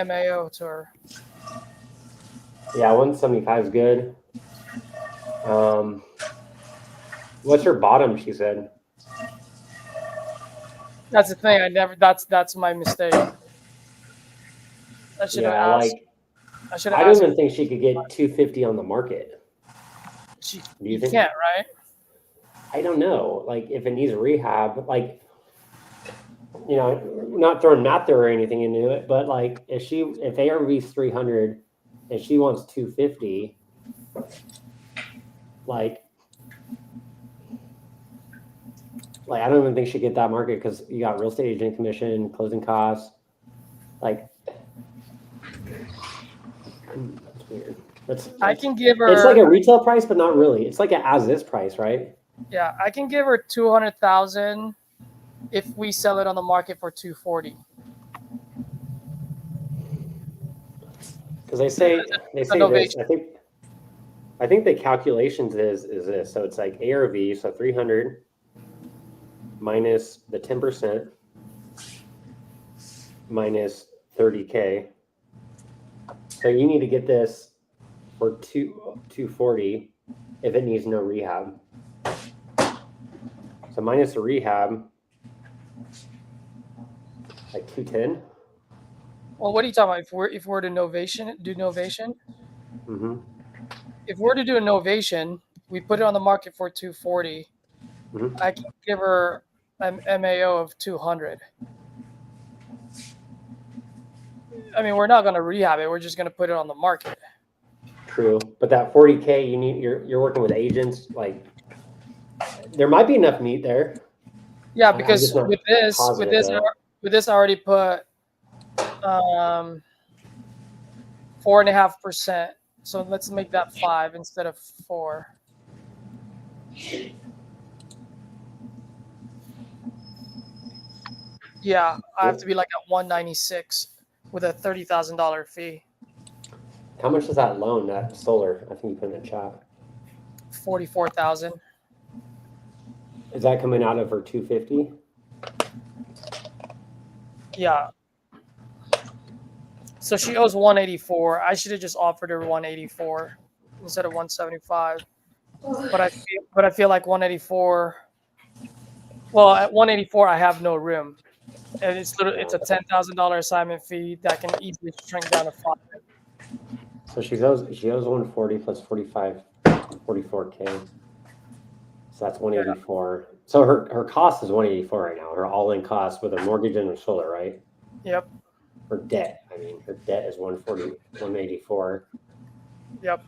MAO to her. Yeah, 175 is good. What's her bottom? She said. That's the thing. That's my mistake. I should have Yeah, asked. like I should have I don't asked. even think she could get 250 on the market. She, Do you you think? can't, right? I don't know. Like if it needs rehab, like you know, not throwing math or anything into it, but like if ARV's 300 and she wants 250, like I don't even think she get that market because you got real estate agent commission, closing costs, like that's weird. I can give her. It's like a retail price, but not really. It's like an as-is price, right? Yeah, I can give her 200,000 if we sell it on the market for 240. Because they say innovation. this. I think the calculations is this. So it's like ARV, so 300 minus the 10% minus 30K. So you need to get this for 240 if it needs no rehab. So minus the rehab, like 210. Well, what are you talking about? If we're to do novation. Mm-hmm. If we're to do a novation, we put it on the market for 240. Mm-hmm. I can give her an MAO of 200. I mean, we're not going to rehab it. We're just going to put it on the market. True, but that 40K, you're working with agents. Like, there might be enough meat there. Yeah, I'm because just not with this, I already put 4.5%. So let's make that 5 instead of 4. Yeah, I have to be like at 196 with a $30,000 fee. How much is that loan, that solar? I think you put in the chat. 44,000. Is that coming out of her 250? Yeah. So she owes 184. I should have just offered her 184 instead of 175. But I feel like 184. Well, at 184, I have no room, and it's a $10,000 assignment fee that can easily shrink down to 5. So she owes 140 plus 45, 44K. So that's 184. Yeah. So her cost is 184 right now. Her all-in cost with a mortgage and a solar, right? Yep. Her debt. I mean, her debt is 140, 184. Yep.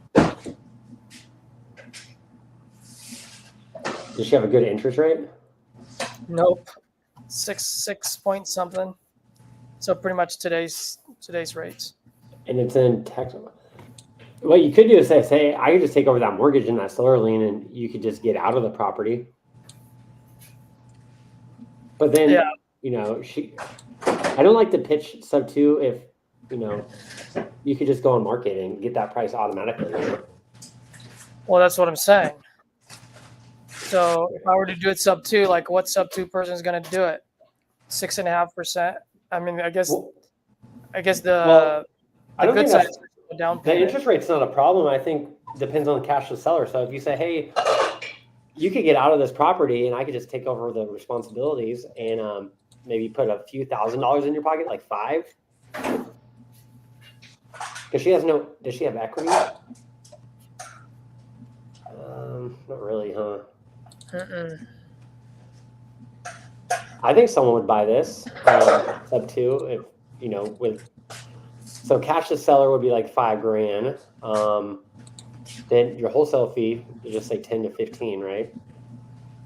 Does she have a good interest rate? Nope. 6 point something. So pretty much today's rates. And it's in Texas. What you could do is say, I could just take over that mortgage and that solar lien, and you could just get out of the property. But then, yeah. You know, I don't like to pitch sub 2 if, you know, you could just go on market and get that price automatically. Well, that's what I'm saying. So if I were to do it sub 2, like what sub 2 person is going to do it? 6.5%. I mean, I guess the good side is down payment. The interest rate's not a problem. I think depends on the cash of the seller. So if you say, hey, you could get out of this property and I could just take over the responsibilities and maybe put a few $1,000s in your pocket, like 5. Because she has does she have equity? Not really, huh? Mm-mm. I think someone would buy this sub 2 if with. So cash to seller would be like $5,000. Then your wholesale fee is just like 10 to 15, right?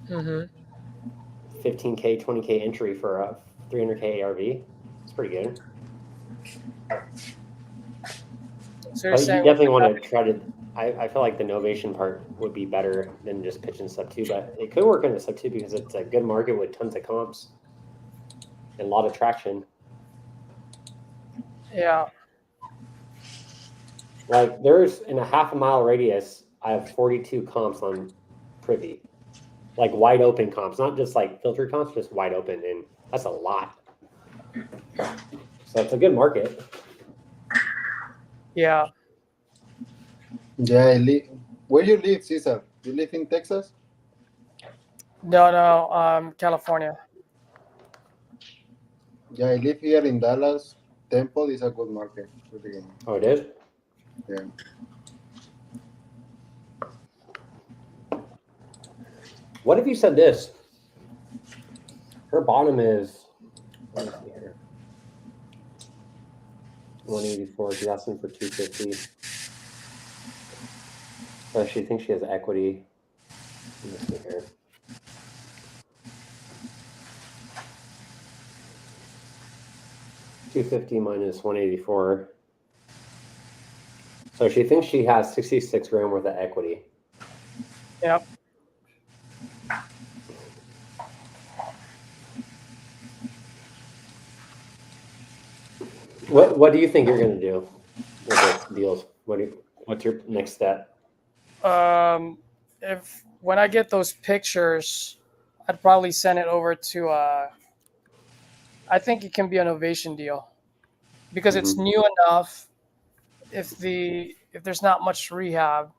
Mm-hmm. 15K, 20K entry for a 300K ARV. It's pretty good. So you're But you saying definitely want to try to. I feel like the novation part would be better than just pitching sub 2, but it could work in the sub 2 because it's a good market with tons of comps and a lot of traction. yeah. Like there's in a half a mile radius, I have 42 comps on Privy, like wide open comps, not just like filtered comps, just wide open, and that's a lot. So it's a good market. Yeah. Yeah, where you live, Cesar? You live in Texas? No, California. Yeah, I live here in Dallas. Temple is a good market. Really. Oh, it is? Yeah. What if you said this? Her bottom is, let me see here, 184. She's asking for 250. So she thinks she has equity. Let me see here. $250 minus 184. So she thinks she has 66 grand worth of equity. Yep. What do you think you're gonna do with this deals? What's your next step? If when I get those pictures, I'd probably send it over to. I think it can be an ovation deal because it's new enough. If there's not much rehab,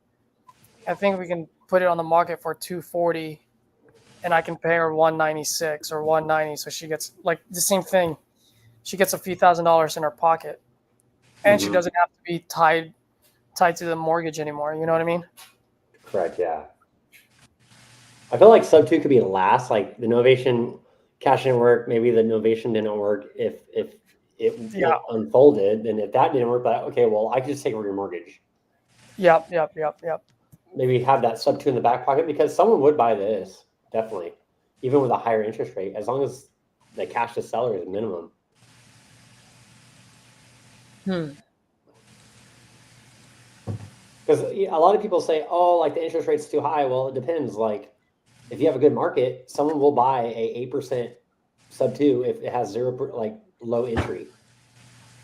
I think we can put it on the market for 240, and I can pay her 196 or 190, so she gets like the same thing. She gets a few $1,000s in her pocket, and she doesn't have to be tied to the mortgage anymore. You know what I mean? Correct. Yeah. I feel like sub 2 could be last. Like the novation cash didn't work. Maybe the novation didn't work. If it unfolded, then if that didn't work, but okay, well I could just take over your mortgage. Yep. Maybe have that sub 2 in the back pocket because someone would buy this definitely, even with a higher interest rate, as long as the cash to seller is minimum. Because a lot of people say, oh, like the interest rate's too high. Well, it depends. Like if you have a good market, someone will buy a 8% sub 2 if it has 0 like low entry.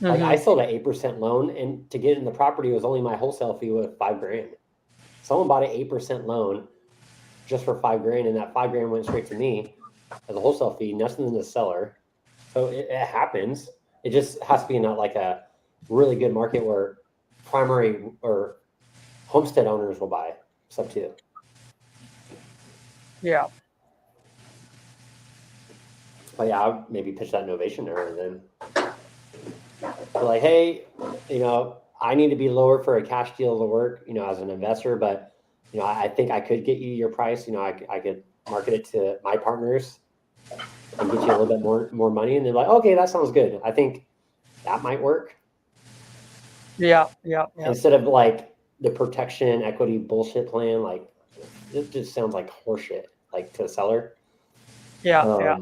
Like I sold an 8% loan, and to get in the property was only my wholesale fee was $5,000. Someone bought an 8% loan just for $5,000, and that $5,000 went straight to me as a wholesale fee, nothing to the seller. So it happens. It just has to be in like a really good market where primary or homestead owners will buy sub 2. Yeah. But yeah, I would maybe pitch that novation there and then. Be like, hey, I need to be lower for a cash deal to work, as an investor, but I think I could get you your price. I could market it to my partners and get you a little bit more money. And they're like, okay, that sounds good. I think that might work. Yeah. Instead of like the protection equity bullshit plan, like it just sounds like horseshit, like to the seller. Yeah.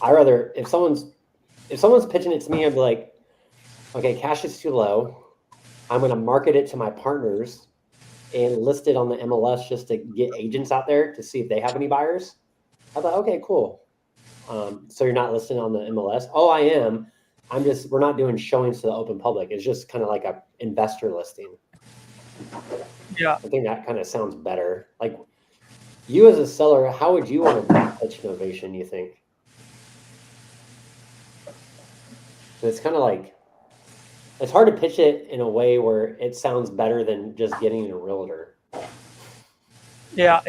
I rather if someone's pitching it to me, I'd be like, okay, cash is too low. I'm going to market it to my partners and list it on the MLS just to get agents out there to see if they have any buyers. I thought, okay, cool. So you're not listed on the MLS? Oh, I am. We're not doing showings to the open public. It's just kind of like a investor listing. Yeah. I think that kind of sounds better. Like you as a seller, how would you want to pitch novation, you think? It's kind of like, it's hard to pitch it in a way where it sounds better than just getting a realtor. Yeah.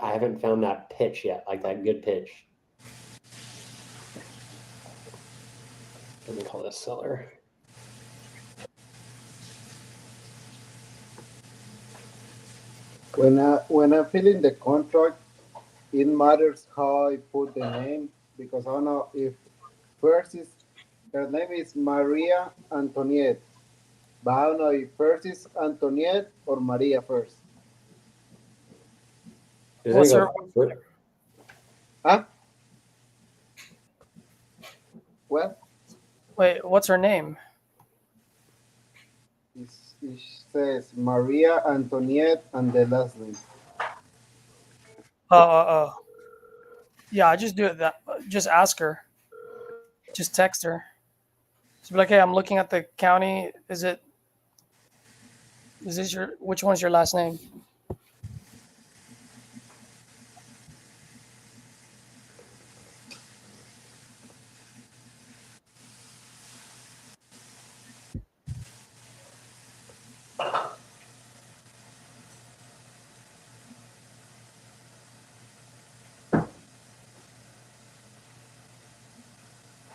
I haven't found that pitch yet, like that good pitch. Let me call this seller. When I fill in the contract, it matters how I put the name because I don't know if first is her name is Maria Antoniette, but I don't know if first is Antoniette or Maria first. What's her? Huh? Well, Wait, what's her name? it says Maria Antoniette and the last name. Oh. Yeah, I just do it that. Just ask her. Just text her. Just be like, hey, I'm looking at the county. Is this your? Which one's your last name?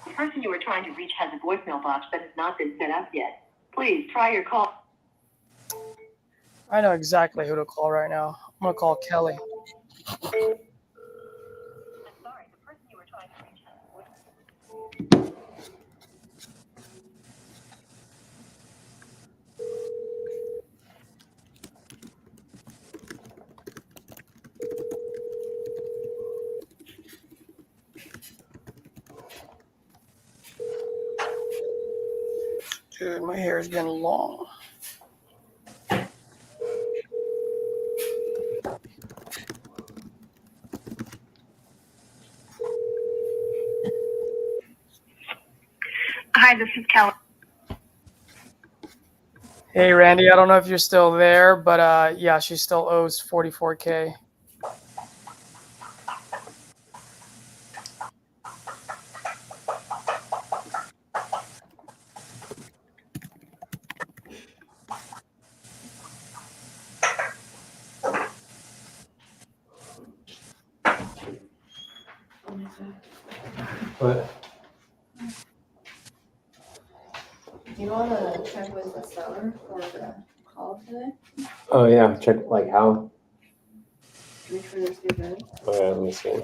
The person you were trying to reach has a voicemail box that has not been set up yet. Please try your call. I know exactly who to call right now. I'm gonna call Kelly. I'm sorry, the person you were trying to reach has a voicemail. Dude, my hair is getting long. Hi, this is Kelly. Hey, Randy, I don't know if you're still there, but yeah, she still owes $44K. What? Do you want to check with the seller for the call today? Oh yeah, check like how? Make sure they're still ready. Oh yeah, let me see.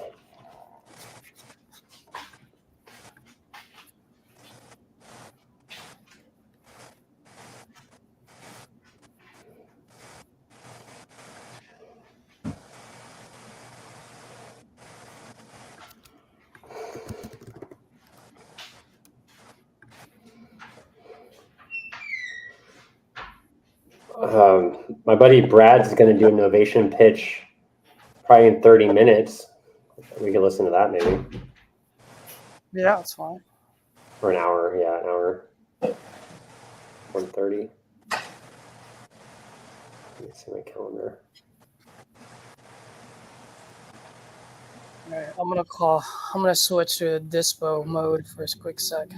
My buddy Brad's going to do an innovation pitch probably in 30 minutes. We can listen to that maybe. Yeah, that's fine. For an hour. Yeah, an hour. 1:30. Let me see my calendar. All right, I'm gonna switch to dispo mode for a quick sec.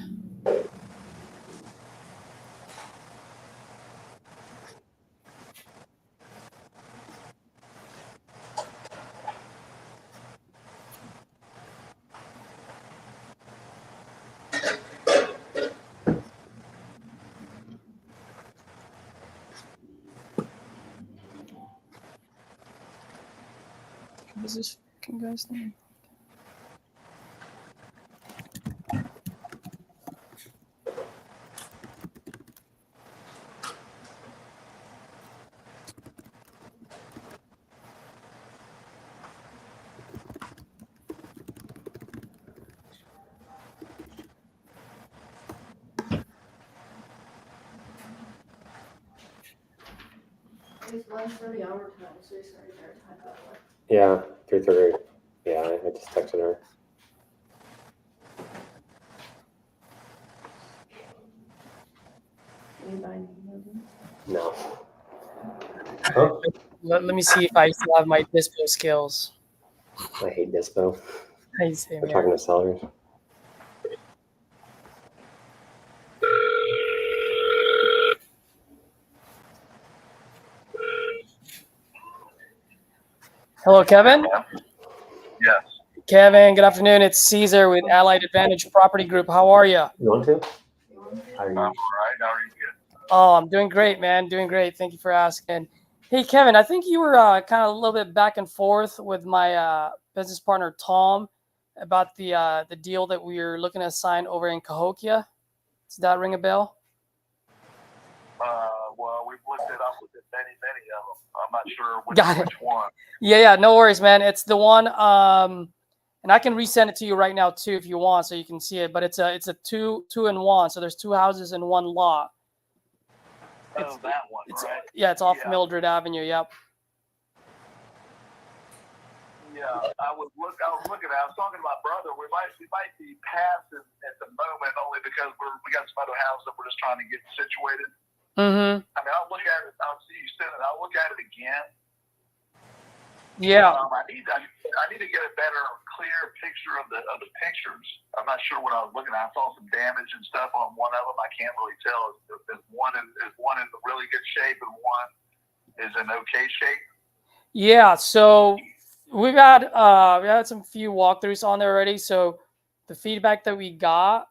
What is this fucking guy's name? It's 1:30 our time, so it's already their time by the way. Yeah, 3:30. Yeah, I just texted her. Anybody need them? No. Oh, Let me see if I still have my dispo skills. I hate dispo. How you say, We're man? talking to sellers. Hello, Kevin. Yes. Kevin, good afternoon. It's Caesar with Allied Advantage Property Group. How are you? You want to? I'm all right. How are you? Oh, I'm doing great, man. Doing great. Thank you for asking. Hey, Kevin, I think you were kind of a little bit back and forth with my business partner, Tom, about the deal that we were looking to sign over in Cahokia. Does that ring a bell? Well, we've looked it up with many of them. I'm not sure which one. Yeah, no worries, man. It's the one, and I can resend it to you right now too if you want, so you can see it. But it's a two in one. So there's two houses in one lot. Oh, that one, right? Yeah, it's off Mildred Avenue. Yep. Yeah, I was looking at it. I was talking to my brother. We might be passing at the moment only because we got some other house that we're just trying to get situated. Mm-hmm. I mean, I'll look at it. I'll see you send it. I'll look at it again. Yeah. I need to get a better, clear picture of the pictures. I'm not sure what I was looking at. I saw some damage and stuff on one of them. I can't really tell if one is in really good shape and one is in okay shape. Yeah. So we've had some few walkthroughs on there already. So the feedback that we got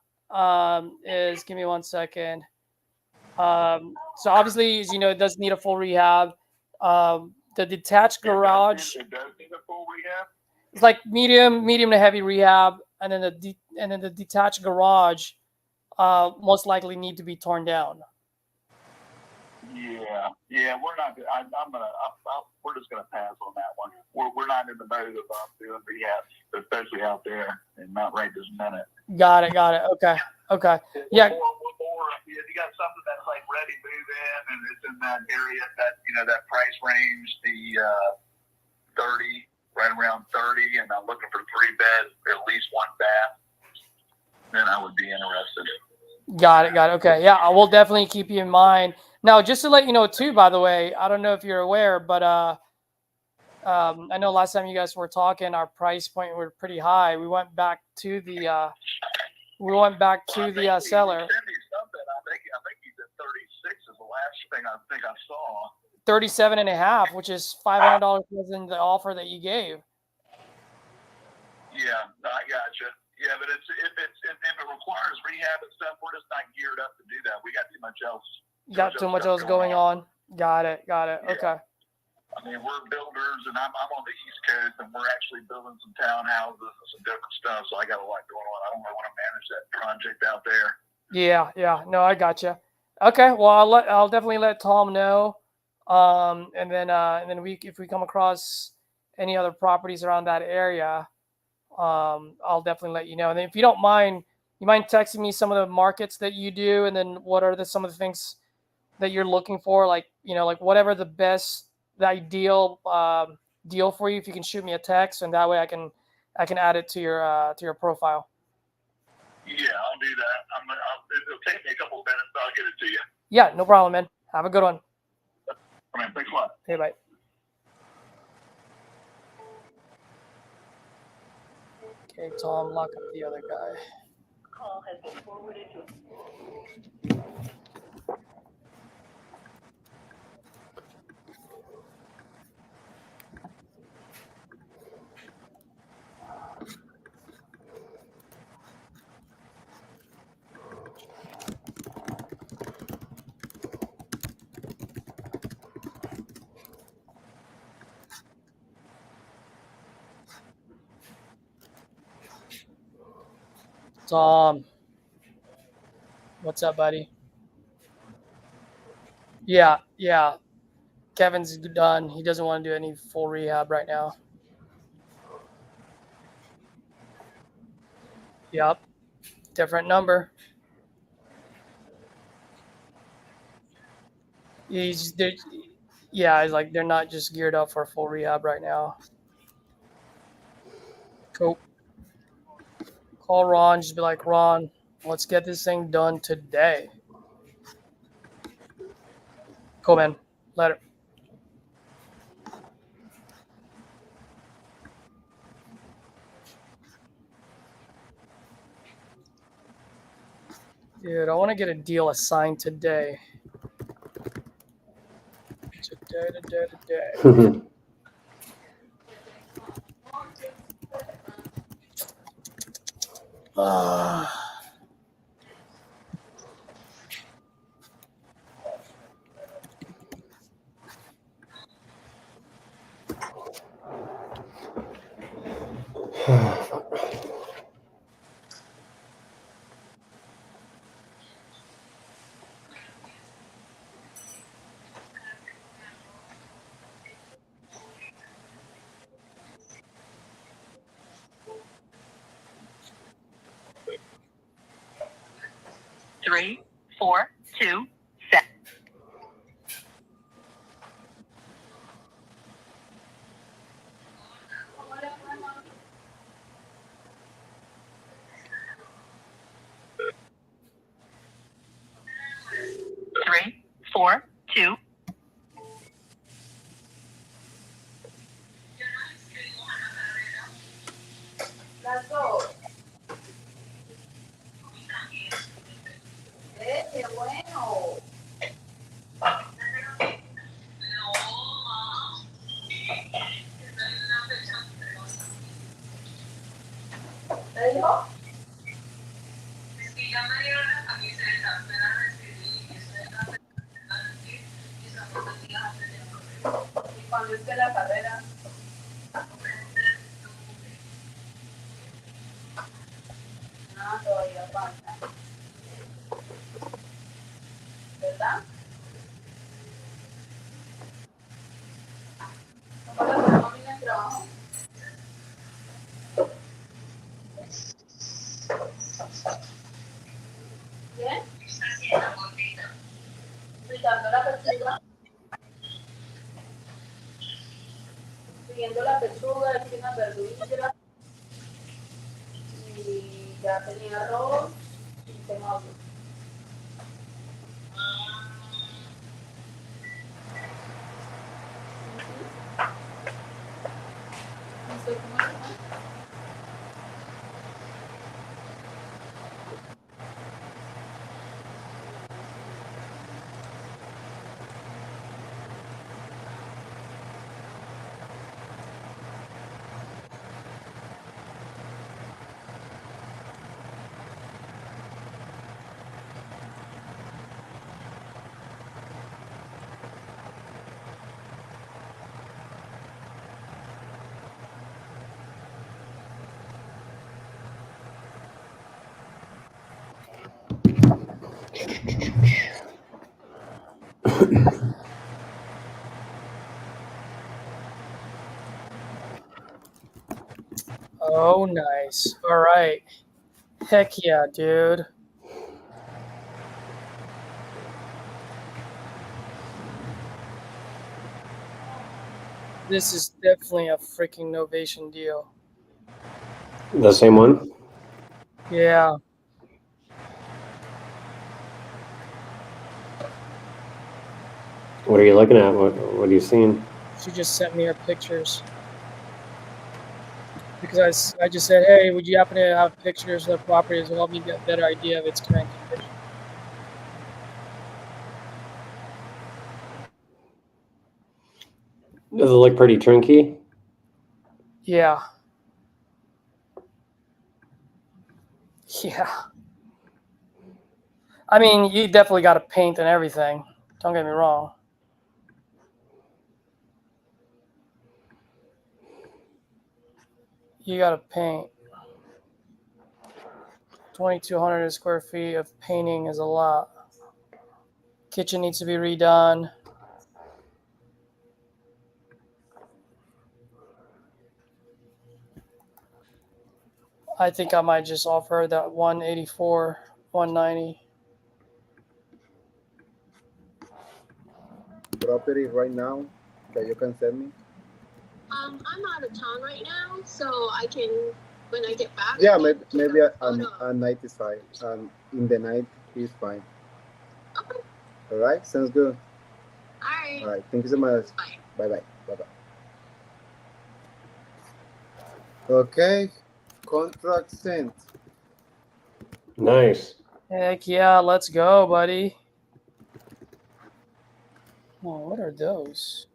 is, give me 1 second. So obviously, as you know, it does need a full rehab. The detached garage. It does need a full rehab. It's like medium to heavy rehab, and then the detached garage most likely need to be torn down. Yeah, we're not. We're just gonna pass on that one. We're not in the mode of doing rehab, especially out there, and not right this minute. Got it. Okay. Yeah. Or if you got something that's like ready to move in and it's in that area, that price range, the 30, right around 30, and I'm looking for 3 beds, at least 1 bath, then I would be interested. Got it. Okay. Yeah, I will definitely keep you in mind. Now, just to let you know too, by the way, I don't know if you're aware, but I know last time you guys were talking, our price point were pretty high. We went back to the seller. I think he said 36 is the last thing I think I saw. 37.5, which is $500 more than the offer that you gave. Yeah, I gotcha. Yeah, but if it requires rehab and stuff, we're just not geared up to do that. We got too much else. Got too much else going on. Got it. Yeah. Okay. I mean, we're builders, and I'm on the East Coast, and we're actually building some townhouses and some different stuff. So I got a lot going on. I don't really want to manage that project out there. Yeah. No, I gotcha. Okay. Well, I'll definitely let Tom know. And then if we come across any other properties around that area, I'll definitely let you know. And then if you don't mind, you mind texting me some of the markets that you do, and then what are some of the things that you're looking for, like whatever the ideal deal for you. If you can shoot me a text, and that way I can add it to your profile. Yeah, I'll do that. It'll take me a couple of minutes, but I'll get it to you. Yeah, no problem, man. Have a good one. All right, thanks a lot. Okay, bye. Okay, Tom, lock up the other guy. Call has been forwarded to. Tom, what's up, buddy? Yeah. Kevin's done. He doesn't want to do any full rehab right now. Yep. Different number. He's like, they're not just geared up for full rehab right now. Cool. Call Ron. Just be like, Ron, let's get this thing done today. Cool, man. Later. Dude, I want to get a deal assigned today. Today. 3, 4, 2, 7. Three, 4, 2. Las dos. Qué bueno. ¿Te dijo? Y cuando esté la carrera. Ah, todavía falta. ¿Verdad? ¿Cómo la termina el trabajo? ¿Bien? Fritando la pechuga. Siguiendo la pechuga, aquí una verdurilla. Y ya tenía arroz y tengo otro. No sé cómo es, ¿no? Oh, nice. All right. Heck yeah, dude. This is definitely a freaking Novation deal. The same one? Yeah. What are you looking at? What are you seeing? She just sent me her pictures. Because I just said, hey, would you happen to have pictures of the property to help me get a better idea of its current condition? Does it look pretty turnkey? Yeah. Yeah. I mean, you definitely got to paint and everything. Don't get me wrong. You got to paint. 2,200 square feet of painting is a lot. Kitchen needs to be redone. I think I might just offer that 184, 190. Property right now that you can send me? I'm out of town right now, so I can, when I get back. Yeah, I can maybe take a photo. a night is fine. In the night is fine. Okay. All right, sounds good. All right. All right, thank you so much. Bye. Bye bye. Okay, contract sent. Nice. Heck yeah, let's go, buddy. Oh, what are those?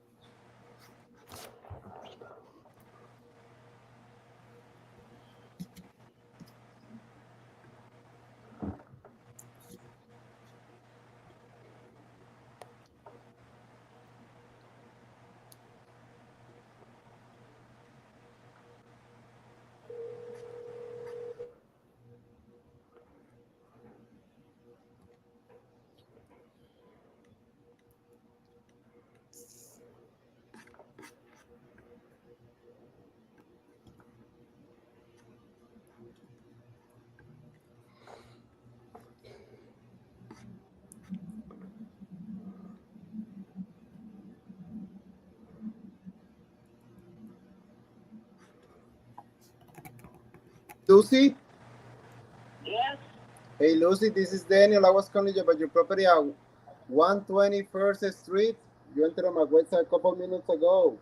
Lucy? Yes. Hey, Lucy, this is Daniel. I was calling you about your property at 121st Street. You entered on my website a couple minutes ago.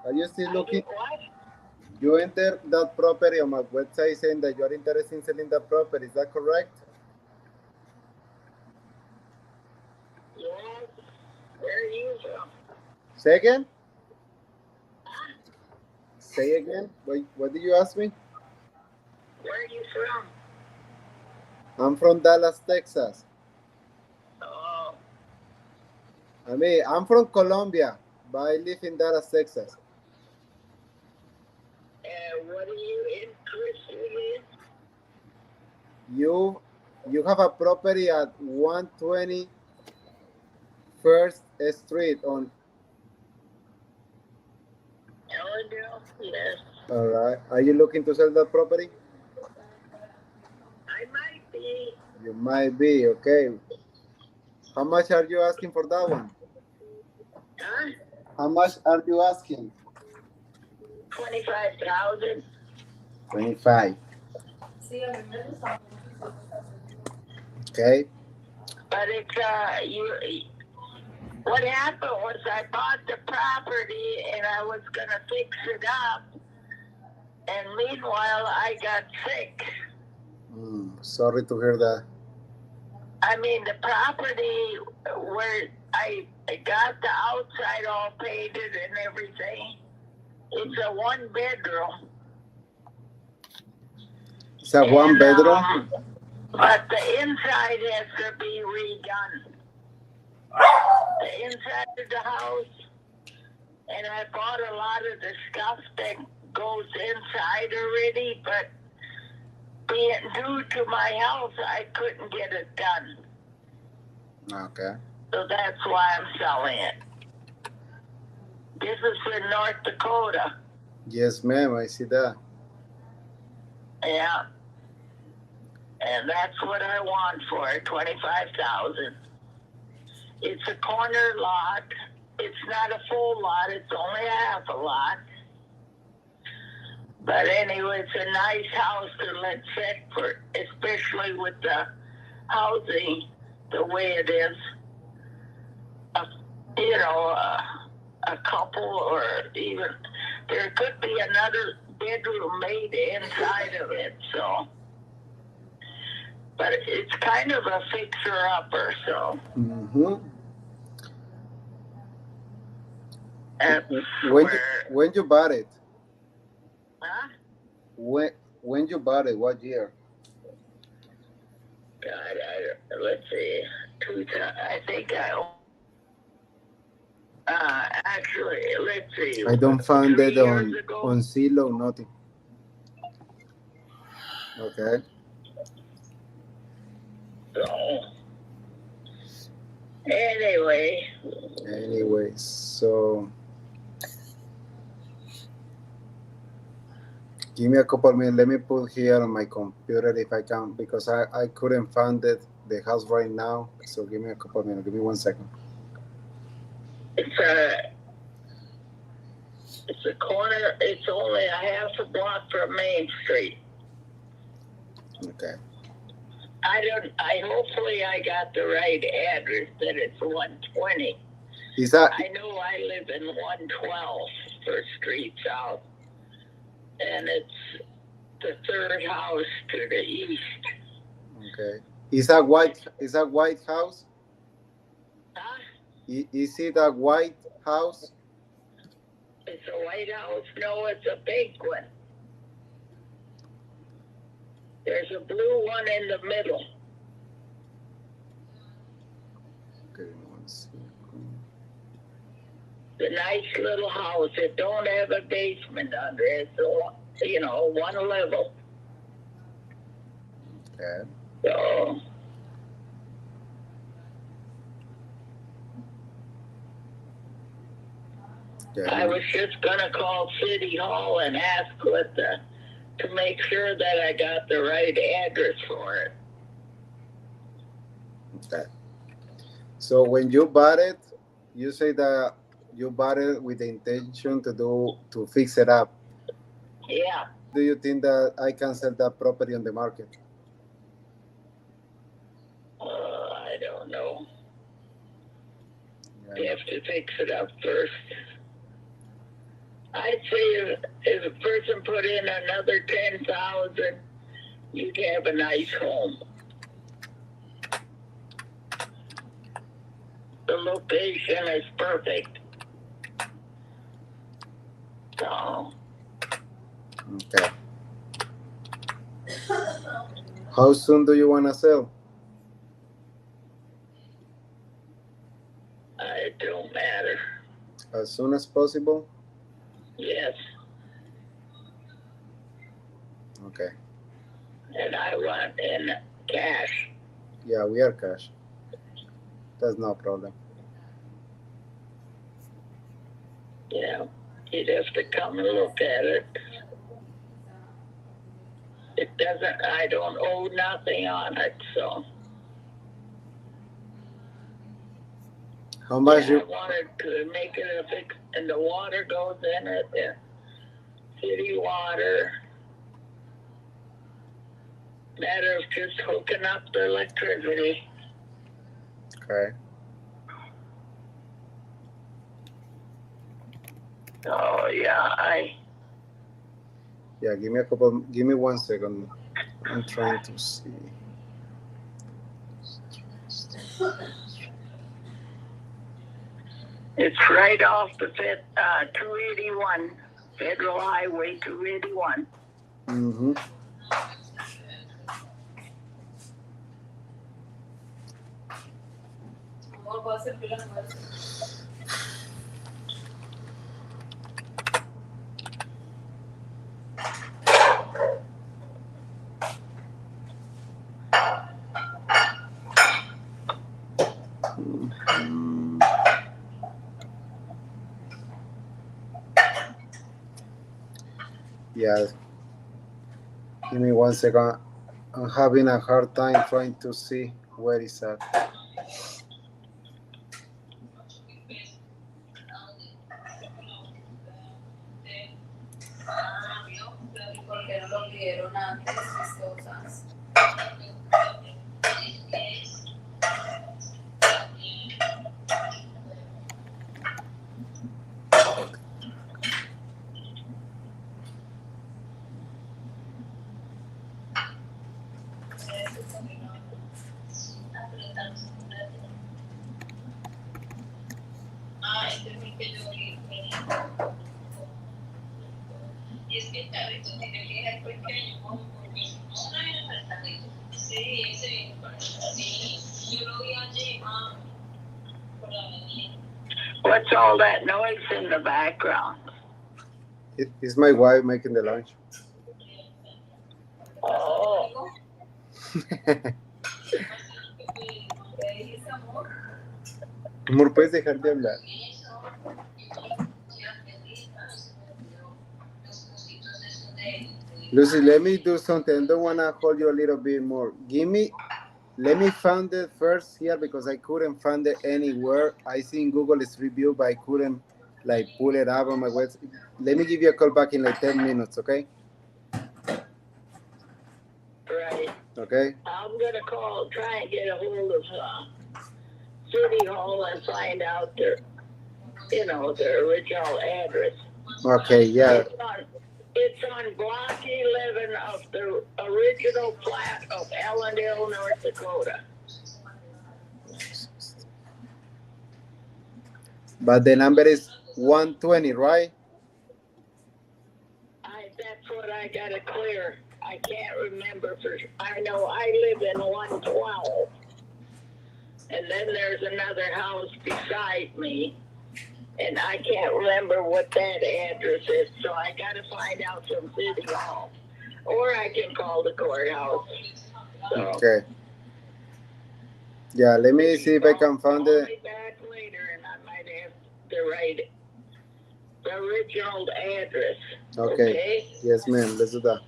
Are you still looking? What? You entered that property on my website saying that you are interested in selling that property. Is that correct? Yes. Where are you from? Say again? Say again? What did you ask me? Where are you from? I'm from Dallas, Texas. Oh. I mean, I'm from Colombia, but I live in Dallas, Texas. What are you interested in? You have a property at 121st Street on. Ellendale? Yes. All right. Are you looking to sell that property? I might be. You might be. Okay. How much are you asking for that one? Huh? How much are you asking? 25,000. 25. Okay. But it's what happened was I bought the property and I was gonna fix it up, and meanwhile I got sick. Sorry to hear that. I mean, the property where I got the outside all painted and everything, it's a 1-bedroom. It's a 1-bedroom? But the inside has to be redone. The inside of the house, and I bought a lot of the stuff that goes inside already, but being due to my health, I couldn't get it done. Okay. So that's why I'm selling it. This is in North Dakota. Yes, ma'am. I see that. Yeah. And that's what I want for it, 25,000. It's a corner lot. It's not a full lot. It's only half a lot. But anyway, it's a nice house to let sit for, especially with the housing the way it is. A couple, or even there could be another bedroom made inside of it. So, but it's kind of a fixer-upper. So. When you bought it? Huh? When you bought it? What year? God, let's see. I think actually, let's see. I don't find it on ago. on Zillow, nothing. Okay. So, anyway, so give me a couple minutes. Let me put here on my computer if I can, because I couldn't find the house right now. So give me a couple minutes. Give me 1 second. It's a corner. It's only a half a block from Main Street. Okay. Hopefully I got the right address, that it's 120. Is that? I know I live in 112 First Street South, and it's the third house to the east. Okay. Is that white house? Huh? Is it a white house? It's a white house? No, it's a big one. There's a blue one in the middle. Okay, 1 second. The nice little house. It don't have a basement under it, so, one level. Okay. So, I was just gonna call City Hall and ask to make sure that I got the right address for it. Okay. So when you bought it, you say that you bought it with the intention to fix it up. Yeah. do you think that I can sell that property on the market? I don't know. Yeah. You have to fix it up first. I'd say if a person put in another 10,000, you'd have a nice home. The location is perfect. So, Okay. How soon do you want to sell? it don't matter. As soon as possible? Yes. Okay. And I want in cash. Yeah, we are cash. That's no problem. Yeah. You'd have to come and look at it. It doesn't, I don't owe nothing on it, so. How much Yeah, I you? wanted to make it a fix, and the water goes in it, the city water. Matter of just hooking up the electricity. Okay. Oh, yeah, Yeah, give me 1 second. I'm trying to see. it's right off the 281, Federal Highway 281. Mm-hmm. Yeah. Give me 1 second. I'm having a hard time trying to see where it's at. What's all that noise in the background? It's my wife making the lunch. Oh, Amor, ¿puedes dejar de hablar? Lucy, let me do something. I don't want to hold you a little bit more. Let me find it first here because I couldn't find it anywhere. I seen Google is review, but I couldn't like pull it up on my website. Let me give you a call back in like 10 minutes, okay? right. Okay? I'm gonna try and get a hold of City Hall and find out their original address. Okay, yeah. It's on block 11 of the original plat of Allendale, North Dakota. But the number is 120, right? That's what I gotta clear. I can't remember I know I live in 112. And then there's another house beside me. And I can't remember what that address is, so I gotta find out from City Hall. Or I can call the courthouse. So, Okay. Yeah, let me see if I can find I'll it. be back later and I might have to write the original address. Okay. Yes, ma'am. Let's do that.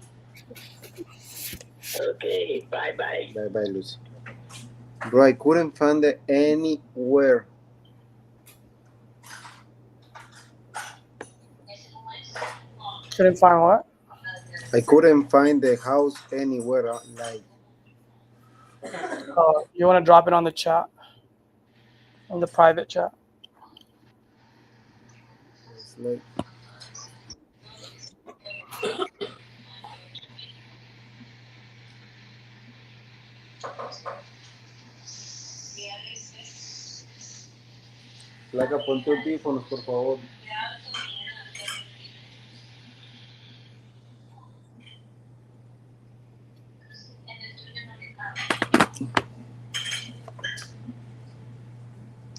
Okay, bye-bye. Bye-bye, Lucy. Bro, I couldn't find it anywhere. Couldn't find what? I couldn't find the house anywhere. Like, You want to drop it on the chat, on the private chat? it's like Placa, ponte audífonos, por favor.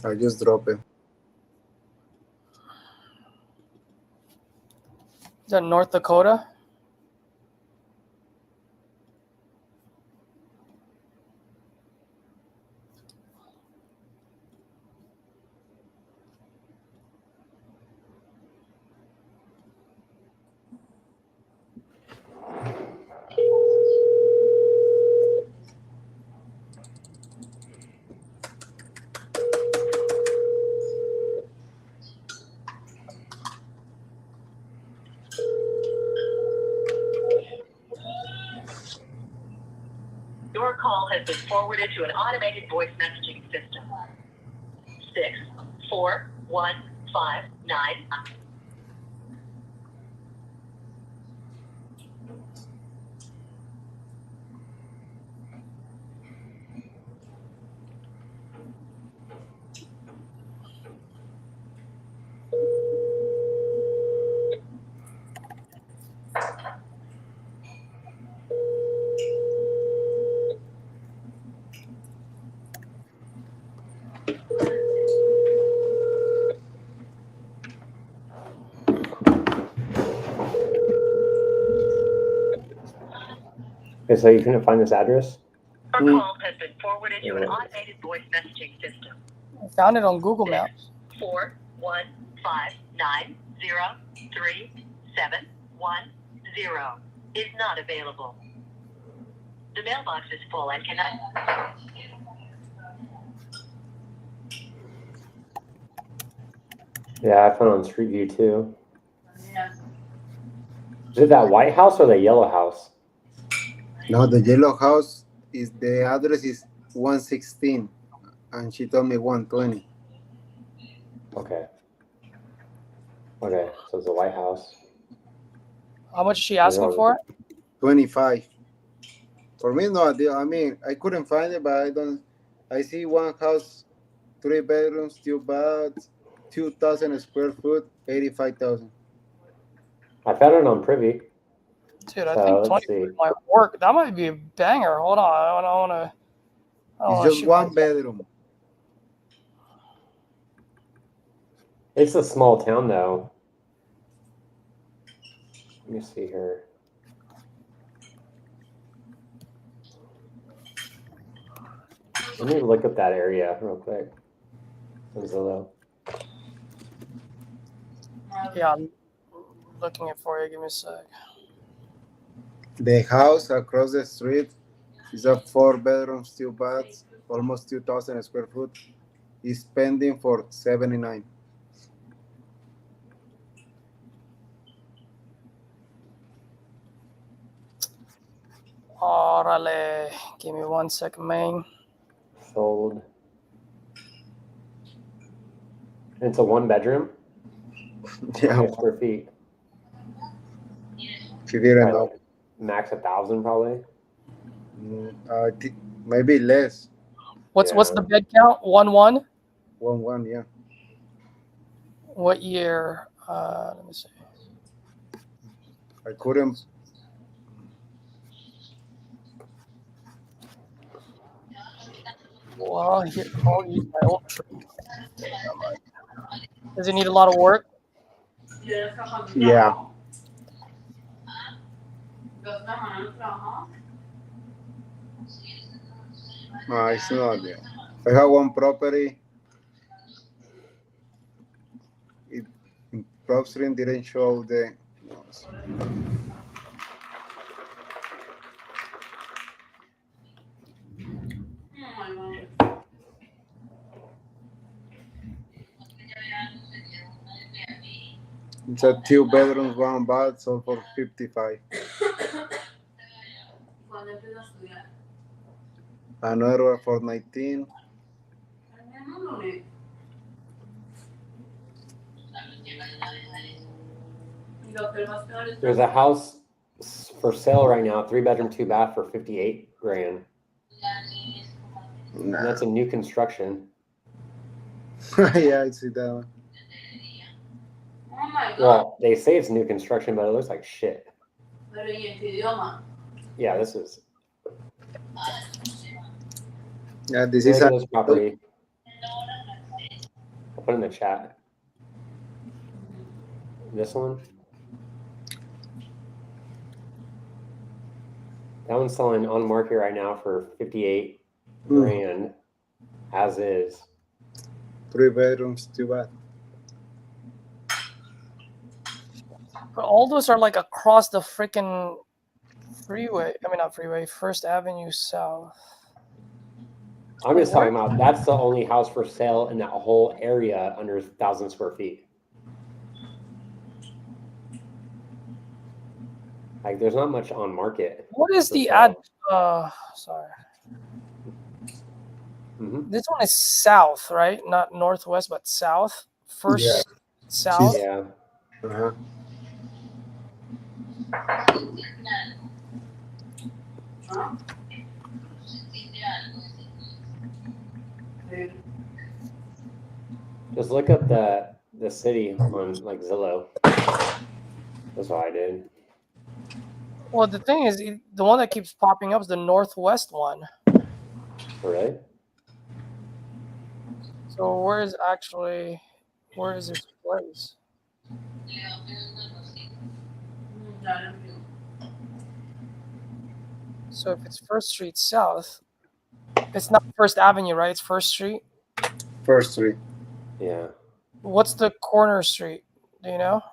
I just drop it. Is that North Dakota? Your call has been forwarded to an automated voice messaging system. 64159. Okay, so you couldn't find this address? Your call has been forwarded to an automated voice messaging system. I found it on Google Maps. 415903710 is not available. The mailbox is full and cannot. Yeah, I found it on Street View too. Is it that white house or the yellow house? No, the yellow house is the address is 116, and she told me 120. Okay. Okay, so it's the White House. How much is she asking for? 25. For me, no deal. I mean, I couldn't find it, but I don't. I see one house, 3 bedrooms, 2 baths, 2,000 square foot, 85,000. I found it on Privy. Dude, I think 20 might work. That might be a banger. Hold on, I don't want to. It's just 1 bedroom. It's a small town, though. Let me see here. Let me look up that area real quick. On Zillow. Yeah, I'm looking it for you. Give me a sec. The house across the street is a 4 bedrooms, 2 baths, almost 2,000 square foot. Is pending for 79. Orale. Give me 1 second, man. Sold. It's a 1 bedroom. Yeah. 20 square feet. She didn't know. Like max 1,000 probably. Maybe less. What's the bed count? 1-1? 1-1, yeah. What year? Let me see. I couldn't. Well, here, I'll use my old trick. Does it need a lot of work? Yeah. It's not there. I have one property. It PropStream didn't show the. It's a 2 bedrooms, 1 bath, sold for 55. Another one for 19. There's a house for sale right now, 3-bedroom, 2-bath for 58 grand. And that's a new construction. Yeah, I see that one. Well, they say it's new construction, but it looks like shit. Yeah, this is. Yeah, this Look is at this property. I'll put it in the chat. This one. That one's selling on market right now for 58 grand, as is. 3 bedrooms, 2 bath. But all those are like across the freaking freeway. I mean, not freeway, First Avenue South. I'm just talking about that's the only house for sale in that whole area under 1,000 square feet. Like, there's not much on market. What is the sale. ad? Sorry. Mm-hmm. This one is south, right? Not northwest, but south. First south. Yeah. Uh-huh. Just look up the city on like Zillow. That's what I did. Well, the thing is, the one that keeps popping up is the northwest one. Really? So where is this place? So if it's First Street South, it's not First Avenue, right? It's First Street. First Street. Yeah. What's the corner street? Do you know?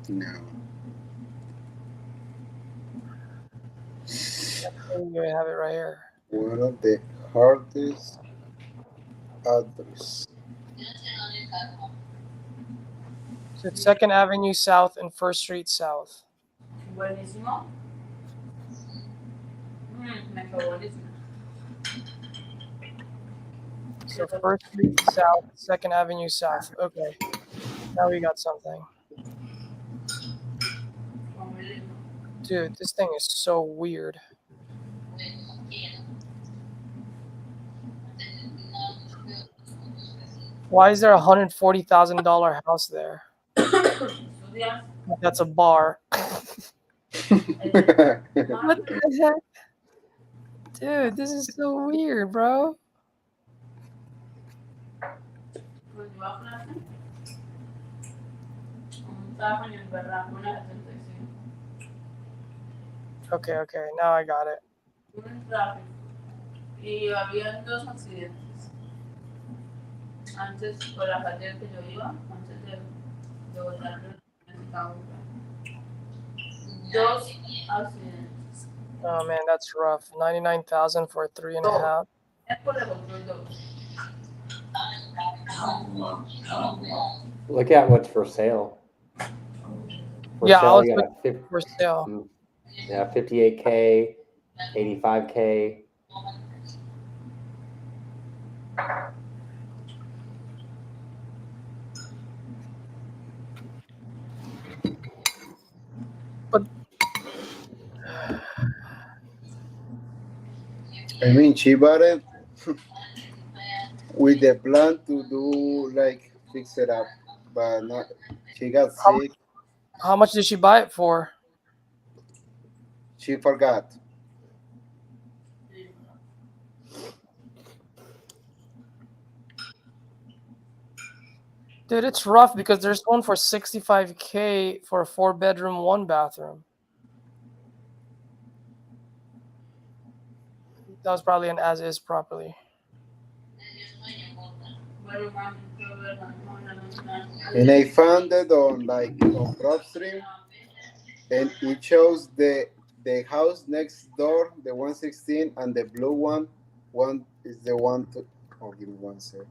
No. We have it right here. One of the hardest address. So it's Second Avenue South and First Street South. Buenísimo. Me fue buenísimo. So First Street South, Second Avenue South. Okay. Now we got something. Dude, this thing is so weird. Why is there a $140,000 house there? That's a bar. What the heck? Dude, this is so weird, bro. Okay, now I got it. Y había 2 accidentes. Antes, por la calle que yo iba, antes de botar el carro. 2 accidentes. Oh man, that's rough. 99,000 for 3.5. Es por el control 2. Look at what's for sale. For Yeah, sale, I was you got looking for sale. Yeah, 58K, 85K. I mean, she bought it with the plan to do like fix it up, but not. She got sick. How much did she buy it for? She forgot. Dude, it's rough because there's one for 65K for a 4-bedroom, 1-bathroom. That was probably an as-is property. And I found it on PropStream, and it shows the house next door, the 116, and the blue one. One is the one to. Oh, give me 1 sec.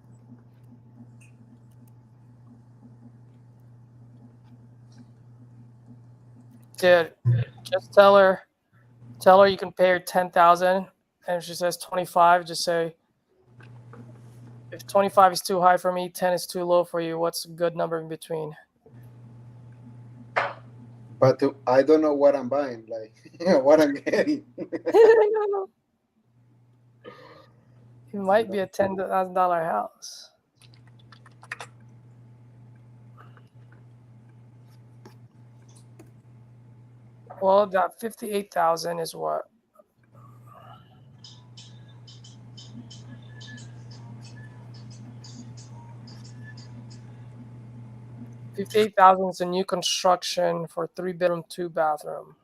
Dude, just tell her you can pay her 10,000, and if she says 25, just say, if 25 is too high for me, 10 is too low for you. What's a good number in between? But I don't know what I'm buying, like what I'm getting. It might be a $10,000 house. Well, that 58,000 is what? $58,000 is a new construction for 3-bedroom, 2-bathroom.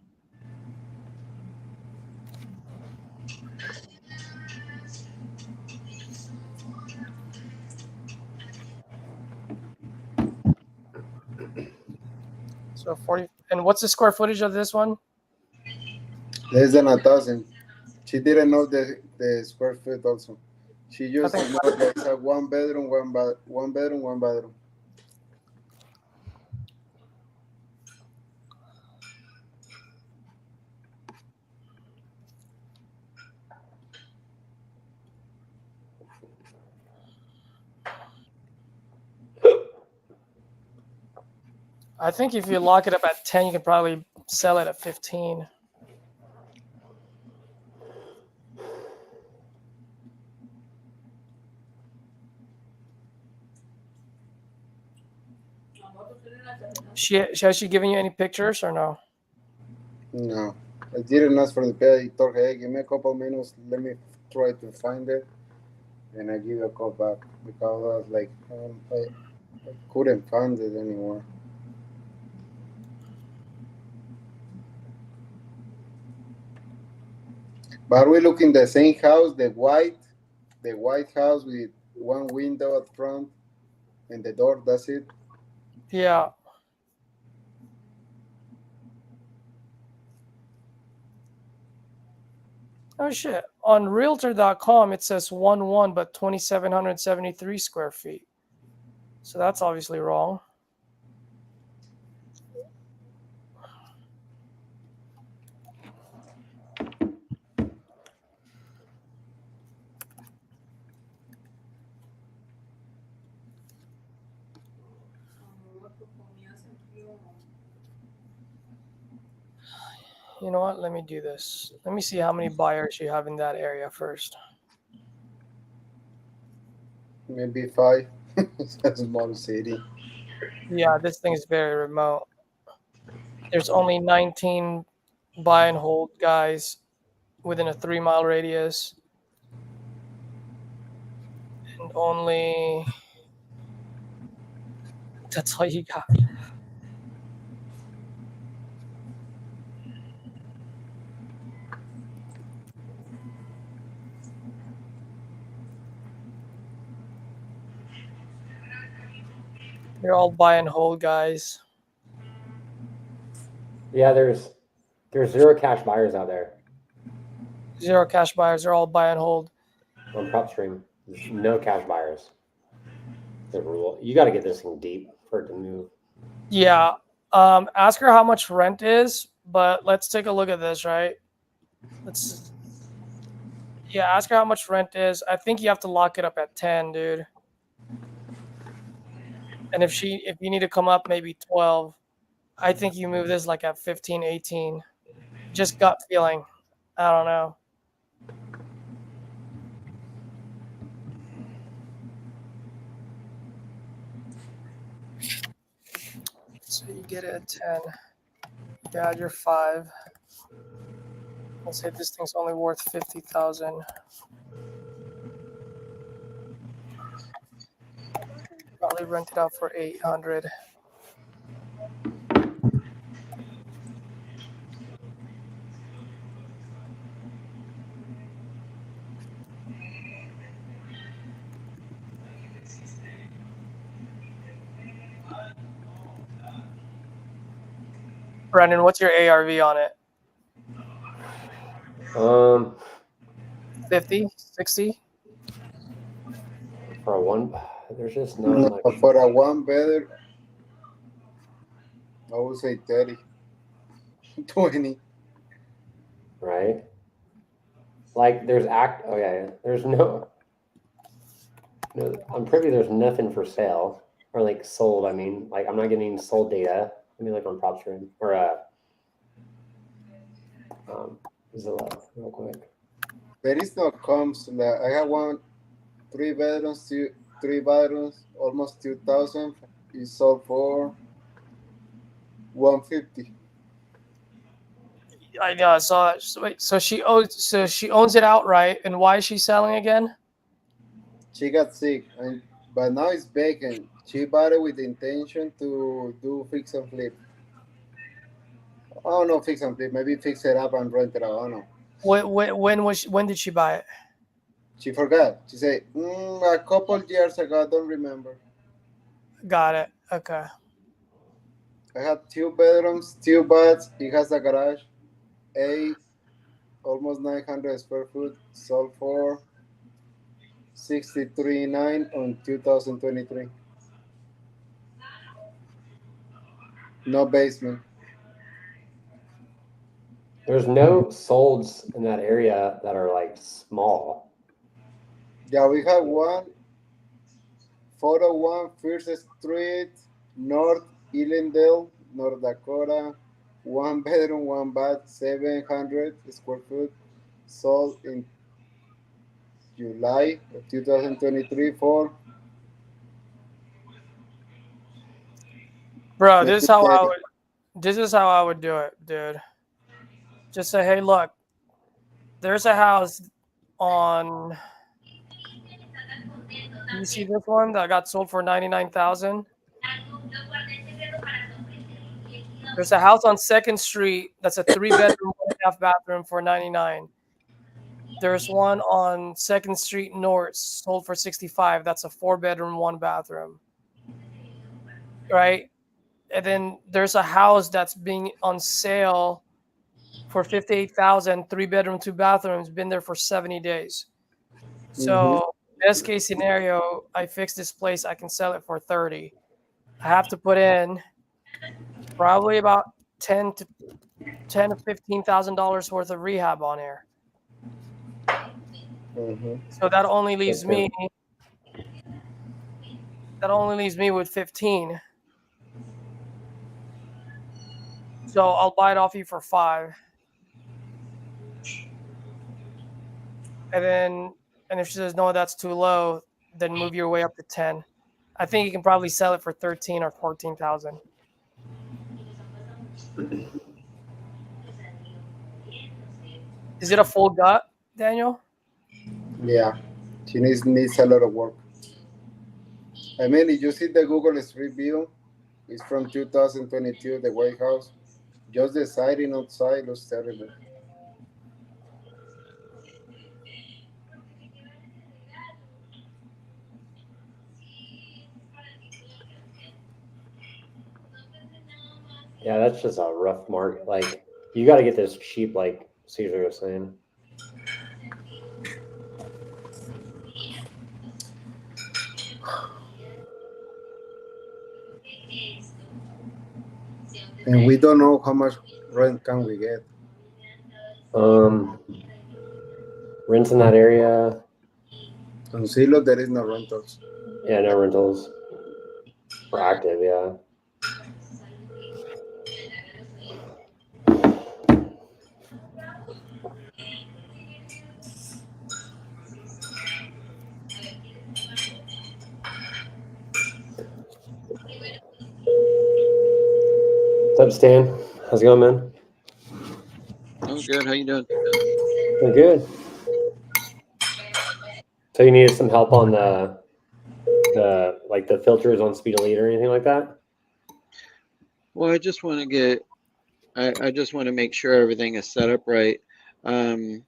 So 40. And what's the square footage of this one? Less than 1,000. She didn't know the square foot also. She just think- know that it's a 1 bedroom, 1 bedroom, 1 bathroom. I think if you lock it up at 10, you can probably sell it at 15. Has she given you any pictures or no? No, I didn't ask for the pay. I told her, hey, give me a couple minutes. Let me try to find it, and I give you a call back because I was like, I couldn't find it anymore. But are we looking the same house, the white house with one window at front and the door? That's it. Yeah. Oh shit. On realtor.com it says 1-1 but 2,773 square feet. So that's obviously wrong. You know what? Let me do this. Let me see how many buyers you have in that area first. Maybe 5. It's a small city. Yeah, this thing is very remote. There's only 19 buy and hold guys within a 3-mile radius. And only... That's all you got. They're all buy and hold guys. Yeah, there's 0 cash buyers out there 0 cash buyers. They're all buy and hold. on PropStream. There's no cash buyers. The rule. You got to get this thing deep for it to move. Yeah. Ask her how much rent is, but let's take a look at this, right? Ask her how much rent is. I think you have to lock it up at 10, dude. And if you need to come up maybe 12, I think you move this like at 15, 18. Just gut feeling. I don't know. So you get it at 10. You add your 5. Let's say this thing's only worth 50,000. Probably rent it out for 800. Brandon, what's your ARV on it? 50, 60? For a one, there's just no. For a 1 bedroom, I would say 30. 20. right? Like there's oh yeah, there's no, I'm privy there's nothing for sale or like sold. I mean, like I'm not getting sold data. Let me look on PropStream or Zillow real quick. There is no comps. Like, I have 3 bedrooms, 3 bathrooms, almost 2,000. It sold for 150. I know. I saw it. Wait, so she owns it outright, and why is she selling again? She got sick, but now it's vacant. She bought it with the intention to do fix and flip. Oh no, fix and flip. Maybe fix it up and rent it out. I don't know. When did she buy it? She forgot. She said a couple years ago. I don't remember. Got it. Okay. I had 2 bedrooms, 2 baths. It has a garage. Almost 900 square foot. Sold for 63.9 on 2023. No basement. There's no solds in that area that are like small. Yeah, we have 401 First Street, North Illendale, North Dakota. 1 bedroom, 1 bath, 700 square foot. Sold in July of 2023 for. Bro, this is how I would do it, dude. Just say, hey, look, there's a house on. You see this one that got sold for 99,000? There's a house on 2nd Street that's a 3-bedroom, 1.5 bathroom for 99. There's one on 2nd Street North sold for 65. That's a 4-bedroom, 1 bathroom. Right? And then there's a house that's being on sale for 58,000, 3-bedroom, 2 bathrooms, been there for 70 days. So best case scenario, I fix this place, I can sell it for 30. I have to put in probably about $10,000 to $15,000 worth of rehab on here. So that only leaves me. That only leaves me with 15. So I'll buy it off you for 5. And if she says no, that's too low, then move your way up to 10. I think you can probably sell it for 13 or 14,000. Is it a full gut, Daniel? Yeah, she needs a lot of work. I mean, if you see the Google Street View, it's from 2022, the White House. Just the siding outside looks terrible. Yeah, that's just a rough market. Like you got to get this cheap, like Caesar was saying. And we don't know how much rent can we get. Rents in that area. On Zillow, there is no rentals. Yeah, no rentals. We're active, yeah. What's up, Stan? How's it going, man? I'm good. How you doing? We're good. So you needed some help on the filters on Speed Elite or anything like that? Well, I just want to get, I just want to make sure everything is set up right. So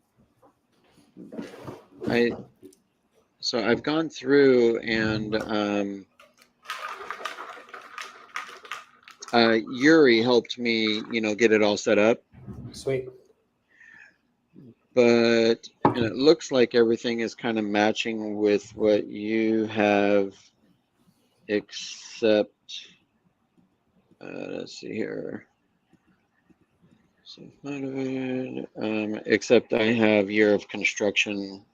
I've gone through and Yuri helped me, get it all set up. Sweet. And it looks like everything is kind of matching with what you have, except, let's see here. So, except I have year of construction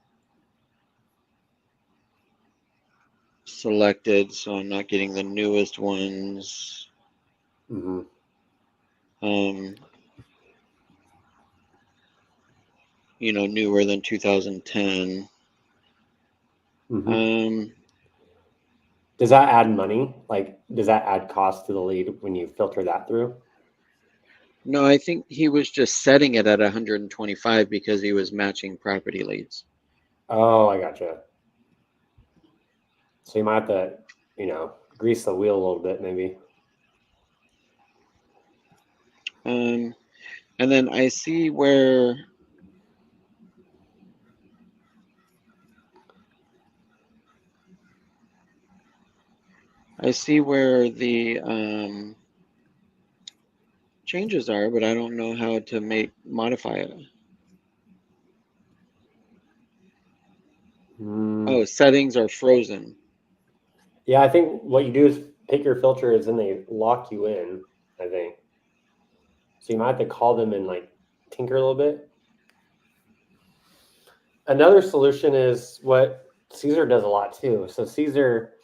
selected, so I'm not getting the newest ones. Mm-hmm. Newer than 2010. Mm-hmm. Does that add money? Like, does that add cost to the lead when you filter that through? No, I think he was just setting it at 125 because he was matching property leads. Oh, I gotcha. So you might have to, grease the wheel a little bit, maybe. And then I see where the changes are, but I don't know how to modify it. Oh, settings are frozen. Yeah, I think what you do is pick your filters and they lock you in, I think. So you might have to call them and like tinker a little bit. Another solution is what Caesar does a lot too. So Caesar,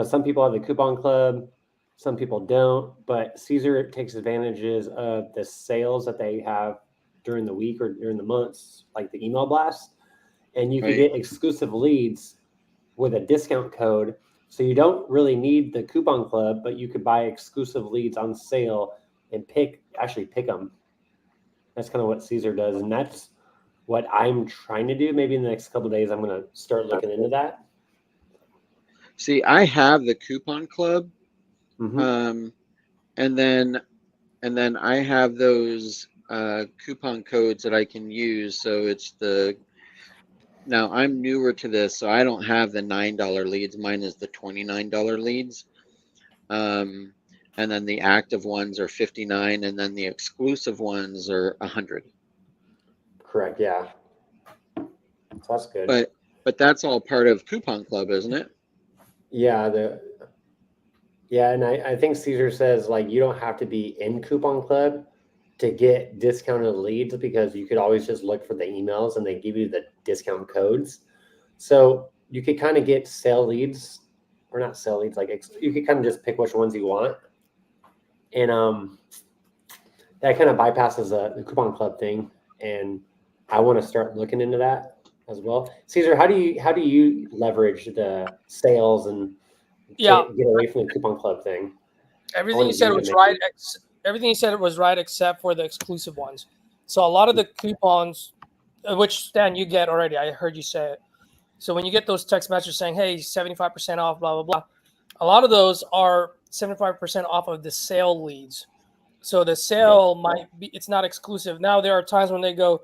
some people have the coupon club, some people don't, but Caesar takes advantages of the sales that they have during the week or during the months, like the email blast. And you can get exclusive leads with a discount code. So you don't really need the coupon club, but you could buy exclusive leads on sale and pick them. That's kind of what Caesar does. And that's what I'm trying to do. Maybe in the next couple of days, I'm going to start looking into that. See, I have the coupon club. Mm-hmm. And then I have those coupon codes that I can use. So now I'm newer to this, so I don't have the $9 leads. Mine is the $29 leads. And then the active ones are 59, and then the exclusive ones are 100. Correct. Yeah. So that's good. But that's all part of Coupon Club, isn't it? Yeah. And I think Caesar says like you don't have to be in Coupon Club to get discounted leads because you could always just look for the emails and they give you the discount codes. So you could kind of get sale leads or not sale leads, like you could kind of just pick which ones you want. And that kind of bypasses the Coupon Club thing. And I want to start looking into that as well. Caesar, how do you leverage the sales and get away from the Coupon Club thing? Everything you said was right. Everything you said was right except for the exclusive ones. So a lot of the coupons, which Stan you get already, I heard you say it. So when you get those text messages saying, "Hey, 75% off," blah blah blah, a lot of those are 75% off of the sale leads. So the sale might be, it's not exclusive. Now there are times when they go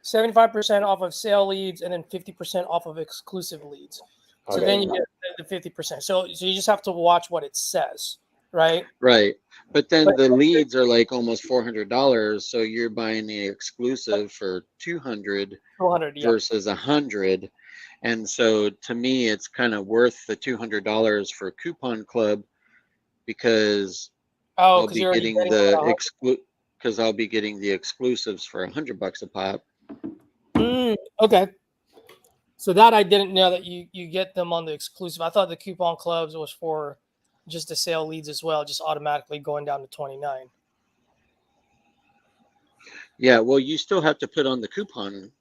75% off of sale leads and then 50% off of exclusive leads. So then you get the 50%. So you just have to watch what it says, right? Right. But then the leads are like almost $400. So you're buying the exclusive for $200 versus $100. And so to me, it's kind of worth the $200 for Coupon Club because I'll be getting the exclusives for $100 a pop. Okay. So that I didn't know that you get them on the exclusive. I thought the Coupon Clubs was for just the sale leads as well, just automatically going down to 29. Yeah, well, you still have to put on the coupon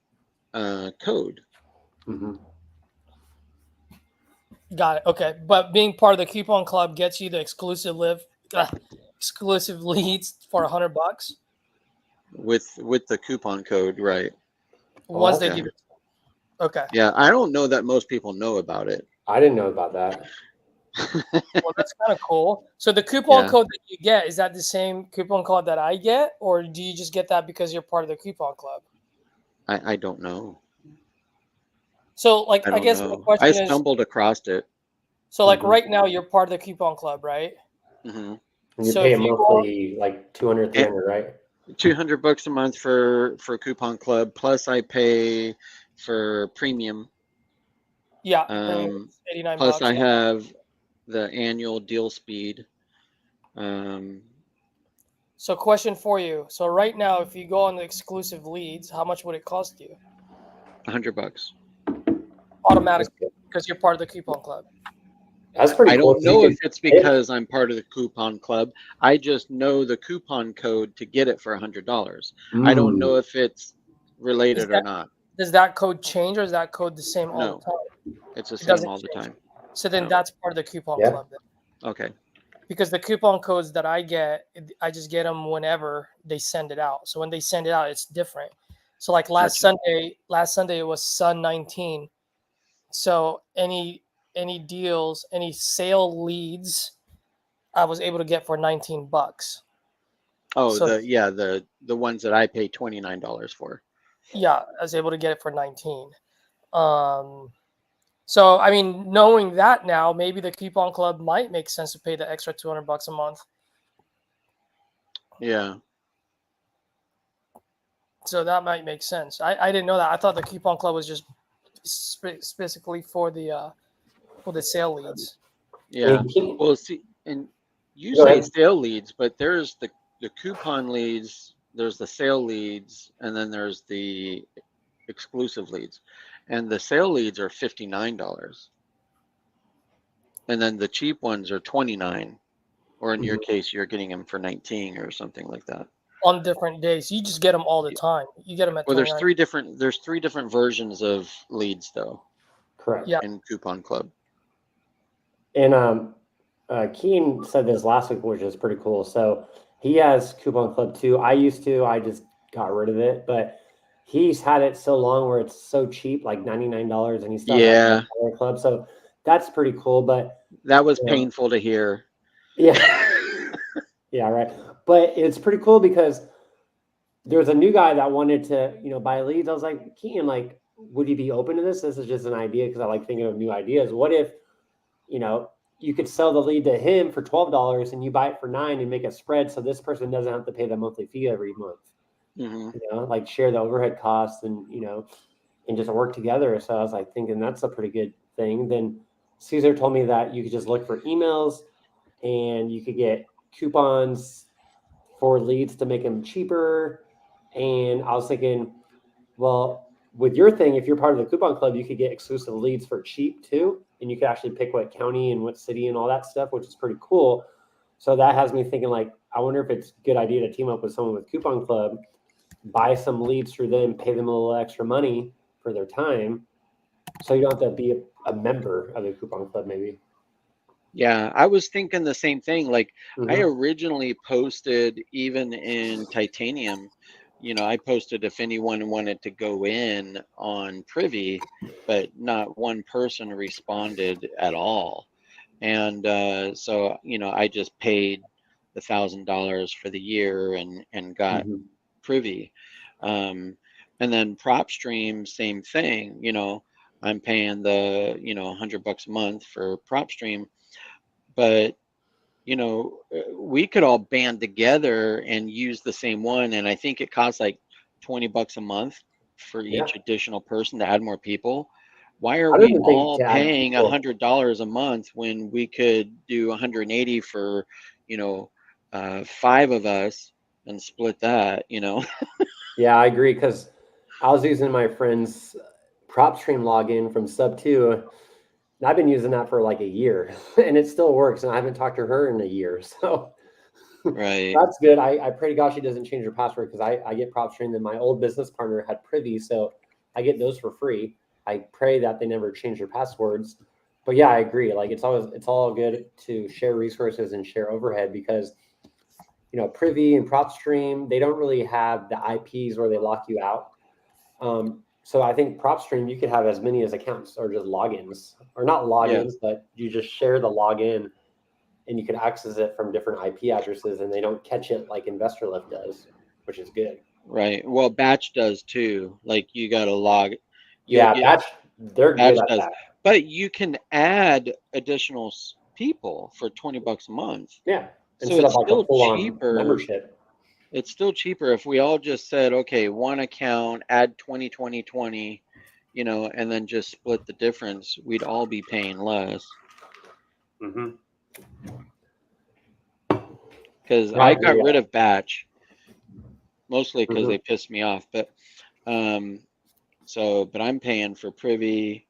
code. Mm-hmm. Got it. Okay, but being part of the Coupon Club gets you the exclusive leads for $100 with the coupon code, right? Once they give it. Okay. Yeah, I don't know that most people know about it. I didn't know about that. Well, that's kind of cool. So the coupon code that you get, is that the same coupon code that I get, or do you just get that because you're part of the Coupon Club? I don't know. So, like, I guess the question is, I stumbled across it. So, like, right now, you're part of the Coupon Club, right? Mm-hmm. And you pay a monthly, like $200, $300, right? $200 a month for Coupon Club. Plus, I pay for premium. Yeah. $89. Plus, I have the annual deal speed. So question for you. So right now, if you go on the exclusive leads, how much would it cost you? $100. Automatically, because you're part of the coupon club. That's pretty I cool. don't So you know could if it's pick- because I'm part of the coupon club. I just know the coupon code to get it for $100. I don't know if it's related or not. Does that code change, or is that code the same all No, the time? it's the It same doesn't all the change. time. So then No. that's part of the coupon Yeah. club then. Okay. Because the coupon codes that I get, I just get them whenever they send it out. So when they send it out, it's different. So like last Gotcha. Sunday it was Sun 19. So any deals, any sale leads, I was able to get for $19. Oh, So the ones that I pay $29 for. yeah, I was able to get it for 19. So I mean, knowing that now, maybe the coupon club might make sense to pay the extra $200 a month. Yeah. So that might make sense. I didn't know that. I thought the coupon club was just specifically for the sale leads. Yeah. Well, see, and you Go say ahead. sale leads, but there's the coupon leads, there's the sale leads, and then there's the exclusive leads. And the sale leads are $59. And then the cheap ones are $29. Or in your case, you're getting them for $19 or something like that. On different days. You just get them all the time. You get them at Well, there's 29. three different versions of leads though. Correct. Yeah. In Coupon Club. And Keen said this last week, which is pretty cool. So he has Coupon Club too. I used to, I just got rid of it, but he's had it so long where it's so cheap, like $99, and he still has that club. So that's pretty cool. But that was painful to hear. Yeah. Yeah, right. But it's pretty cool because there's a new guy that wanted to, buy leads. I was like, Keaton, like, would you be open to this? This is just an idea because I like thinking of new ideas. What if, you could sell the lead to him for $12 and you buy it for $9 and make a spread so this person doesn't have to pay the monthly fee every month. Like share the overhead costs and just work together. So I was like thinking that's a pretty good thing. Then Caesar told me that you could just look for emails and you could get coupons for leads to make them cheaper. And I was thinking, well, with your thing, if you're part of the coupon club, you could get exclusive leads for cheap too. And you could actually pick what county and what city and all that stuff, which is pretty cool. So that has me thinking like, I wonder if it's a good idea to team up with someone with Coupon Club, buy some leads through them, pay them a little extra money for their time. So you don't have to be a member of the Coupon Club maybe. Yeah, I was thinking the same thing. Like I originally posted even in Titanium, I posted if anyone wanted to go in on Privy, but not one person responded at all. And so, I just paid the $1,000 for the year and got Privy. And then PropStream, same thing, I'm paying the, $100 a month for PropStream. But we could all band together and use the same one, and I think it costs like $20 a month for each additional person to add more people. Why are we all paying $100 a month when we could do $180 for 5 of us and split that? Yeah, I agree because I was using my friend's PropStream login from Sub2. And I've been using that for like a year and it still works. And I haven't talked to her in a year. So that's good. I pray to God she doesn't change her password because I get PropStream and my old business partner had Privy. So I get those for free. I pray that they never change their passwords. But yeah, I agree. Like it's all good to share resources and share overhead because, Privy and PropStream, they don't really have the IPs where they lock you out. So I think PropStream, you could have as many as accounts or just logins, or not logins, but you just share the login and you can access it from different IP addresses and they don't catch it like InvestorLift does, which is good. Right. Well, Batch does too. Like you got to log. Batch, they're good at that. But you can add additional people for $20 a month. Yeah. So it's still cheaper. Membership. It's still cheaper if we all just said, okay, one account, add 20, 20, 20, and then just split the difference. We'd all be paying less. because I Right, got yeah. rid of batch mostly because Mhm. they pissed me off. But but I'm paying for Privy,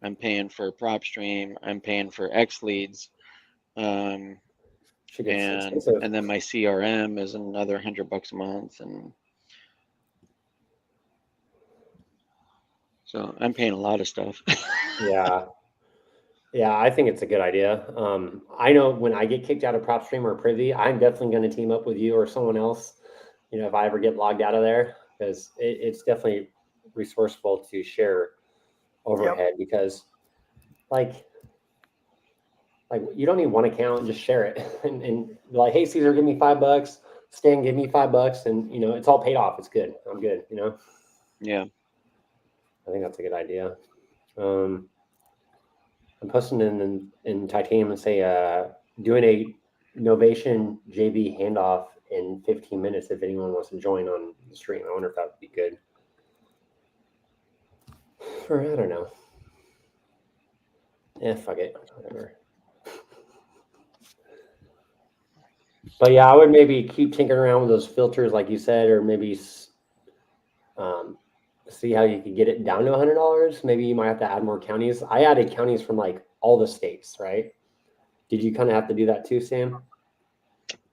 I'm paying for PropStream, I'm paying for X Leads, Shit gets and expensive. then my CRM is another $100 a month, and so I'm paying a lot of stuff. Yeah. Yeah, I think it's a good idea. I know when I get kicked out of PropStream or Privy, I'm definitely going to team up with you or someone else, if I ever get logged out of there, because it's definitely resourceful to share overhead because like you don't need one account, just share it and be like, hey, Caesar, give me $5. Stan, give me $5, and it's all paid off. It's good. I'm good. Yeah. I think that's a good idea. I'm posting in Titanium and say, doing a Novation JV handoff in 15 minutes if anyone wants to join on the stream. I wonder if that would be good. Or I don't know. Fuck it. Whatever. But yeah, I would maybe keep tinkering around with those filters, like you said, or maybe see how you could get it down to $100. Maybe you might have to add more counties. I added counties from like all the states, right? Did you kind of have to do that too, Sam?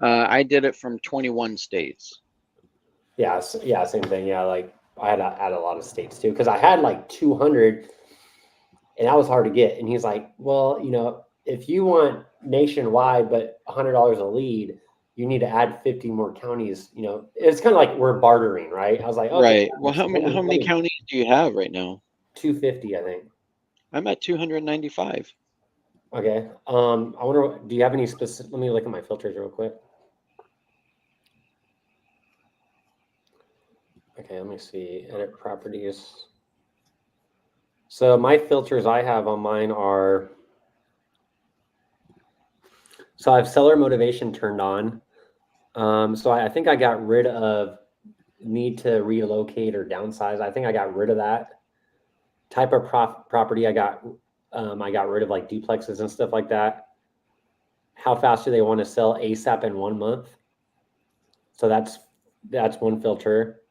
I did it from 21 states. Yeah, yeah, same thing. Yeah, like I had to add a lot of states too because I had like 200, and that was hard to get. And he's like, "Well, if you want nationwide but $100 a lead, you need to add 50 more counties." It's kind of like we're bartering, right? I was like, "Okay, Right. Well, how many counties do you have right now? 250, I think. I'm at 295. Okay. I wonder, do you have any specific? Let me look at my filters real quick. Okay, let me see. Edit properties. So my filters I have on mine are, so I have seller motivation turned on. So I think I got rid of need to relocate or downsize. I think I got rid of that. Type of property I got rid of like duplexes and stuff like that. How fast do they want to sell ASAP in 1 month? So that's one filter.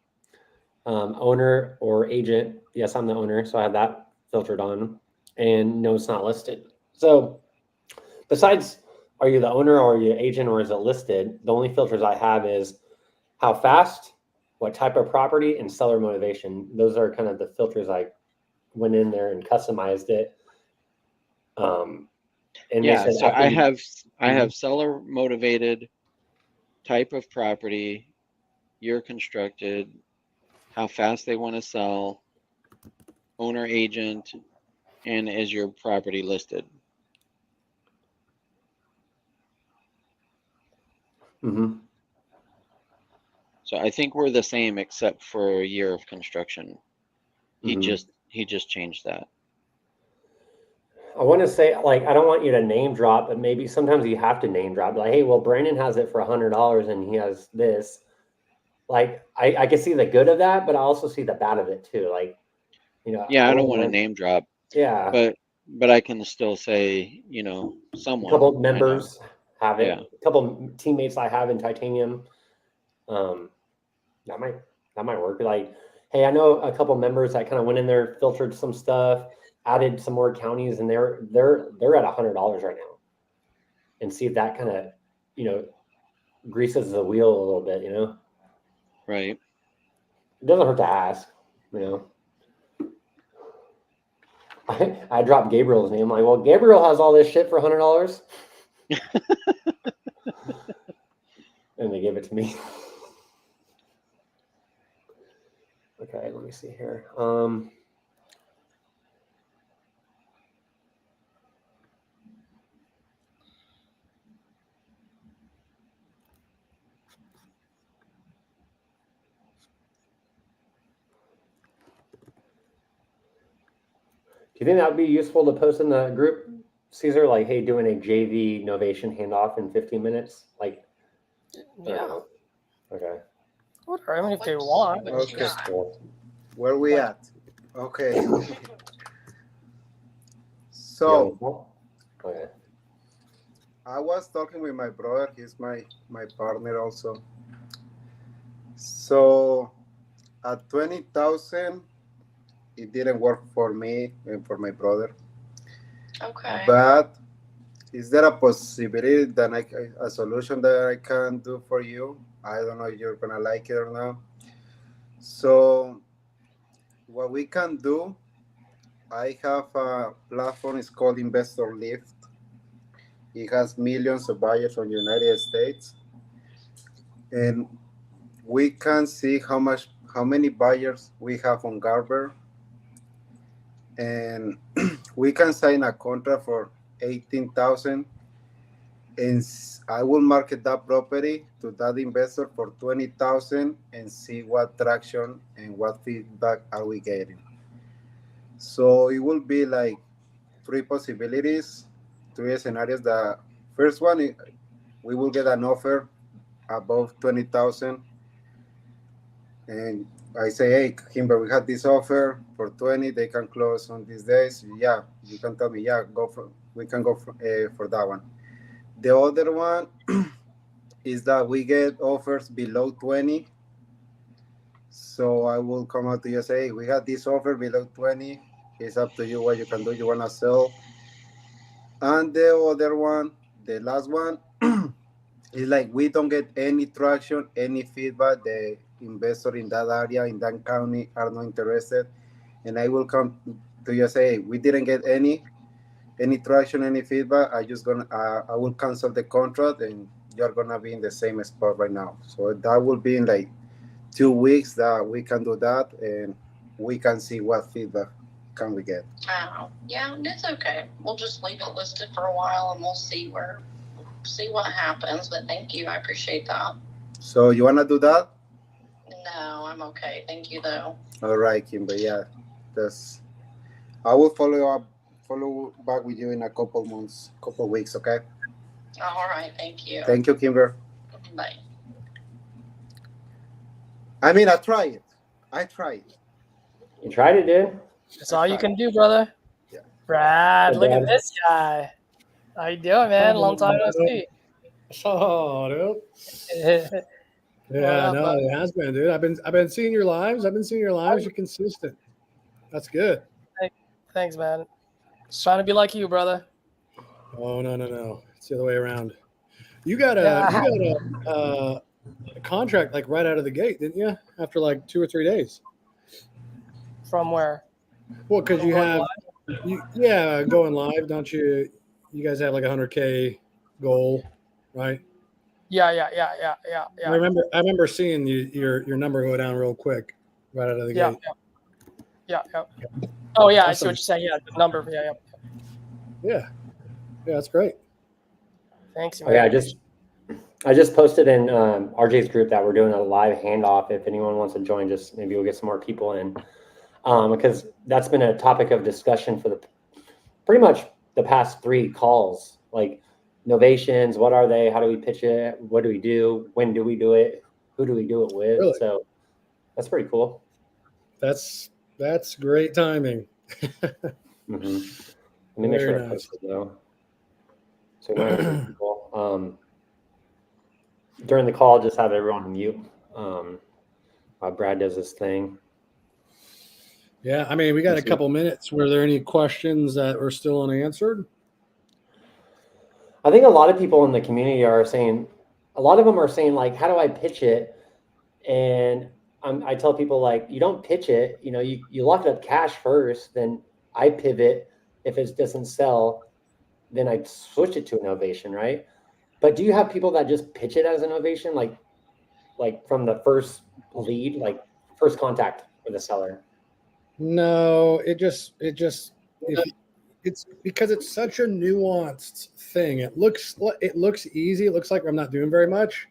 Owner or agent. Yes, I'm the owner, so I have that filtered on. And no, it's not listed. So besides, are you the owner or are you agent or is it listed? The only filters I have is how fast, what type of property, and seller motivation. Those are kind of the filters I went in there and customized it. And yeah, they said, so I have seller motivated, type of property, year constructed, how fast they want to sell, owner agent, and is your property listed? Mm-hmm. So I think we're the same except for a year of construction. He just changed that. I want to say, like, I don't want you to name drop, but maybe sometimes you have to name drop. Like, hey, well, Brandon has it for $100 and he has this. Like, I can see the good of that, but I also see the bad of it too. Like, Yeah, I don't want to name drop. Yeah. But I can still say, someone. A couple members have it. Yeah. A couple teammates I have in Titanium. That might work. Like, hey, I know a couple members that kind of went in there, filtered some stuff, added some more counties, and they're at $100 right now. And see if that kind of, greases the wheel a little bit, Right. It doesn't hurt to ask, I dropped Gabriel's name. Like, well, Gabriel has all this shit for $100. And they gave it to me. Okay, let me see here. Do you think that would be useful to post in the group, Caesar? Like, hey, doing a JV Novation handoff in 15 minutes? Like, yeah. Okay. Whatever. I mean, if they want. Okay. Where we at? Okay. So, I was talking with my brother. He's my partner also. So at 20,000, it didn't work for me and for my brother. Okay. But is there a possibility that a solution that I can do for you? I don't know if you're gonna like it or not. So what we can do, I have a platform. It's called Investor Lift. It has millions of buyers from the United States, and we can see how many buyers we have on Garber, and we can sign a contract for 18,000, and I will market that property to that investor for 20,000 and see what traction and what feedback are we getting. So it will be like three possibilities, three scenarios. The first one, we will get an offer above 20,000, and I say, hey, Kimber, we had this offer for 20. They can close on these days. Yeah, you can tell me, yeah, we can go for that one. The other one is that we get offers below 20. So I will come out to you and say, hey, we got this offer below 20. It's up to you what you can do. You want to sell. And the other one, the last one, is like we don't get any traction, any feedback. The investor in that area, in that county, are not interested. And I will come to you and say, hey, we didn't get any traction, any feedback. I will cancel the contract, and you're gonna be in the same spot right now. So that will be in like 2 weeks that we can do that, and we can see what feedback can we get. Oh, yeah, it's okay. We'll just leave it listed for a while and we'll see what happens. But thank you. I appreciate that. So you wanna do that? No, I'm okay. Thank you though. All right, Kimber. Yeah, I will follow back with you in a couple weeks. Okay. All right. Thank you. Thank you, Kimber. Bye. I mean, I tried. You tried it, dude. That's all you can do, brother. Yeah. Brad, Hey, look at Brad. this guy. How you doing, man? Long time no see. Oh, dude. What Yeah, up, no, bud? it has been, dude. I've been seeing your lives. You're consistent. That's good. Thanks, man. Just trying to be like you, brother. Oh no. It's the other way around. You got a contract like right out of the gate, didn't you? After like 2 or 3 days. From where? Well, because you have, going live, don't you? You guys have like a 100K goal, right? Yeah. I remember seeing your number go down real quick right out of the gate. Yeah. Oh yeah, I see Awesome. what you're saying. Yeah, the number. Yeah. Yeah, that's great. Thanks, man. Oh, yeah, I just posted in RJ's group that we're doing a live handoff. If anyone wants to join, just maybe we'll get some more people in, because that's been a topic of discussion for pretty much the past 3 calls. Like novations, what are they? How do we pitch it? What do we do? When do we do it? Who do we do it with? Really? So that's pretty cool. That's great timing. Mm-hmm. Let me make Very sure I nice. post it though. So we want to have people. During the call, just have everyone on mute while Brad does this thing. Yeah, I mean, we got a couple minutes. Were there any questions that were still unanswered? I think a lot of people in the community are saying, a lot of them are saying like, how do I pitch it? And I tell people like, you don't pitch it, you lock it up cash first, then I pivot. If it doesn't sell, then I switch it to an ovation, right? But do you have people that just pitch it as an ovation, like from the first lead, like first contact with the seller? No, it's because it's such a nuanced thing. It looks easy. It looks like I'm not doing very much,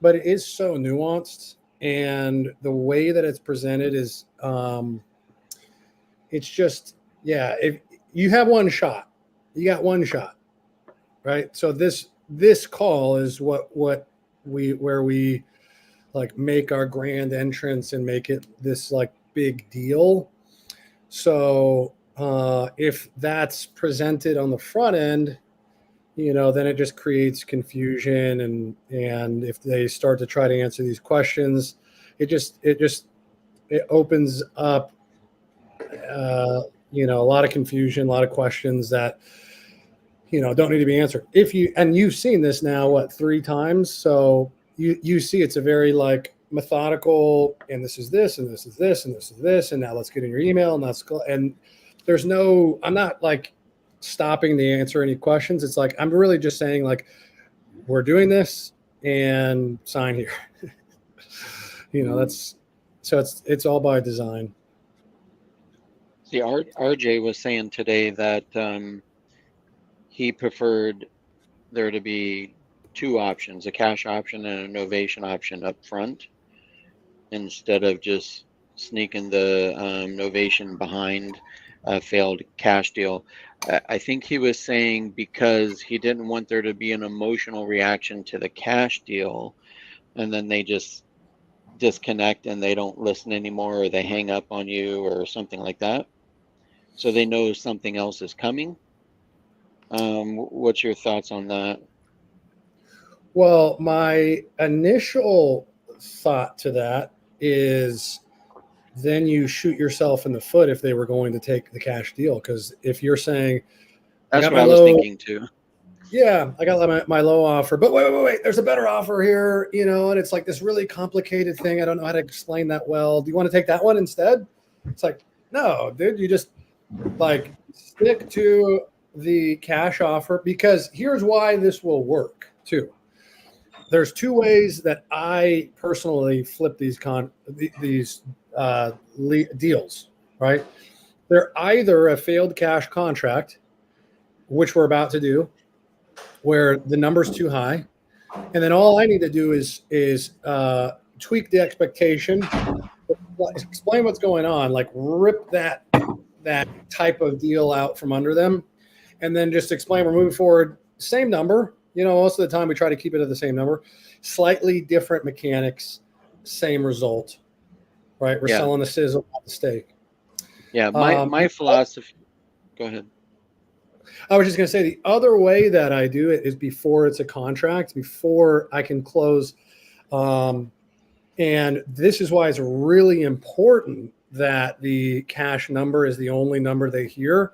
but it is so nuanced, and the way that it's presented is, it's just, if you have one shot, you got one shot, right? So this call is where we like make our grand entrance and make it this like big deal. So if that's presented on the front end, then it just creates confusion. And if they start to try to answer these questions, it opens up, a lot of confusion, a lot of questions that, don't need to be answered. And you've seen this now, 3 times. So you see, it's a very like methodical, and this is this, and this is this, and this is this. And now let's get in your email, and I'm not like stopping to answer any questions. It's like, I'm really just saying like, we're doing this and sign here. It's all by design. See, RJ was saying today that he preferred there to be 2 options, a cash option and a novation option up front, instead of just sneaking the novation behind a failed cash deal. I think he was saying because he didn't want there to be an emotional reaction to the cash deal, and then they just disconnect and they don't listen anymore, or they hang up on you or something like that. So they know something else is coming. What's your thoughts on that? Well, my initial thought to that is then you shoot yourself in the foot if they were going to take the cash deal. Because if you're saying, that's what I was thinking too. Yeah, I got my low offer, but wait, there's a better offer here, and it's like this really complicated thing. I don't know how to explain that well. Do you want to take that one instead? It's like, no, dude, you just like stick to the cash offer, because here's why this will work too. There's 2 ways that I personally flip these deals, right? They're either a failed cash contract, which we're about to do, where the number's too high, and then all I need to do is tweak the expectation, explain what's going on, like rip that type of deal out from under them, and then just explain we're moving forward, same number. Most of the time we try to keep it at the same number, slightly different mechanics, same result, right? We're selling the sizzle, not the steak. Yeah, my philosophy. Go ahead. I was just going to say the other way that I do it is before it's a contract, before I can close. And this is why it's really important that the cash number is the only number they hear,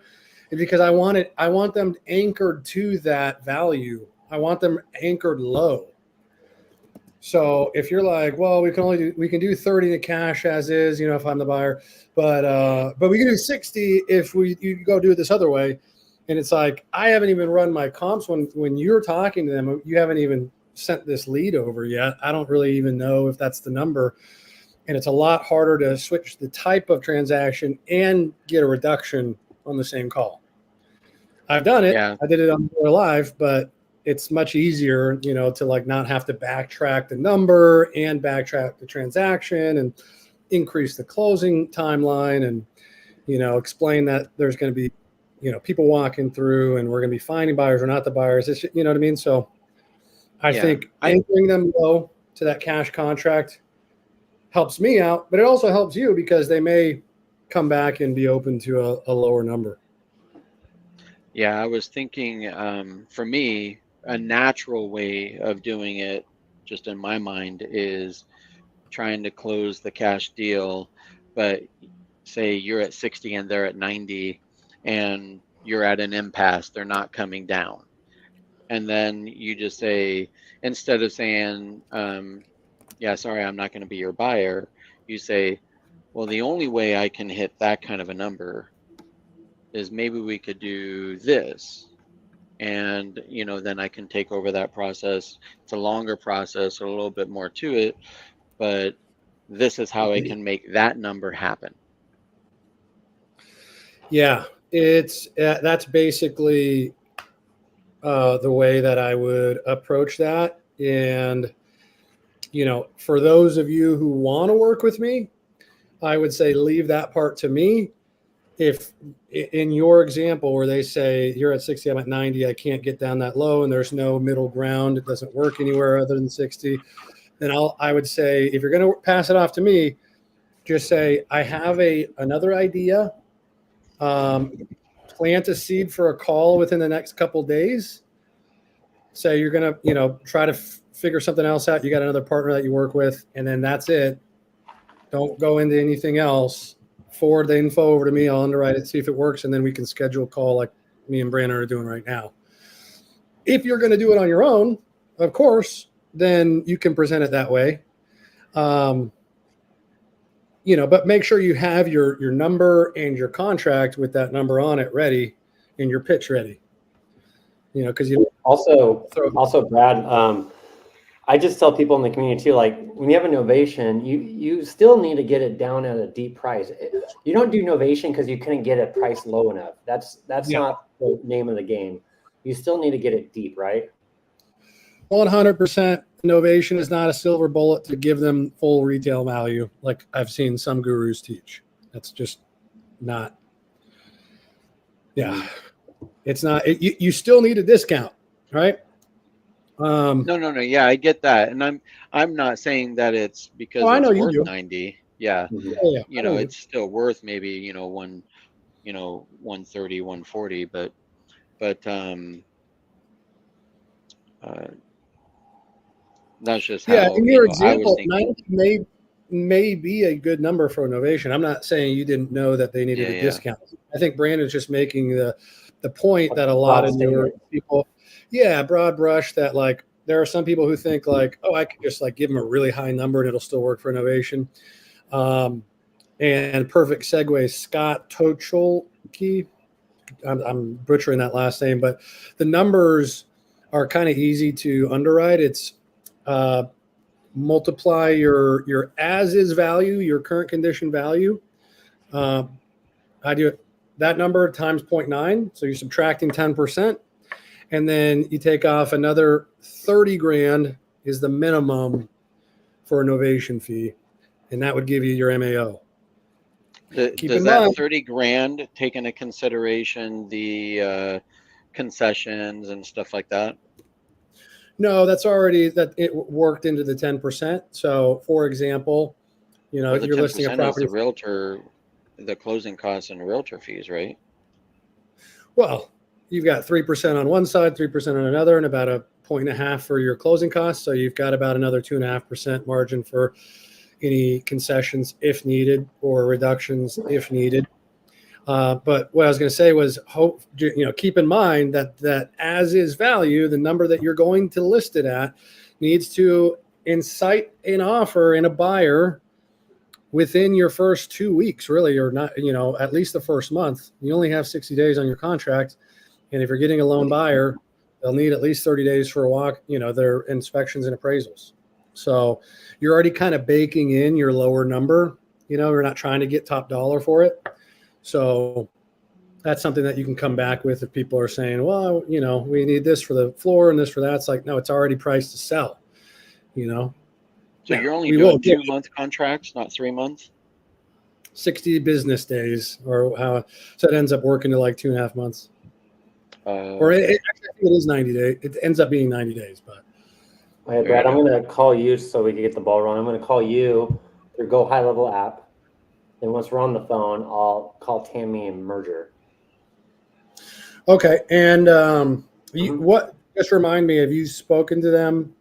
because I want them anchored to that value. I want them anchored low. So if you're like, well, we can do 30 in cash as is, if I'm the buyer, but we can do 60 if you go do it this other way. And it's like, I haven't even run my comps when you're talking to them. You haven't even sent this lead over yet. I don't really even know if that's the number. And it's a lot harder to switch the type of transaction and get a reduction on the same call. I've done it. Yeah. I did it on live, but it's much easier, to like not have to backtrack the number and backtrack the transaction and increase the closing timeline and, explain that there's going to be, people walking through and we're going to be finding buyers or not the buyers. It's, you know what I mean? So I think anchoring them low to that cash contract helps me out, but it also helps you because they may come back and be open to a lower number. Yeah, I was thinking, for me, a natural way of doing it, just in my mind, is trying to close the cash deal, but say you're at 60 and they're at 90 and you're at an impasse, they're not coming down. And then you just say, instead of saying, yeah, sorry, I'm not going to be your buyer, you say, well, the only way I can hit that kind of a number is maybe we could do this. And, then I can take over that process. It's a longer process, a little bit more to it, but this is how I can make that number happen. Yeah, that's basically the way that I would approach that. And, for those of you who want to work with me, I would say leave that part to me. If in your example where they say you're at 60, I'm at 90, I can't get down that low and there's no middle ground, it doesn't work anywhere other than 60, then I would say, if you're going to pass it off to me, just say, I have another idea. Plant a seed for a call within the next couple days. say you're going to, try to figure something else out. You got another partner that you work with, and then that's it. Don't go into anything else. Forward the info over to me. I'll underwrite it, see if it works, and then we can schedule a call like me and Brandon are doing right now. If you're going to do it on your own, of course, then you can present it that way. But make sure you have your number and your contract with that number on it ready and your pitch ready. Because you also, Brad, I just tell people in the community too, like when you have a novation, you still need to get it down at a deep price. You don't do novation because you couldn't get a price low enough. That's not the name of the game. You still need to get it deep, right? 100% novation is not a silver bullet to give them full retail value, like I've seen some gurus teach. That's just not. Yeah, it's not. You still need a discount, right? No. Yeah, I get that, and I'm not saying that it's because it's worth 90. Yeah, it's still worth maybe 130, 140, but that's just how. In your example, 90 may be a good number for innovation. I'm not saying you didn't know that they needed a discount. I think Brandon's just making the point that a lot of newer people, broad brush, that like there are some people who think like, oh, I could just like give them a really high number and it'll still work for innovation. And perfect segue, Scott Tocholke. I'm butchering that last name, but the numbers are kind of easy to underwrite. It's multiply your as is value, your current condition value. I do it that number times 0.9. So you're subtracting 10%. And then you take off another 30 grand is the minimum for a novation fee. And that would give you your MAO. Does that 30 grand take into consideration the concessions and stuff like that? No, that's already that it worked into the 10%. So, for example, you're listing a property. Is the realtor, the closing costs and realtor fees, right? Well, you've got 3% on one side, 3% on another, and about 1.5 for your closing costs. So you've got about another 2.5% margin for any concessions if needed or reductions if needed. But what I was going to say was, keep in mind that as is value, the number that you're going to list it at needs to incite an offer in a buyer within your first 2 weeks, really, or not, at least the first month. You only have 60 days on your contract. And if you're getting a loan buyer, they'll need at least 30 days for a walk, their inspections and appraisals. So you're already kind of baking in your lower number. You're not trying to get top dollar for it. So that's something that you can come back with if people are saying, well, we need this for the floor and this for that. It's like, no, it's already priced to sell, So you're only doing 2-month contracts, not 3 months? 60 business days so it ends up working to like 2.5 months. Or I think it is 90 days. It ends up being 90 days, but. All right, Brad, I'm going to call you so we can get the ball rolling. I'm going to call you through Go High Level app. Then once we're on the phone, I'll call Tammy and Merger. Okay. And just remind me, have you spoken to them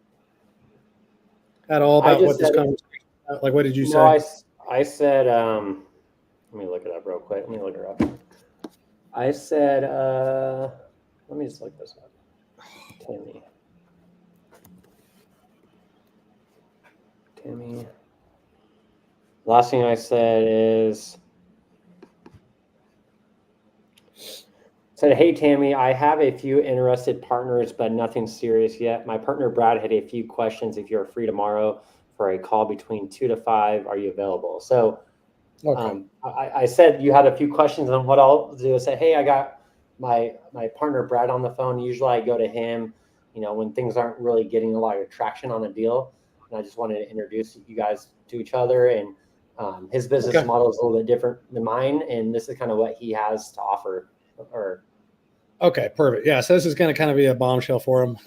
at all about what this conversation is about? Like, what did you say? No, I said, let me look it up real quick. Let me look her up. I said, let me just look this up. Tammy. Last thing I said is, hey, Tammy, I have a few interested partners, but nothing serious yet. My partner, Brad, had a few questions. If you're free tomorrow for a call between 2 to 5, are you available? So I said you had a few questions, and what I'll do is say, hey, I got my partner, Brad, on the phone. Usually I go to him, when things aren't really getting a lot of traction on a deal. And I just wanted to introduce you guys to each other. And his business model is a little bit different than mine. And this is kind of what he has to offer. Okay, perfect. Yeah, so this is going to kind of be a bombshell for him.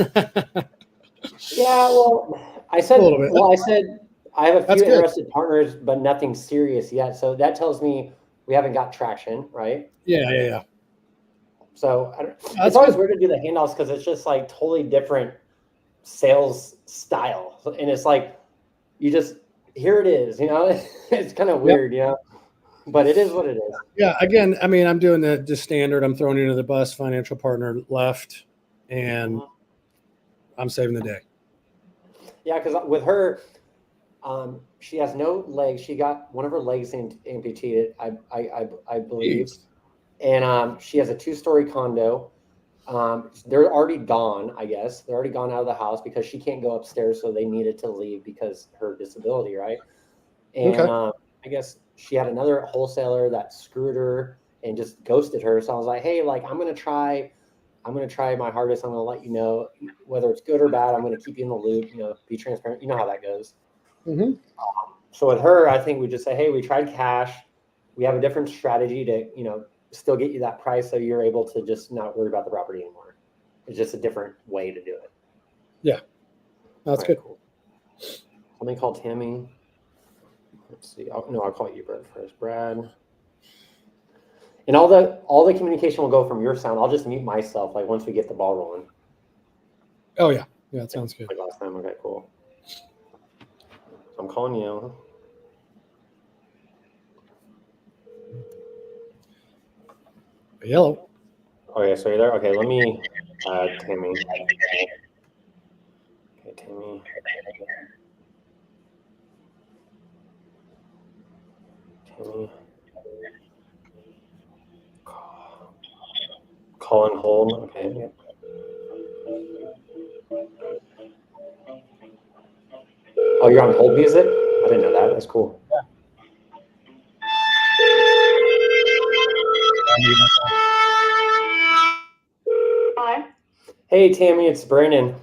Yeah, well, I said I have a few interested partners, but nothing serious yet. So that tells me we haven't got traction, right? Yeah. So it's always weird to do the handoffs because it's just like totally different sales style. And it's like, you just, here it is, you know, it's kind of weird, you know, but it is what it is. Yeah. Again, I mean, I'm doing the standard. I'm throwing you into the bus. Financial partner left, and I'm saving the day. Yeah, because with her, she has no legs. She got one of her legs amputated, I believe. Jeez. And she has a 2-story condo. They're already gone, I guess. They're already gone out of the house because she can't go upstairs, so they needed to leave because her disability, right? And Okay. I guess she had another wholesaler that screwed her and just ghosted her. So I was like, hey, like I'm gonna try my hardest. I'm gonna let you know whether it's good or bad. I'm gonna keep you in the loop, you know, be transparent. You know how that goes. Mm-hmm. So with her, I think we just say, hey, we tried cash. We have a different strategy to, you know, still get you that price so you're able to just not worry about the property anymore. It's just a different way to do it. Yeah. That's good. Cool. Let me call Tammy. Let's see. I'll call you, Brad, first. Brad. And all the communication will go from your sound. I'll just mute myself like once we get the ball rolling. Oh yeah. Yeah, that sounds good. Like last time. Okay, cool. So I'm calling you. Hello. Oh yeah, so you're there? Okay, let me Tammy. Okay, Tammy. Tammy. Call and hold. Okay. Oh, you're on hold music? I didn't know that. That's cool. Hi. Hey, Tammy, it's Brandon.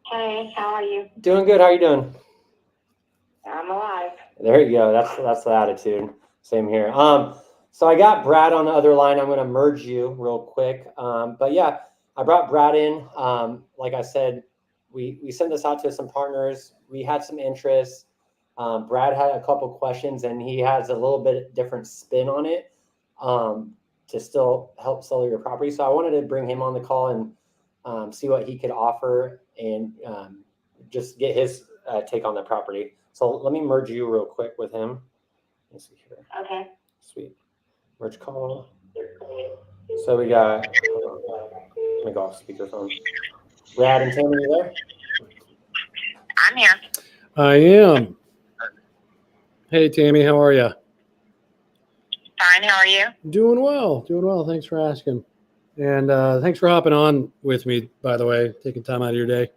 Hey, how are you? Doing good. How are you doing? I'm alive. There you go. That's the attitude. Same here. So I got Brad on the other line. I'm going to merge you real quick. But yeah, I brought Brad in. Like I said, we sent this out to some partners. We had some interest. Brad had a couple questions, and he has a little bit different spin on it to still help sell your property. So I wanted to bring him on the call and see what he could offer and just get his take on the property. So let me merge you real quick with him. Let's see here. Okay. Sweet. Merge call. So we got, let me go off speakerphone. Brad and Tammy, you there? I'm here. I am. Hey, Tammy, how are you? Fine. How are you? Doing well. Doing well. Thanks for asking. And thanks for hopping on with me, by the way, taking time out of your day.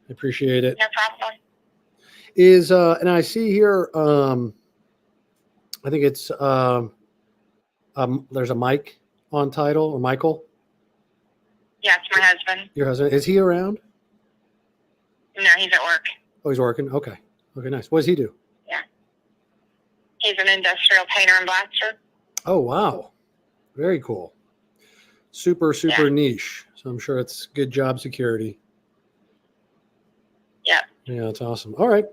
I appreciate it. No problem. And I see here, I think it's, there's a Mike on title, or Michael. Yeah, it's my husband. Your husband. Is he around? No, he's at work. Oh, he's working. Okay. Okay, nice. What does he do? Yeah. He's an industrial painter and blaster. Oh, wow. Very cool. Super niche. So I'm sure it's good job security. Yeah. Yeah, that's awesome. All right.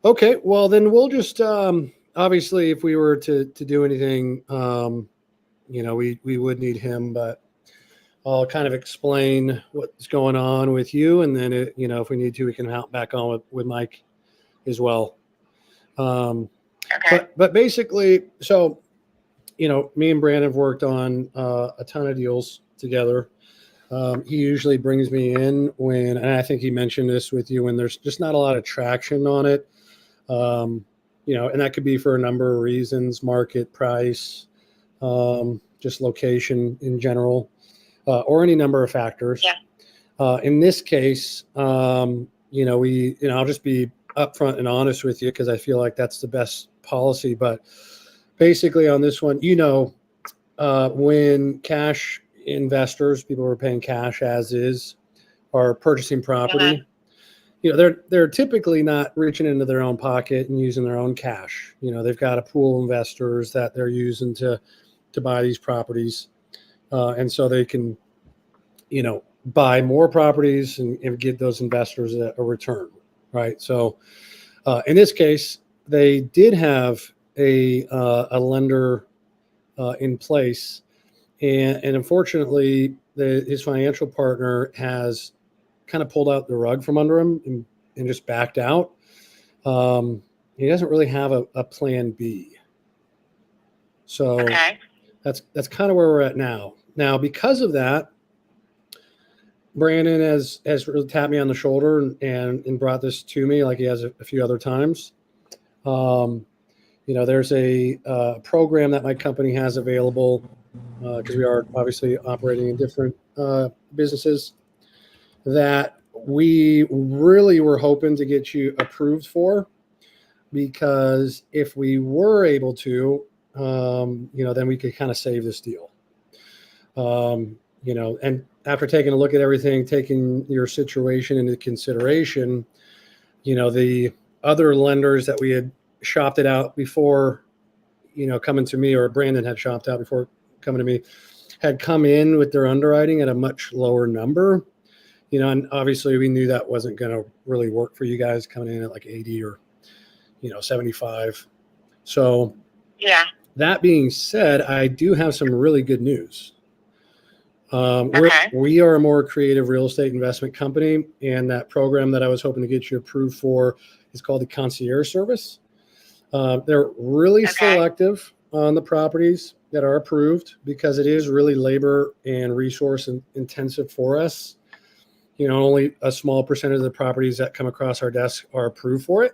Okay. Well, then we'll just, obviously, if we were to do anything, you know, we would need him, but I'll kind of explain what's going on with you. And then, you know, if we need to, we can hop back on with Mike as well. Okay. But basically, so, you know, me and Brandon have worked on a ton of deals together. He usually brings me in when, and I think he mentioned this with you, when there's just not a lot of traction on it. You know, and that could be for a number of reasons: market, price, just location in general, or any number of factors. Yeah. In this case, you know, I'll just be upfront and honest with you because I feel like that's the best policy. But basically, on this one, you know, when cash investors, people who are paying cash as is, are purchasing property, you know, they're typically not reaching into their own pocket and using their own cash. You know, they've got a pool of investors that they're using to buy these properties, and so they can, you know, buy more properties and give those investors a return, right? So in this case, they did have a lender in place, And unfortunately, his financial partner has kind of pulled out the rug from under him and just backed out. He doesn't really have a plan B. So that's kind of where we're at now. Now, because of that, Brandon has really tapped me on the shoulder and brought this to me like he has a few other times. There's a program that my company has available because we are obviously operating in different businesses that we really were hoping to get you approved for, because if we were able to, then we could kind of save this deal. And after taking a look at everything, taking your situation into consideration, the other lenders that we had shopped it out before, coming to me, or Brandon had shopped out before coming to me, had come in with their underwriting at a much lower number, and obviously we knew that wasn't going to really work for you guys coming in at like 80 or, 75. So that being said, I do have some really good news. We are a more creative real estate investment company, and that program that I was hoping to get you approved for is called the Concierge Service. They're really selective on the properties that are approved because it is really labor and resource intensive for us. Only a small percentage of the properties that come across our desk are approved for it.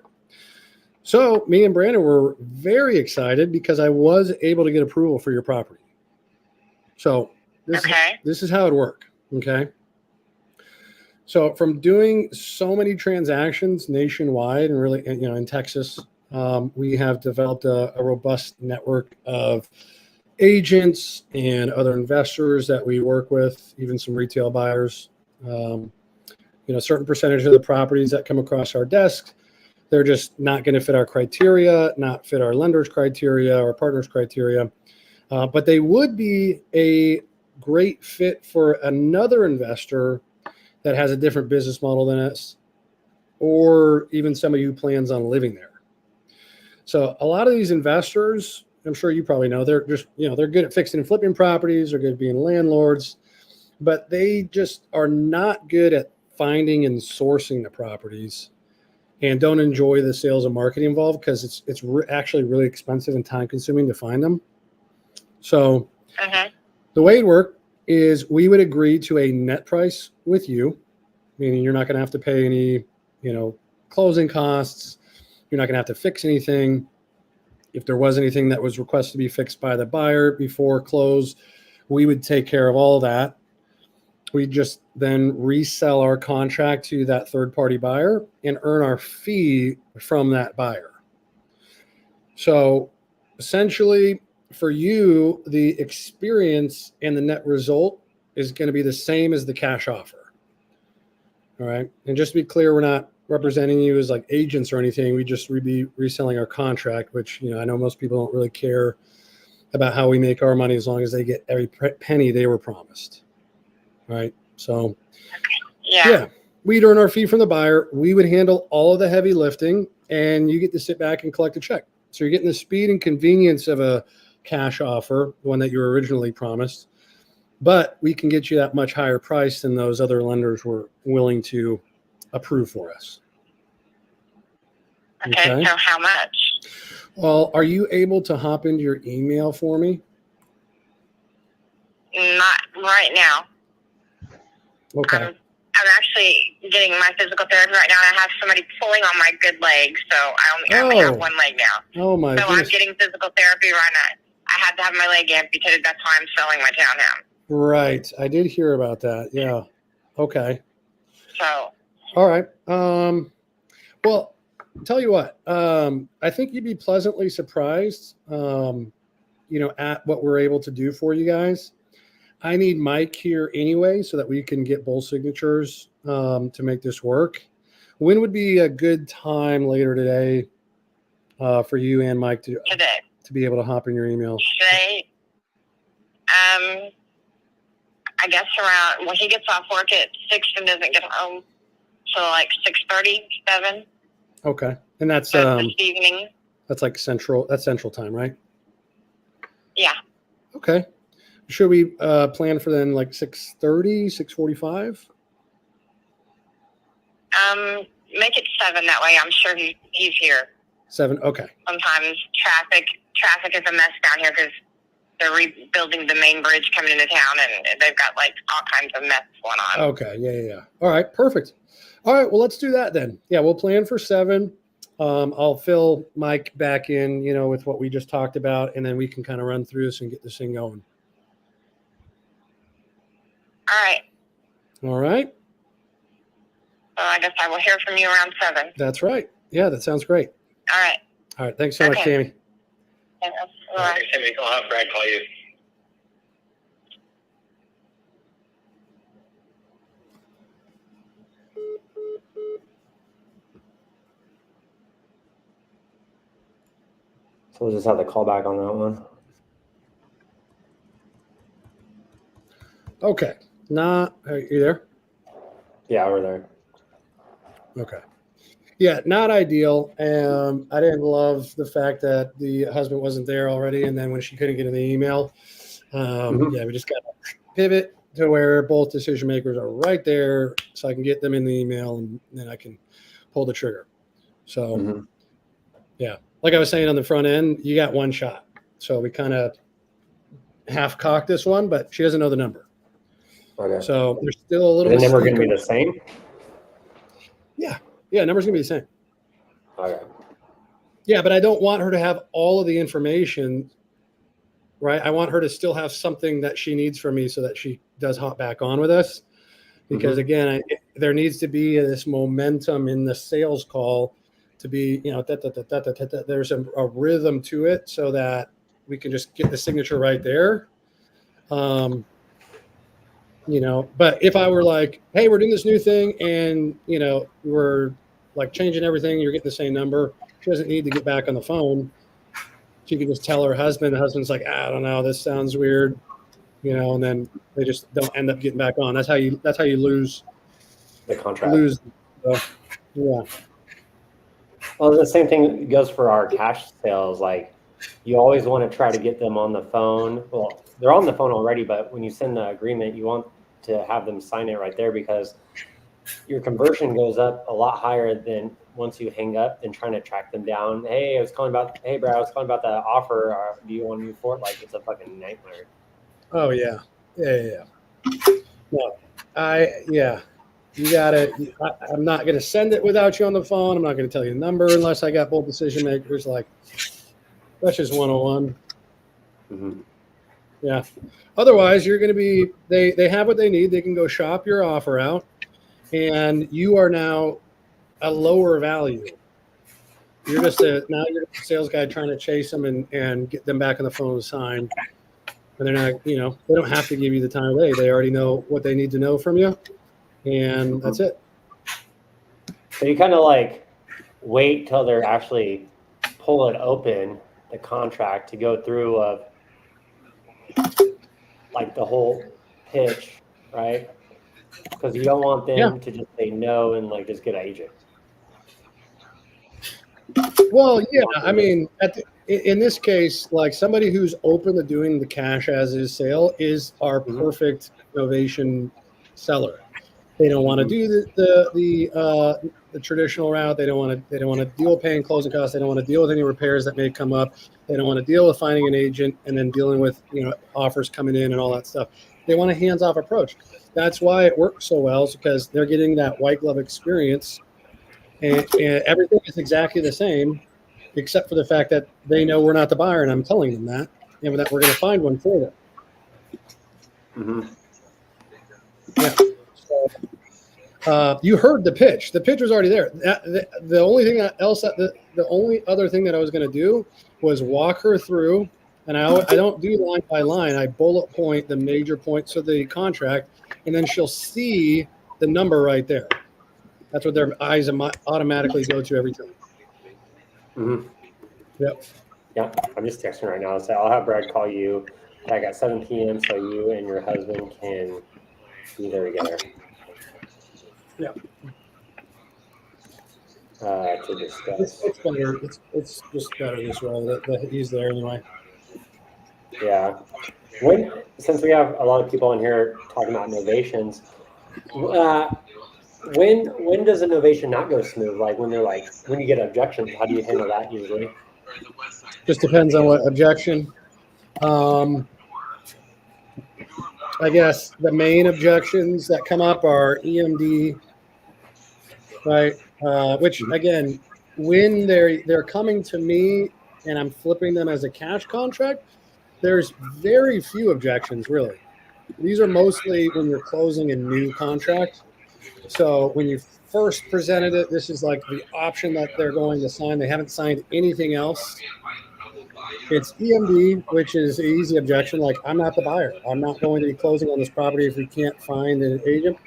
So me and Brandon were very excited because I was able to get approval for your property. So this is how it worked. Okay. So from doing so many transactions nationwide and really, in Texas, we have developed a robust network of agents and other investors that we work with, even some retail buyers. A certain percentage of the properties that come across our desk, they're just not going to fit our criteria, not fit our lender's criteria or partner's criteria, but they would be a great fit for another investor that has a different business model than us, or even somebody who plans on living there. So a lot of these investors, I'm sure you probably know, they're just, they're good at fixing and flipping properties, they're good at being landlords, but they just are not good at finding and sourcing the properties, and don't enjoy the sales and marketing involved because it's actually really expensive and time consuming to find them. So the way it worked is we would agree to a net price with you, meaning you're not going to have to pay any, closing costs. You're not going to have to fix anything. If there was anything that was requested to be fixed by the buyer before close, we would take care of all that. We just then resell our contract to that third-party buyer and earn our fee from that buyer. So essentially, for you, the experience and the net result is going to be the same as the cash offer. All right. And just to be clear, we're not representing you as like agents or anything. We'd be reselling our contract, which, I know most people don't really care about how we make our money as long as they get every penny they were promised. Right. So, we'd earn our fee from the buyer. We would handle all of the heavy lifting, and you get to sit back and collect a check. So you're getting the speed and convenience of a cash offer, one that you were originally promised, but we can get you that much higher price than those other lenders were willing to approve for us. Okay. So how much? Well, are you able to hop into your email for me? Not right now. Okay. I'm actually getting my physical therapy right now, and I have somebody pulling on my good leg, so I only have one leg now. Oh my So goodness. I'm getting physical therapy right now. I had to have my leg amputated. That's why I'm selling my townhouse. Right. I did hear about that. Yeah. Okay. So. All right. Well, tell you what, I think you'd be pleasantly surprised, at what we're able to do for you guys. I need Mike here anyway, so that we can get both signatures to make this work. When would be a good time later today for you and Mike to be able to hop in your email? Today, I guess around when he gets off work at 6 and doesn't get home till like 6:30, 7. Okay, and that's this evening. That's like central. That's central time, right? Yeah. Okay. should we plan for then like 6:30, 6:45? Make it 7. That way I'm sure he's here. 7. Okay. Sometimes traffic is a mess down here because they're rebuilding the main bridge coming into town, and they've got like all kinds of mess going on. Okay. Yeah. All right. Perfect. All right. Well, let's do that then. Yeah, we'll plan for 7. I'll fill Mike back in, with what we just talked about, and then we can kind of run through this and get this thing going. All right. All right. So I guess I will hear from you around 7. That's right. Yeah, that sounds great. All right. All right. Thanks so much, Tammy. All right. Timmy, I'll have Brad call you. So we'll just have the callback on that one. Okay. Are you there? Yeah, we're there. Okay. Yeah, not ideal. I didn't love the fact that the husband wasn't there already, and then when she couldn't get in the email, we just got to pivot to where both decision makers are right there, so I can get them in the email, and then I can pull the trigger. So, yeah, like I was saying on the front end, you got one shot. So we kind of half cocked this one, but she doesn't know the number. Okay. So there's still a little. The number going to be the same? Yeah, number's gonna be the same. Okay. Yeah, but I don't want her to have all of the information, right? I want her to still have something that she needs from me so that she does hop back on with us. Because again, there needs to be this momentum in the sales call to be, there's a rhythm to it so that we can just get the signature right there. But if I were like, hey, we're doing this new thing and, we're like changing everything, you're getting the same number. She doesn't need to get back on the phone. She can just tell her husband. The husband's like, I don't know, this sounds weird, and then they just don't end up getting back on. That's how you lose the contract. Yeah. Well, the same thing goes for our cash sales. Like, you always want to try to get them on the phone. Well, they're on the phone already, but when you send the agreement, you want to have them sign it right there because your conversion goes up a lot higher than once you hang up than trying to track them down. Hey, Brad, I was calling about the offer. Do you want to move forward? Like, it's a fucking nightmare. Oh yeah. No, you got it. I'm not going to send it without you on the phone. I'm not going to tell you the number unless I got both decision makers. Like, that's just 101. Yeah. Otherwise, you're going to be, they have what they need. They can go shop your offer out, and you are now a lower value. You're just now you're a sales guy trying to chase them and get them back on the phone and sign. And they're not, they don't have to give you the time of day. They already know what they need to know from you, and that's it. So you kind of like wait till they're actually pull it open, the contract, to go through like the whole pitch, right? Because you don't want them to just say no and like just get an agent. Well, yeah, I mean, in this case, like somebody who's open to doing the cash as is sale is our perfect innovation seller. They don't want to do the traditional route. They don't want to deal with paying closing costs. They don't want to deal with any repairs that may come up. They don't want to deal with finding an agent and then dealing with offers coming in and all that stuff. They want a hands-off approach. That's why it works so well, is because they're getting that white glove experience, and everything is exactly the same, except for the fact that they know we're not the buyer, and I'm telling them that, and that we're going to find one for them. Yeah. So, you heard the pitch. The pitch was already there. The only thing the only other thing that I was going to do was walk her through, and I don't do line by line. I bullet point the major points of the contract, and then she'll see the number right there. That's what their eyes automatically go to every time. Yep. Yeah, I'm just texting right now. So I'll have Brad call you back at 7 p.m. so you and your husband can be there together. Yeah. To discuss. It's better. It's just better this way that he's there anyway. Yeah. Since we have a lot of people in here talking about novations, when does a novation not go smooth? Like when you get objections, how do you handle that usually? Just depends on what objection. I guess the main objections that come up are EMD, right? Which again, when they're coming to me and I'm flipping them as a cash contract, there's very few objections really. These are mostly when you're closing a new contract. So when you first presented it, this is like the option that they're going to sign. They haven't signed anything else. It's EMD, which is an easy objection. Like, I'm not the buyer. I'm not going to be closing on this property if we can't find an agent.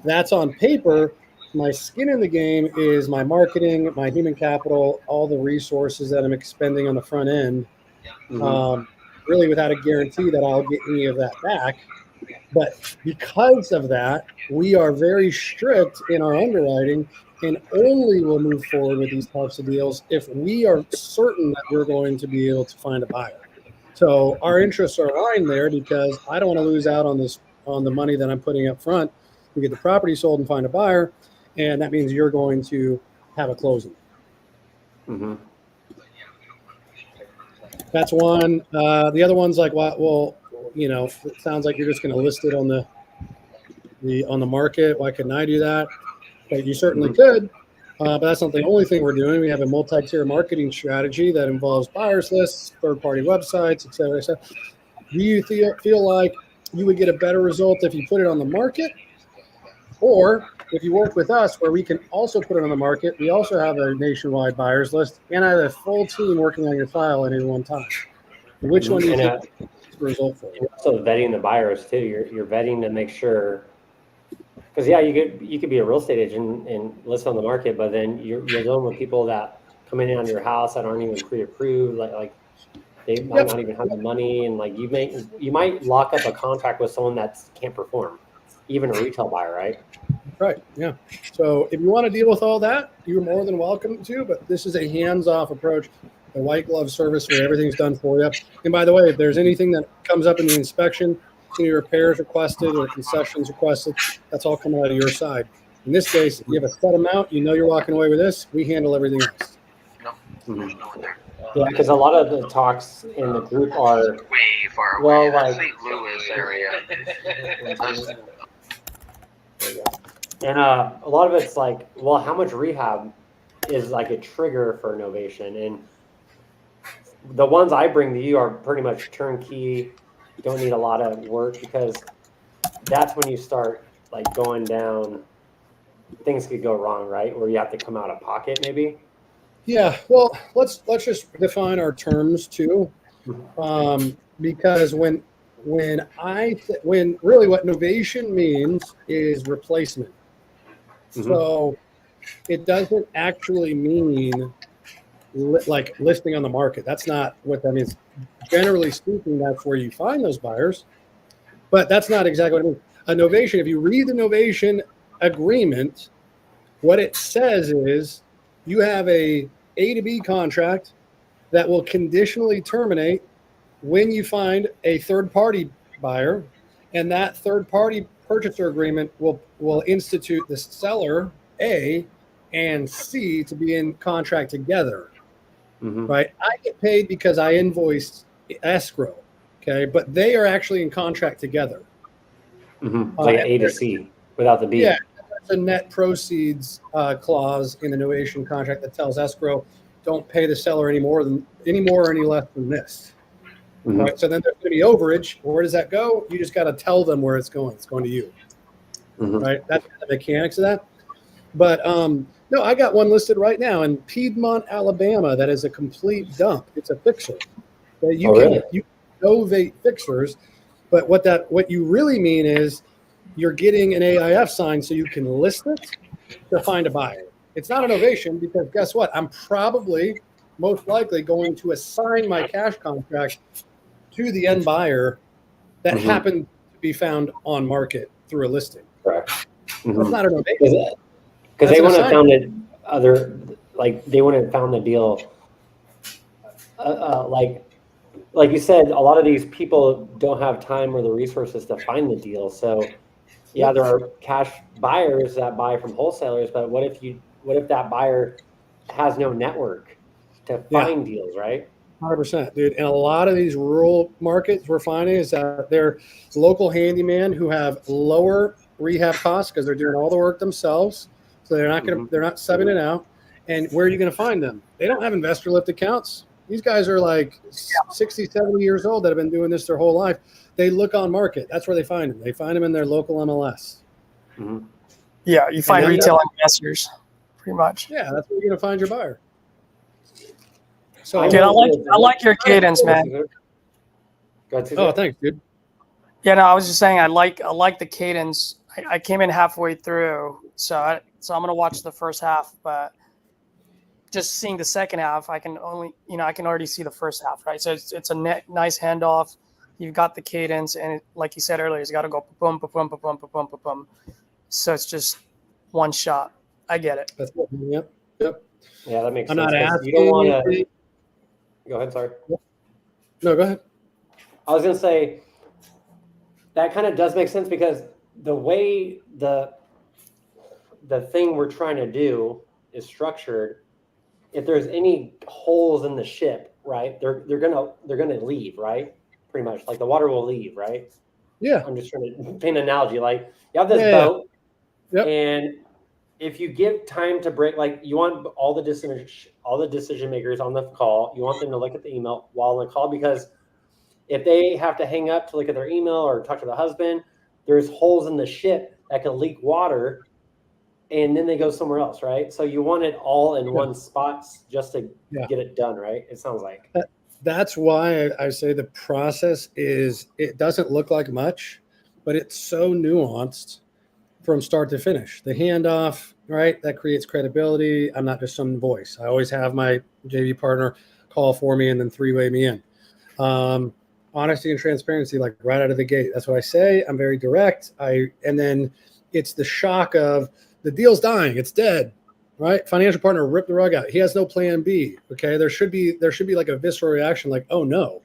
That's on paper. My skin in the game is my marketing, my human capital, all the resources that I'm expending on the front end. Really without a guarantee that I'll get any of that back. But because of that, we are very strict in our underwriting and only will move forward with these types of deals if we are certain that we're going to be able to find a buyer. So our interests are aligned there because I don't want to lose out on the money that I'm putting up front to get the property sold and find a buyer. And that means you're going to have a closing. That's one. The other one's like, well, you know, it sounds like you're just going to list it on the market. Why couldn't I do that? But you certainly could. But that's not the only thing we're doing. We have a multi-tier marketing strategy that involves buyers lists, third-party websites, et cetera, et cetera. Do you feel like you would get a better result if you put it on the market? Or if you work with us where we can also put it on the market, we also have a nationwide buyers list, and I have a full team working on your file at any one time. Which one do you think is the result for? You're also vetting the buyers too. You're vetting to make sure, because yeah, you could be a real estate agent and list on the market, but then you're dealing with people that come in on your house that aren't even pre-approved, like they might not even have the money, and like you might lock up a contract with someone that can't perform, even a retail buyer, right? Right. Yeah. So if you want to deal with all that, you're more than welcome to, but this is a hands-off approach, a white glove service where everything's done for you. And by the way, if there's anything that comes up in the inspection, any repairs requested or concessions requested, that's all coming out of your side. In this case, if you have a set amount, you know you're walking away with this, we handle everything else. Yeah, because a lot of the talks in the group are way far away. Well, like St. Louis area. And a lot of it's like, well, how much rehab is like a trigger for novation? And the ones I bring to you are pretty much turnkey, don't need a lot of work, because that's when you start like going down, things could go wrong, right? Where you have to come out of pocket maybe. Yeah, well, let's just define our terms too, because when really what novation means is replacement. So it doesn't actually mean like listing on the market. That's not what that means. Generally speaking, that's where you find those buyers, but that's not exactly what it means. A novation, if you read the novation agreement, what it says is you have a to B contract that will conditionally terminate when you find a third-party buyer, and that third-party purchaser agreement will institute the seller A and C to be in contract together, right? I get paid because I invoiced escrow, okay, but they are actually in contract together. Like A to C without the B. Yeah, there's a net proceeds clause in the novation contract that tells escrow don't pay the seller any more or any less than this. Right. So then there's going to be overage. Where does that go? You just got to tell them where it's going. It's going to you. Right. That's the mechanics of that. But no, I got one listed right now in Piedmont, Alabama. That is a complete dump. It's a fixer. That you can novate fixers, but what you really mean is you're getting an AIF signed so you can list it to find a buyer. It's not an novation because guess what? I'm probably most likely going to assign my cash contract to the end buyer that happened to be found on market through a listing. Correct. That's not a novation. Because they wouldn't have found it they wouldn't have found the deal like like you said, a lot of these people don't have time or the resources to find the deal. So yeah, there are cash buyers that buy from wholesalers, but what if that buyer has no network to find deals, right? 100%, dude. And a lot of these rural markets we're finding is that they're local handyman who have lower rehab costs because they're doing all the work themselves. So they're not subbing it out. And where are you going to find them? They don't have investor lift accounts. These guys are like 60, 70 years old that have been doing this their whole life. They look on market. That's where they find them. They find them in their local MLS. Yeah, you find retail investors, pretty much. Yeah, that's where you're going to find your buyer. So, dude, I like your cadence, man. Oh, thanks, dude. Yeah, no, I was just saying I like the cadence. I came in halfway through, so I'm gonna watch the first half, but just seeing the second half, I can already see the first half, right? So it's a nice handoff. You've got the cadence, and like you said earlier, it's got to go boom, boom, boom, boom, boom, boom, boom. So it's just one shot. I get it. That's it. Yep. Yeah, that makes I'm sense. not asking. You don't want to. Go ahead. Sorry. No, go ahead. I was gonna say that kind of does make sense because the way the thing we're trying to do is structured, if there's any holes in the ship, right, they're gonna leave, right? Pretty much, like the water will leave, right? Yeah. I'm just trying to paint an analogy. Like you have this boat, and if you give time to break, like you want all the decision makers on the call, you want them to look at the email while on the call, because if they have to hang up to look at their email or talk to the husband, there's holes in the ship that could leak water, and then they go somewhere else, right? So you want it all in one spot just to get it done, right? It sounds like. That's why I say the process it doesn't look like much, but it's so nuanced from start to finish. The handoff, right? That creates credibility. I'm not just some voice. I always have my JV partner call for me and then three-way me in. Honesty and transparency, like right out of the gate. That's what I say. I'm very direct. And then it's the shock of the deal's dying. It's dead, right? Financial partner ripped the rug out. He has no plan B. Okay. There should be like a visceral reaction, like, oh no.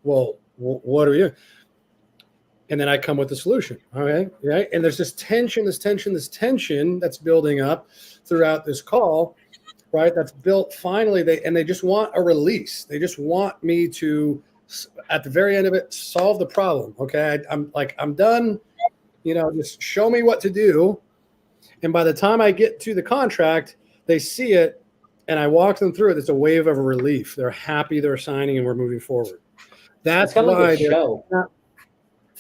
Well, what are you? And then I come with the solution. Okay. Right. And there's this tension that's building up throughout this call, right? That's built finally. They just want a release. They just want me to, at the very end of it, solve the problem. Okay. I'm done, just show me what to do. And by the time I get to the contract, they see it and I walk them through it. It's a wave of relief. They're happy, they're signing, and we're moving forward. That's kind of why like a show.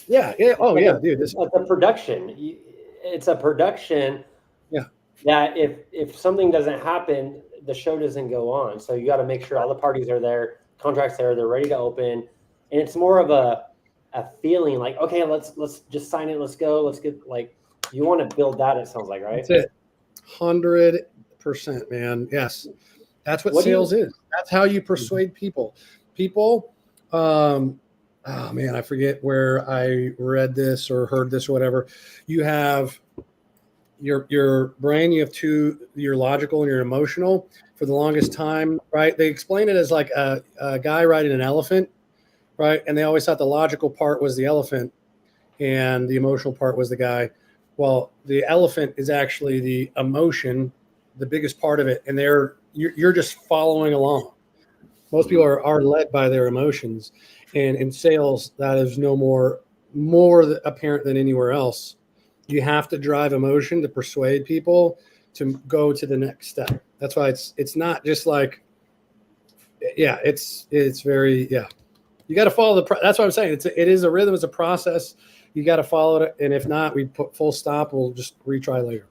Yeah. Oh, yeah, dude. It's a production. It's a production. Yeah. That if something doesn't happen, the show doesn't go on. So you got to make sure all the parties are there, contracts there, they're ready to open, and it's more of a feeling like, okay, let's just sign it, let's go, let's get, like, you want to build that. It sounds like, right? That's it. 100%, man. Yes, that's what sales is. That's how you persuade people. Oh man, I forget where I read this or heard this or whatever. You have your brain, you have your logical and your emotional. For the longest time, right? They explain it as like a guy riding an elephant, right? And they always thought the logical part was the elephant and the emotional part was the guy. Well, the elephant is actually the emotion, the biggest part of it. And you're just following along. Most people are led by their emotions. And in sales, that is no more apparent than anywhere else. You have to drive emotion to persuade people to go to the next step. That's why it's not just like, it's very, you got to follow that's what I'm saying. It is a rhythm, it's a process. You got to follow it. And if not, we put full stop, we'll just retry later.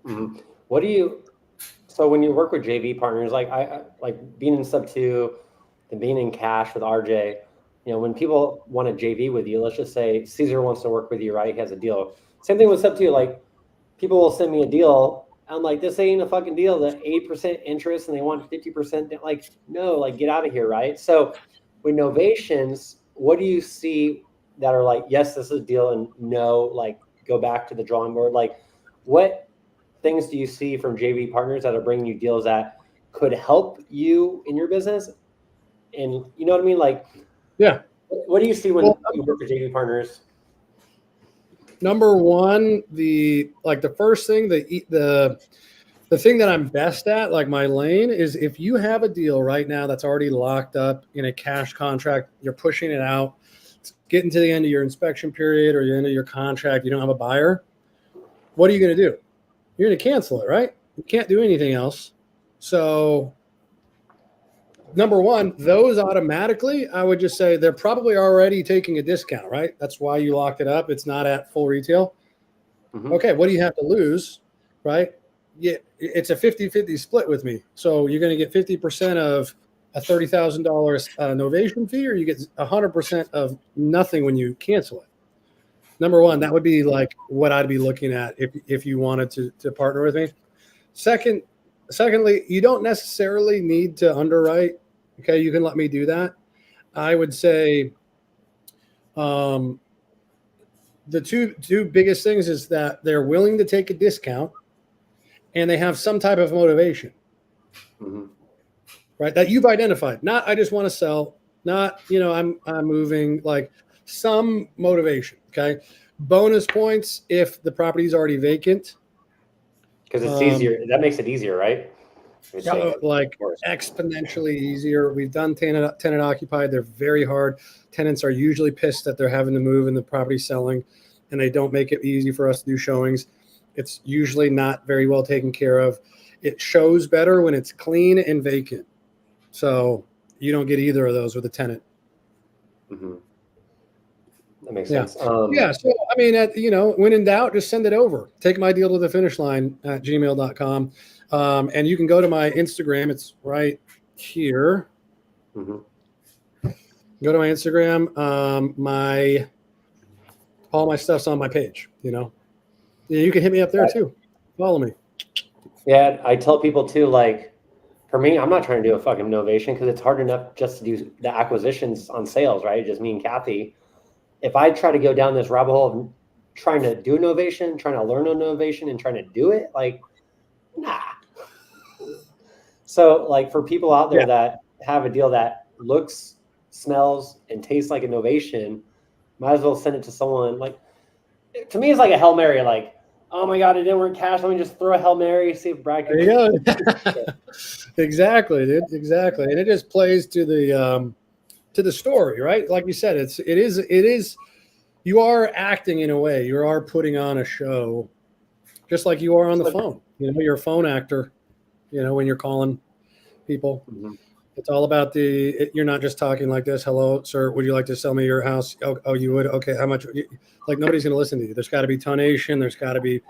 Mm-hmm. So when you work with JV partners, like I like being in sub 2 and being in cash with RJ, when people want a JV with you, let's just say Caesar wants to work with you, right? He has a deal. Same thing with sub 2. Like, people will send me a deal. I'm like, this ain't a fucking deal. The 8% interest and they want 50%. Like, no, like, get out of here, right? So with novations, what do you see that are like, yes, this is a deal, and no, like, go back to the drawing board? Like, what things do you see from JV partners that are bringing you deals that could help you in your business, And you know what I mean? Like, Yeah. what do you see when Well, you work with JV partners? Number one, the first thing, the thing that I'm best at, like my lane, is if you have a deal right now that's already locked up in a cash contract, you're pushing it out, it's getting to the end of your inspection period or the end of your contract, you don't have a buyer, what are you going to do? You're going to cancel it, right? You can't do anything else. So number one, those automatically, I would just say they're probably already taking a discount, right? That's why you locked it up. It's not at full retail. Mm-hmm. Okay, what do you have to lose, right? Yeah, it's a 50-50 split with me. So you're going to get 50% of a $30,000 novation fee, or you get 100% of nothing when you cancel it. Number one, that would be like what I'd be looking at if you wanted to partner with me. Secondly, you don't necessarily need to underwrite. Okay, you can let me do that. I would say the two biggest things is that they're willing to take a discount and they have some type of motivation, right? That you've identified. Not I just want to sell. Not I'm moving. Like some motivation. Okay. Bonus points if the property is already vacant. Because it's easier. That makes it easier, right? So like exponentially easier. We've done tenant occupied. They're very hard. Tenants are usually pissed that they're having to move and the property selling, and they don't make it easy for us to do showings. It's usually not very well taken care of. It shows better when it's clean and vacant. So you don't get either of those with a tenant. Mm-hmm. That makes sense. Yeah. So, I mean, when in doubt, just send it over. Take my deal to the finish line at gmail.com. And you can go to my Instagram. It's right here. Mm-hmm. Go to my Instagram. All my stuff's on my page, Yeah, you can hit me up there too. Follow me. Yeah. I tell people too, like, for me, I'm not trying to do a fucking novation because it's hard enough just to do the acquisitions on sales, right? Just me and Kathy. If I try to go down this rabbit hole of trying to do innovation, trying to learn innovation and trying to do it, like, nah. So like for people out there that have a deal that looks, smells, and tastes like innovation, might as well send it to someone. Like, to me, it's like a Hail Mary. Like, oh my God, it didn't work cash. Let me just throw a Hail Mary, see if Brad can. There you go. Exactly, dude. Exactly. And it just plays to the story, right? Like you said, it is, you are acting in a way, you are putting on a show, just like you are on the phone. You're a phone actor, when you're calling people. Mm-hmm. It's all about you're not just talking like this. Hello, sir. Would you like to sell me your house? Oh, you would? Okay. How much? Like nobody's going to listen to you. There's got to be tonation. There's got to be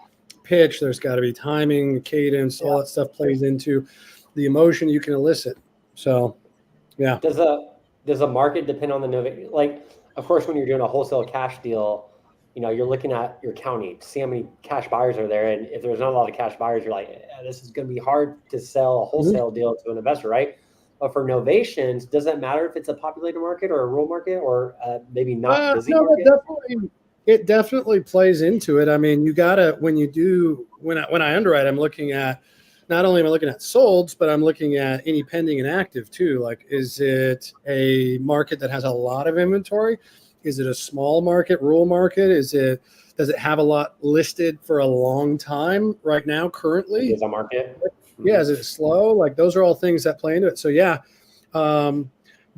pitch. There's got to be timing, cadence, all that stuff plays into the emotion you can elicit. So, yeah. Does a market depend on the novation? Like, of course, when you're doing a wholesale cash deal, you're looking at your county to see how many cash buyers are there. And if there's not a lot of cash buyers, you're like, this is going to be hard to sell a wholesale deal to an investor, right? But for novations, does it matter if it's a populated market or a rural market or maybe not busy market? It definitely plays into it. I mean, you gotta when I underwrite, I'm looking at not only am I looking at solds, but I'm looking at any pending and active too. Like, is it a market that has a lot of inventory? Is it a small market, rural market? Does it have a lot listed for a long time right now currently? Is a market? Yeah, is it slow? Like those are all things that play into it. So yeah,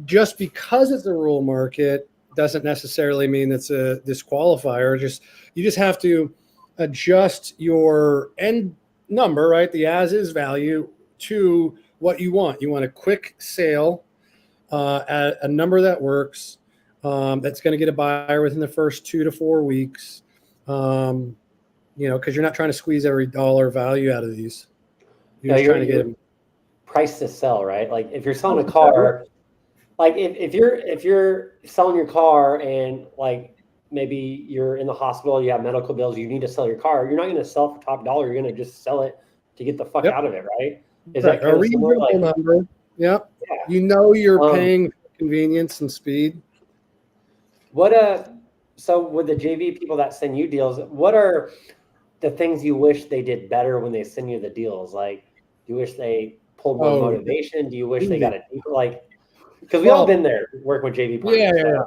just because it's a rural market doesn't necessarily mean it's a disqualifier. You just have to adjust your end number, right? The as is value to what you want. You want a quick sale at a number that works. That's going to get a buyer within the first 2 to 4 weeks. Because you're not trying to squeeze every dollar value out of these. You're trying to get them price to sell, right? Like if you're selling a car, like if you're selling your car and like maybe you're in the hospital, you have medical bills, you need to sell your car, you're not going to sell for top dollar. You're going to just sell it to get the fuck out of it, right? Is that a reasonable number? Yep. Yeah. You're paying for convenience and speed. So with the JV people that send you deals, what are the things you wish they did better when they send you the deals? Like, do you wish they pulled more motivation? Do you wish they got a deeper, like? Because we all been there working with JV partners.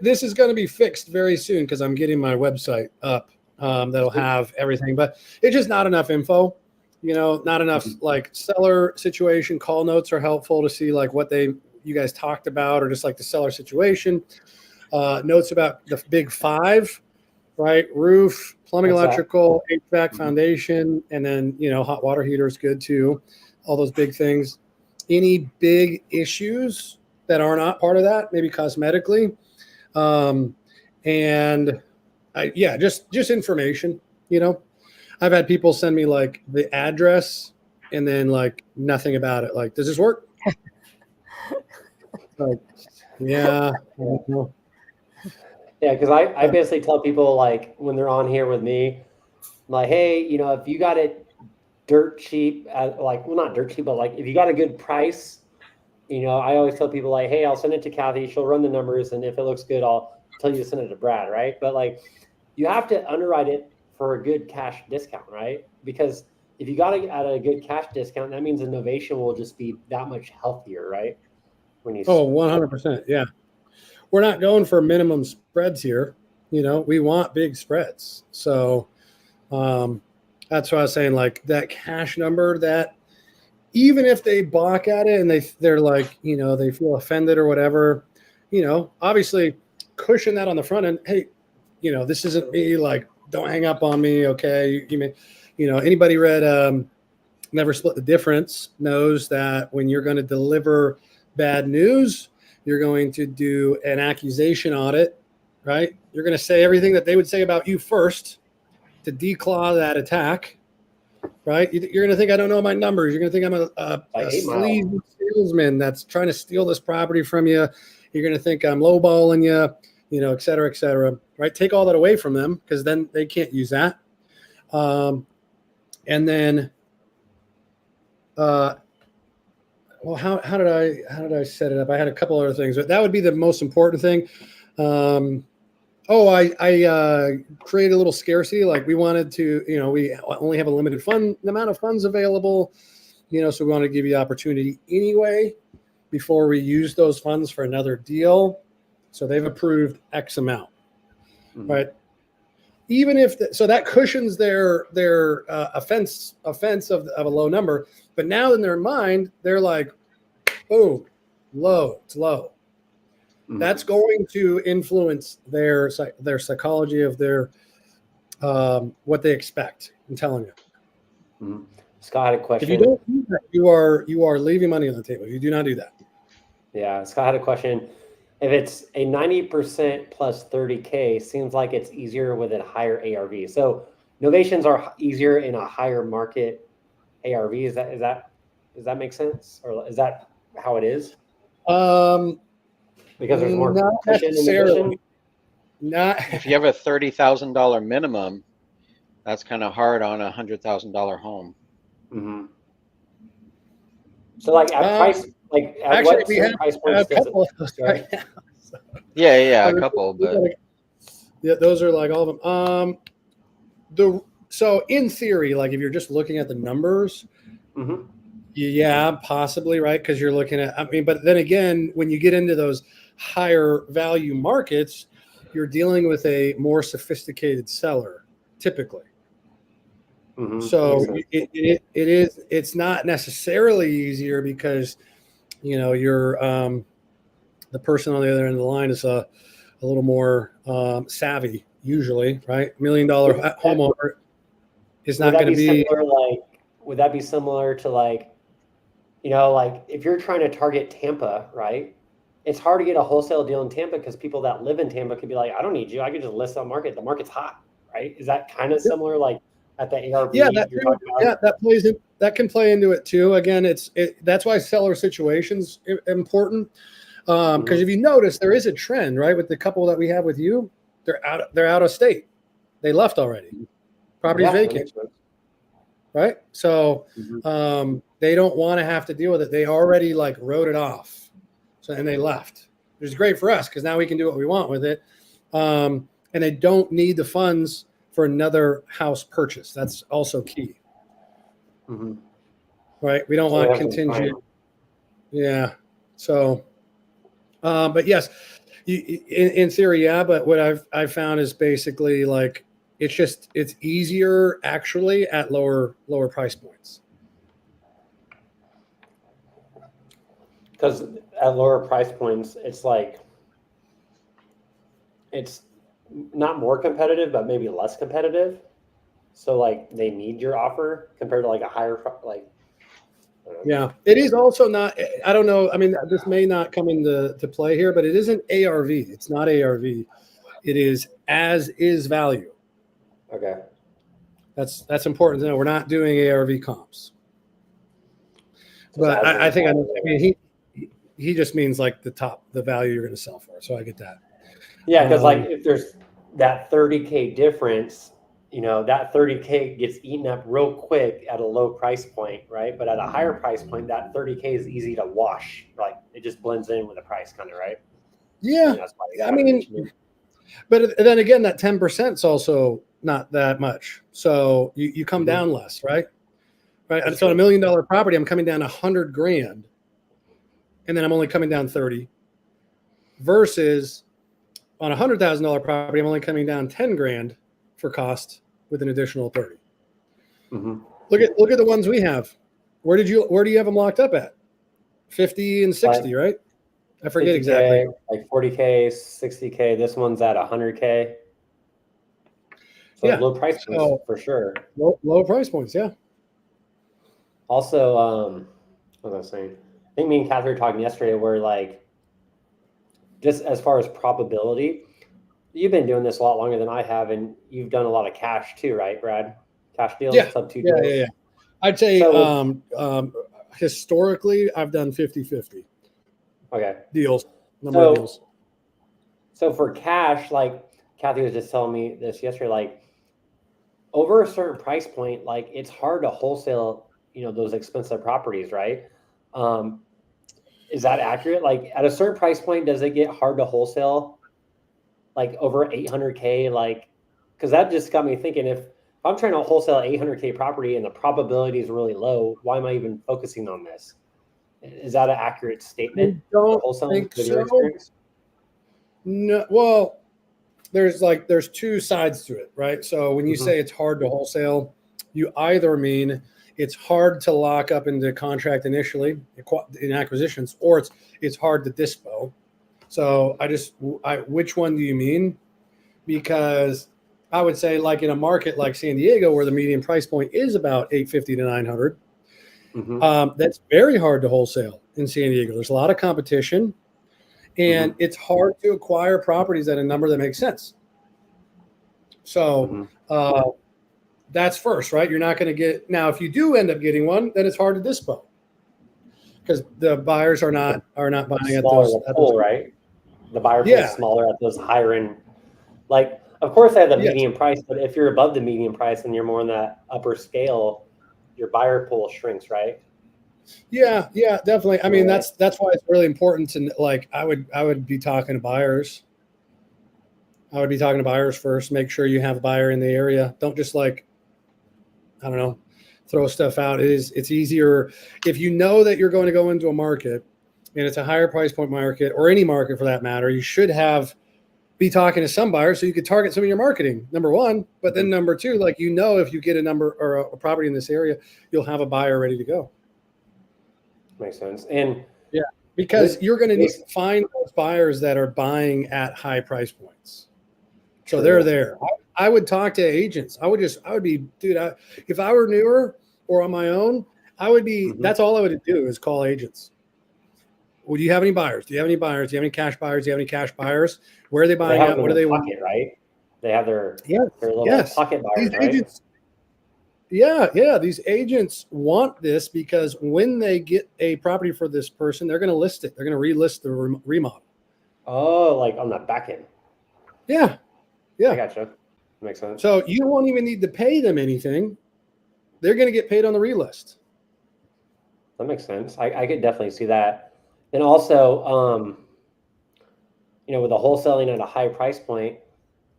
This is going to be fixed very soon because I'm getting my website up that'll have everything, but it's just not enough info. Not enough like seller situation. Call notes are helpful to see like what you guys talked about, or just like the seller situation. Notes about the big 5, right? Roof, plumbing, electrical, HVAC, foundation, and then hot water heater is good too. All those big things. Any big issues that are not part of that, maybe cosmetically, just information. I've had people send me like the address and then like nothing about it. Like, does this work? Like, yeah. I don't know. Yeah, because I basically tell people like when they're on here with me, I'm like, hey, if you got it dirt cheap, not dirt cheap, but like if you got a good price, I always tell people like, hey, I'll send it to Kathy. She'll run the numbers, and if it looks good, I'll tell you to send it to Brad, right? But like, you have to underwrite it for a good cash discount, right? Because if you got it at a good cash discount, that means innovation will just be that much healthier, right? When you 100%, yeah. We're not going for minimum spreads here. We want big spreads. So that's why I was saying like that cash number, that even if they balk at it and they're like, they feel offended or whatever, obviously cushion that on the front end. Hey, this isn't me. Like, don't hang up on me. Okay. Anybody read Never Split the Difference knows that when you're going to deliver bad news, you're going to do an accusation audit, right? You're going to say everything that they would say about you first to declaw that attack, right? You're going to think I don't know my numbers. You're going to think I'm a sleazy salesman that's trying to steal this property from you. You're going to think I'm lowballing you, et cetera, right? Take all that away from them because then they can't use that. And then, how did I set it up? I had a couple other things, but that would be the most important thing. I created a little scarcity. Like we wanted to, we only have a limited amount of funds available, so we want to give you opportunity anyway before we use those funds for another deal. So they've approved X amount, right? Even if so that cushions their offense of a low number, but now in their mind they're like, boom, low, it's low. That's going to influence their psychology of their what they expect. I'm telling you. Scott had a question. If you don't do that, you are leaving money on the table. You do not do that. Yeah, Scott had a question. If it's a 90% plus 30K, seems like it's easier with a higher ARV. So novations are easier in a higher market ARV. Does that make sense, or is that how it is? Because there's more cushion in the If you have a $30,000 minimum, that's kind of hard on a $100,000 home. So like at price, like at actually, what we have price a points does couple it? of those right now. So. Yeah, a couple, but yeah, those are like all of them. So in theory, like if you're just looking at the numbers, yeah, possibly, right? Because you're looking at, but then again, when you get into those higher value markets, you're dealing with a more sophisticated seller, typically. So it's not necessarily easier because you're the person on the other end of the line is a little more savvy usually, right? $1 million homeowner is not going to be similar, like, would that be similar to like if you're trying to target Tampa, right? It's hard to get a wholesale deal in Tampa because people that live in Tampa could be like, I don't need you. I could just list on market. The market's hot, right? Is that kind of similar, like at the ARV? Yeah, that can play into it too. Again, that's why seller situations important. Because if you notice, there is a trend, right? With the couple that we have with you, they're out of state. They left already. Property's vacant, right? So they don't want to have to deal with it. They already like wrote it off, and they left. Which is great for us because now we can do what we want with it, and they don't need the funds for another house purchase. That's also key, right? We don't want contingent. Yeah, so. But yes, in theory, yeah. But what I've found is basically like it's easier actually at lower price points. Because at lower price points, it's like it's not more competitive, but maybe less competitive. So like they need your offer compared to like a higher like. Yeah, it is also not. I don't know. I mean, this may not come into play here, but it isn't ARV. It's not ARV. It is as is value. Okay. That's important to know. We're not doing ARV comps. But I think I mean he just means like the value you're going to sell for. So I get that. Yeah, because like if there's that 30K difference, you know, that 30K gets eaten up real quick at a low price point, right? But at a higher price point, that 30K is easy to wash. Like it just blends in with the price, kind of, right? Yeah, I mean, but then again, that 10% is also not that much. So you come down less, right? Right. And so on $1 million property, I'm coming down $100,000, and then I'm only coming down 30. Versus on a $100,000 property, I'm only coming down 10 grand for cost with an additional 30. Mm-hmm. Look at the ones we have. Where do you have them locked up at? 50 and 60, right? I forget 50K, exactly. like 40K, 60K. This one's at 100K. So Yeah. low price points for sure. Low price points, yeah. Also, what was I saying? I think me and Kathy were talking yesterday where like, just as far as probability, you've been doing this a lot longer than I have, and you've done a lot of cash too, right, Brad? Cash deals, Yeah. sub 2 deals. Yeah. I'd say So historically, I've done 50-50. Okay. Deals. Number of deals. So for cash, like Kathy was just telling me this yesterday, like over a certain price point, like it's hard to wholesale, you know, those expensive properties, right? Is that accurate? Like at a certain price point, does it get hard to wholesale? Like over 800K, like, because that just got me thinking, if I'm trying to wholesale 800K property and the probability is really low, why am I even focusing on this? Is that an accurate statement? I don't wholesaling think with your so. experience? No, well, there's two sides to it, right? So when you say it's hard to wholesale, you either mean it's hard to lock up into contract initially in acquisitions, or it's hard to dispo. So which one do you mean? Because I would say, like in a market like San Diego, where the median price point is about $850 to $900, that's very hard to wholesale in San Diego. There's a lot of competition, and it's hard to acquire properties at a number that makes sense. So that's first, right? You're not going to get, now if you do end up getting one, then it's hard to dispo because the buyers are not buying at those. Pool, right? The buyer pool is smaller at those higher end. Like, of course, they have the median price, but if you're above the median price and you're more in that upper scale, your buyer pool shrinks, right? Yeah, definitely. I mean, that's why it's really important to, like, I would be talking to buyers. I would be talking to buyers first. Make sure you have a buyer in the area. Don't just like, I don't know, throw stuff out. It's easier if you know that you're going to go into a market and it's a higher price point market, or any market for that matter. You should be talking to some buyers so you could target some of your marketing, number one. But then number two, like, you know, if you get a number or a property in this area, you'll have a buyer ready to go. Makes sense. And yeah, because you're going to need to find those buyers that are buying at high price points. So they're there. I would talk to agents. I would be, dude, if I were newer or on my own, I would be, that's all I would do is call agents. Well, do you have any buyers? Do you have any buyers? Do you have any cash buyers? Do you have any cash buyers? Where are they buying at? What do they want? Right? They have their little pocket buyers, these agents, right? These agents want this because when they get a property for this person, they're going to list it. They're going to relist the remodel. Oh, like on the back end. Yeah. I gotcha. Makes sense. So you won't even need to pay them anything. They're going to get paid on the relist. That makes sense. I could definitely see that. And also, you know, with the wholesaling at a high price point,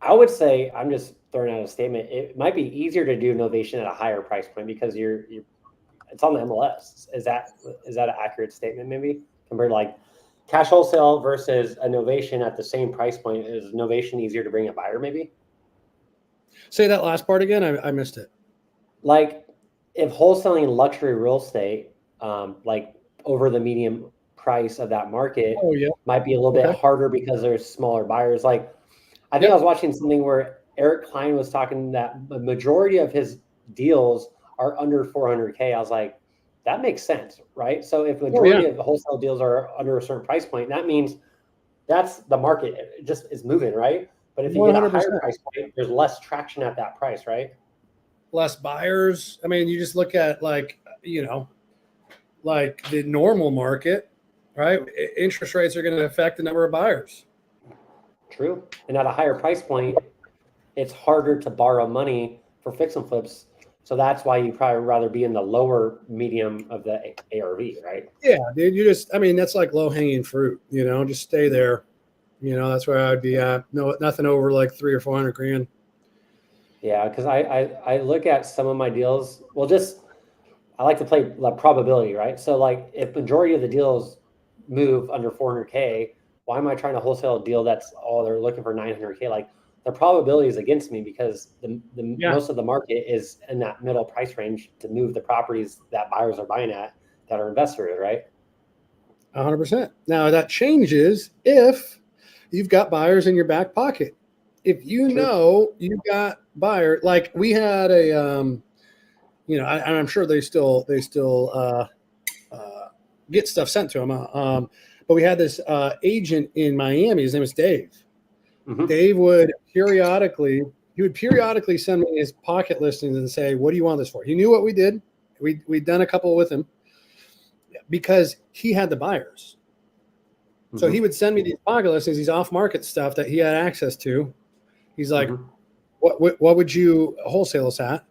I would say, I'm just throwing out a statement, it might be easier to do novation at a higher price point because it's on the MLS. Is that an accurate statement maybe compared to like cash wholesale versus a novation at the same price point. Is novation easier to bring a buyer maybe? Say that last part again. I missed it. Like if wholesaling luxury real estate, like over the medium price of that market might be a little bit harder because there's smaller buyers. Like I think I was watching something where Eric Klein was talking that the majority of his deals are under 400K. I was like, that makes sense, right? So if the majority of the wholesale deals are under a certain price point, that means that's the market. It just is moving, right? But if you get a higher price point, there's less traction at that price, right? Less buyers. I mean, you just look at like the normal market, right? Interest rates are going to affect the number of buyers. True. And at a higher price point, it's harder to borrow money for fix and flips. So that's why you probably rather be in the lower medium of the ARV, right? Yeah, dude. That's like low hanging fruit, just stay there. That's where I would be at. No, nothing over like 300 or 400 grand. Yeah. Cause I look at some of my deals. Well, I like to play the probability, right? So like if majority of the deals move under 400K, why am I trying to wholesale a deal that's they're looking for 900K? Like the probability is against me because most of the market is in that middle price range to move the properties that buyers are buying at that are investors, right? 100%. Now that changes if you've got buyers in your back pocket. If you know you've got buyer, like we had a, I'm sure they still get stuff sent to them. But we had this agent in Miami. His name was Dave. Mm-hmm. Dave would periodically send me his pocket listings and say, "What do you want this for?" He knew what we did. We'd done a couple with him because he had the buyers. Mm-hmm. So he would send me these pocket listings, these off-market stuff that he had access to. He's like, what would you wholesale us at?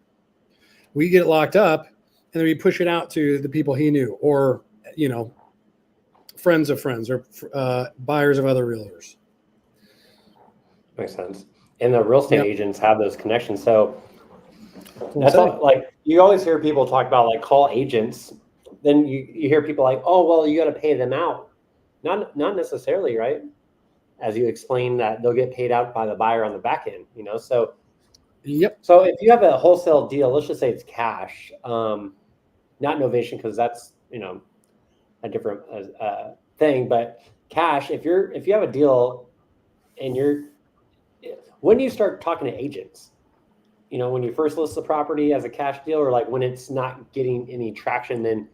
We get it locked up, and then we push it out to the people he knew, or friends of friends, or buyers of other realtors. Makes sense. And the real estate agents have those connections. So that's like you always hear people talk about like call agents. Then you hear people like, oh, well, you got to pay them out. Not necessarily, right? As you explain that they'll get paid out by the buyer on the back end, So So if you have a wholesale deal, let's just say it's cash, not novation, because that's a different thing. But cash, if you have a deal and when do you start talking to agents? When you first list the property as a cash deal, or like when it's not getting any traction, then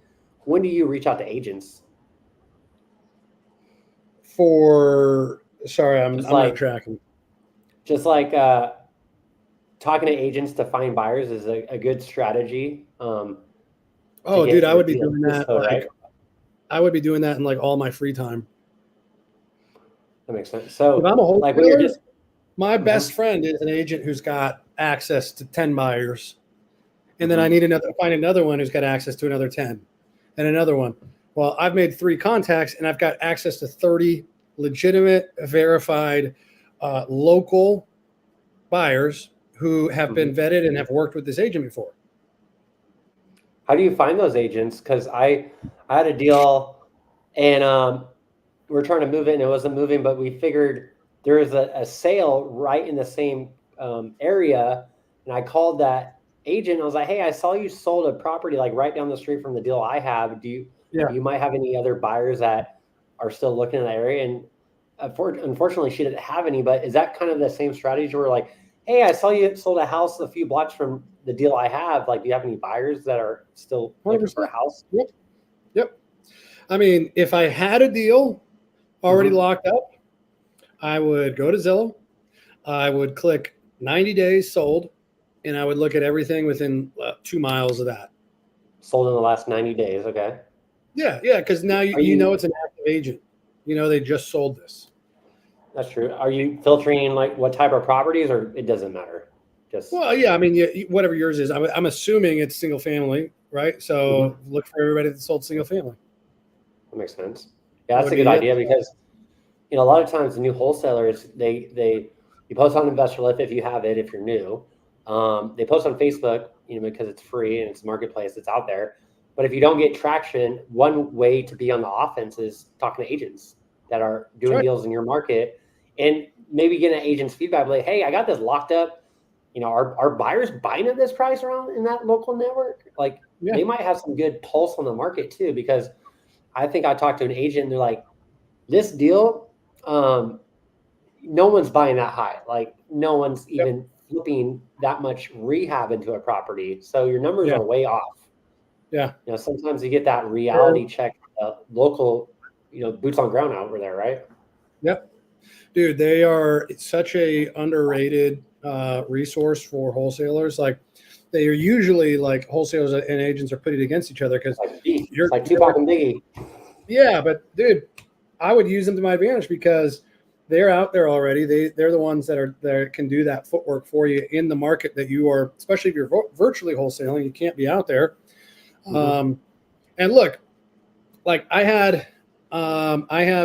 when do you reach out to agents? I'm not tracking. Just like talking to agents to find buyers is a good strategy. Dude, I would be doing that. Right? I would be doing that in like all my free time. That makes sense. So if I'm a wholesaler, my best friend is an agent who's got access to 10 buyers. And then I need find another one who's got access to another 10 and another one. Well, I've made 3 contacts and I've got access to 30 legitimate, verified, local buyers who have been vetted and have worked with this agent before. How do you find those agents? Because I had a deal and we're trying to move it and it wasn't moving, but we figured there was a sale right in the same area. And I called that agent. I was like, hey, I saw you sold a property like right down the street from the deal I have. You might have any other buyers that are still looking in that area? And unfortunately, she didn't have any. But is that kind of the same strategy where like, hey, I saw you sold a house a few blocks from the deal I have. Like, do you have any buyers that are still looking for a house? Yep. I mean, if I had a deal already locked up, I would go to Zillow. I would click 90 days sold, and I would look at everything within 2 miles of that. Sold in the last 90 days. Okay. Yeah. Because now you know it's an active agent. They just sold this. That's true. Are you filtering like what type of properties, or it doesn't matter? I mean, whatever yours is. I'm assuming it's single family, right? So look for everybody that sold single family. That makes sense. Yeah, that's a good idea because a lot of times the new wholesalers you post on Investor Lift if you have it, if you're new. They post on Facebook, because it's free and it's marketplace, it's out there. But if you don't get traction, one way to be on the offense is talking to agents. that are doing Right. deals in your market, and maybe get an agent's feedback like, hey, I got this locked up. You know, are buyers buying at this price around in that local network? Like they might have some good pulse on the market too, because I think I talked to an agent and they're like, this deal, no one's buying that high. Like no one's even flipping that much rehab into a property. So your numbers are way off. Yeah. You know, sometimes you get that reality check, local, you know, boots on ground over there, right? Yep. Dude, they are such a underrated resource for wholesalers. Like they are usually like wholesalers and agents are pitted against each other because it's like Tupac and Biggie. Yeah, but dude, I would use them to my advantage because they're out there already. They're the ones that can do that footwork for you in the market that you are, especially if you're virtually wholesaling, you can't be out there. And look, like I have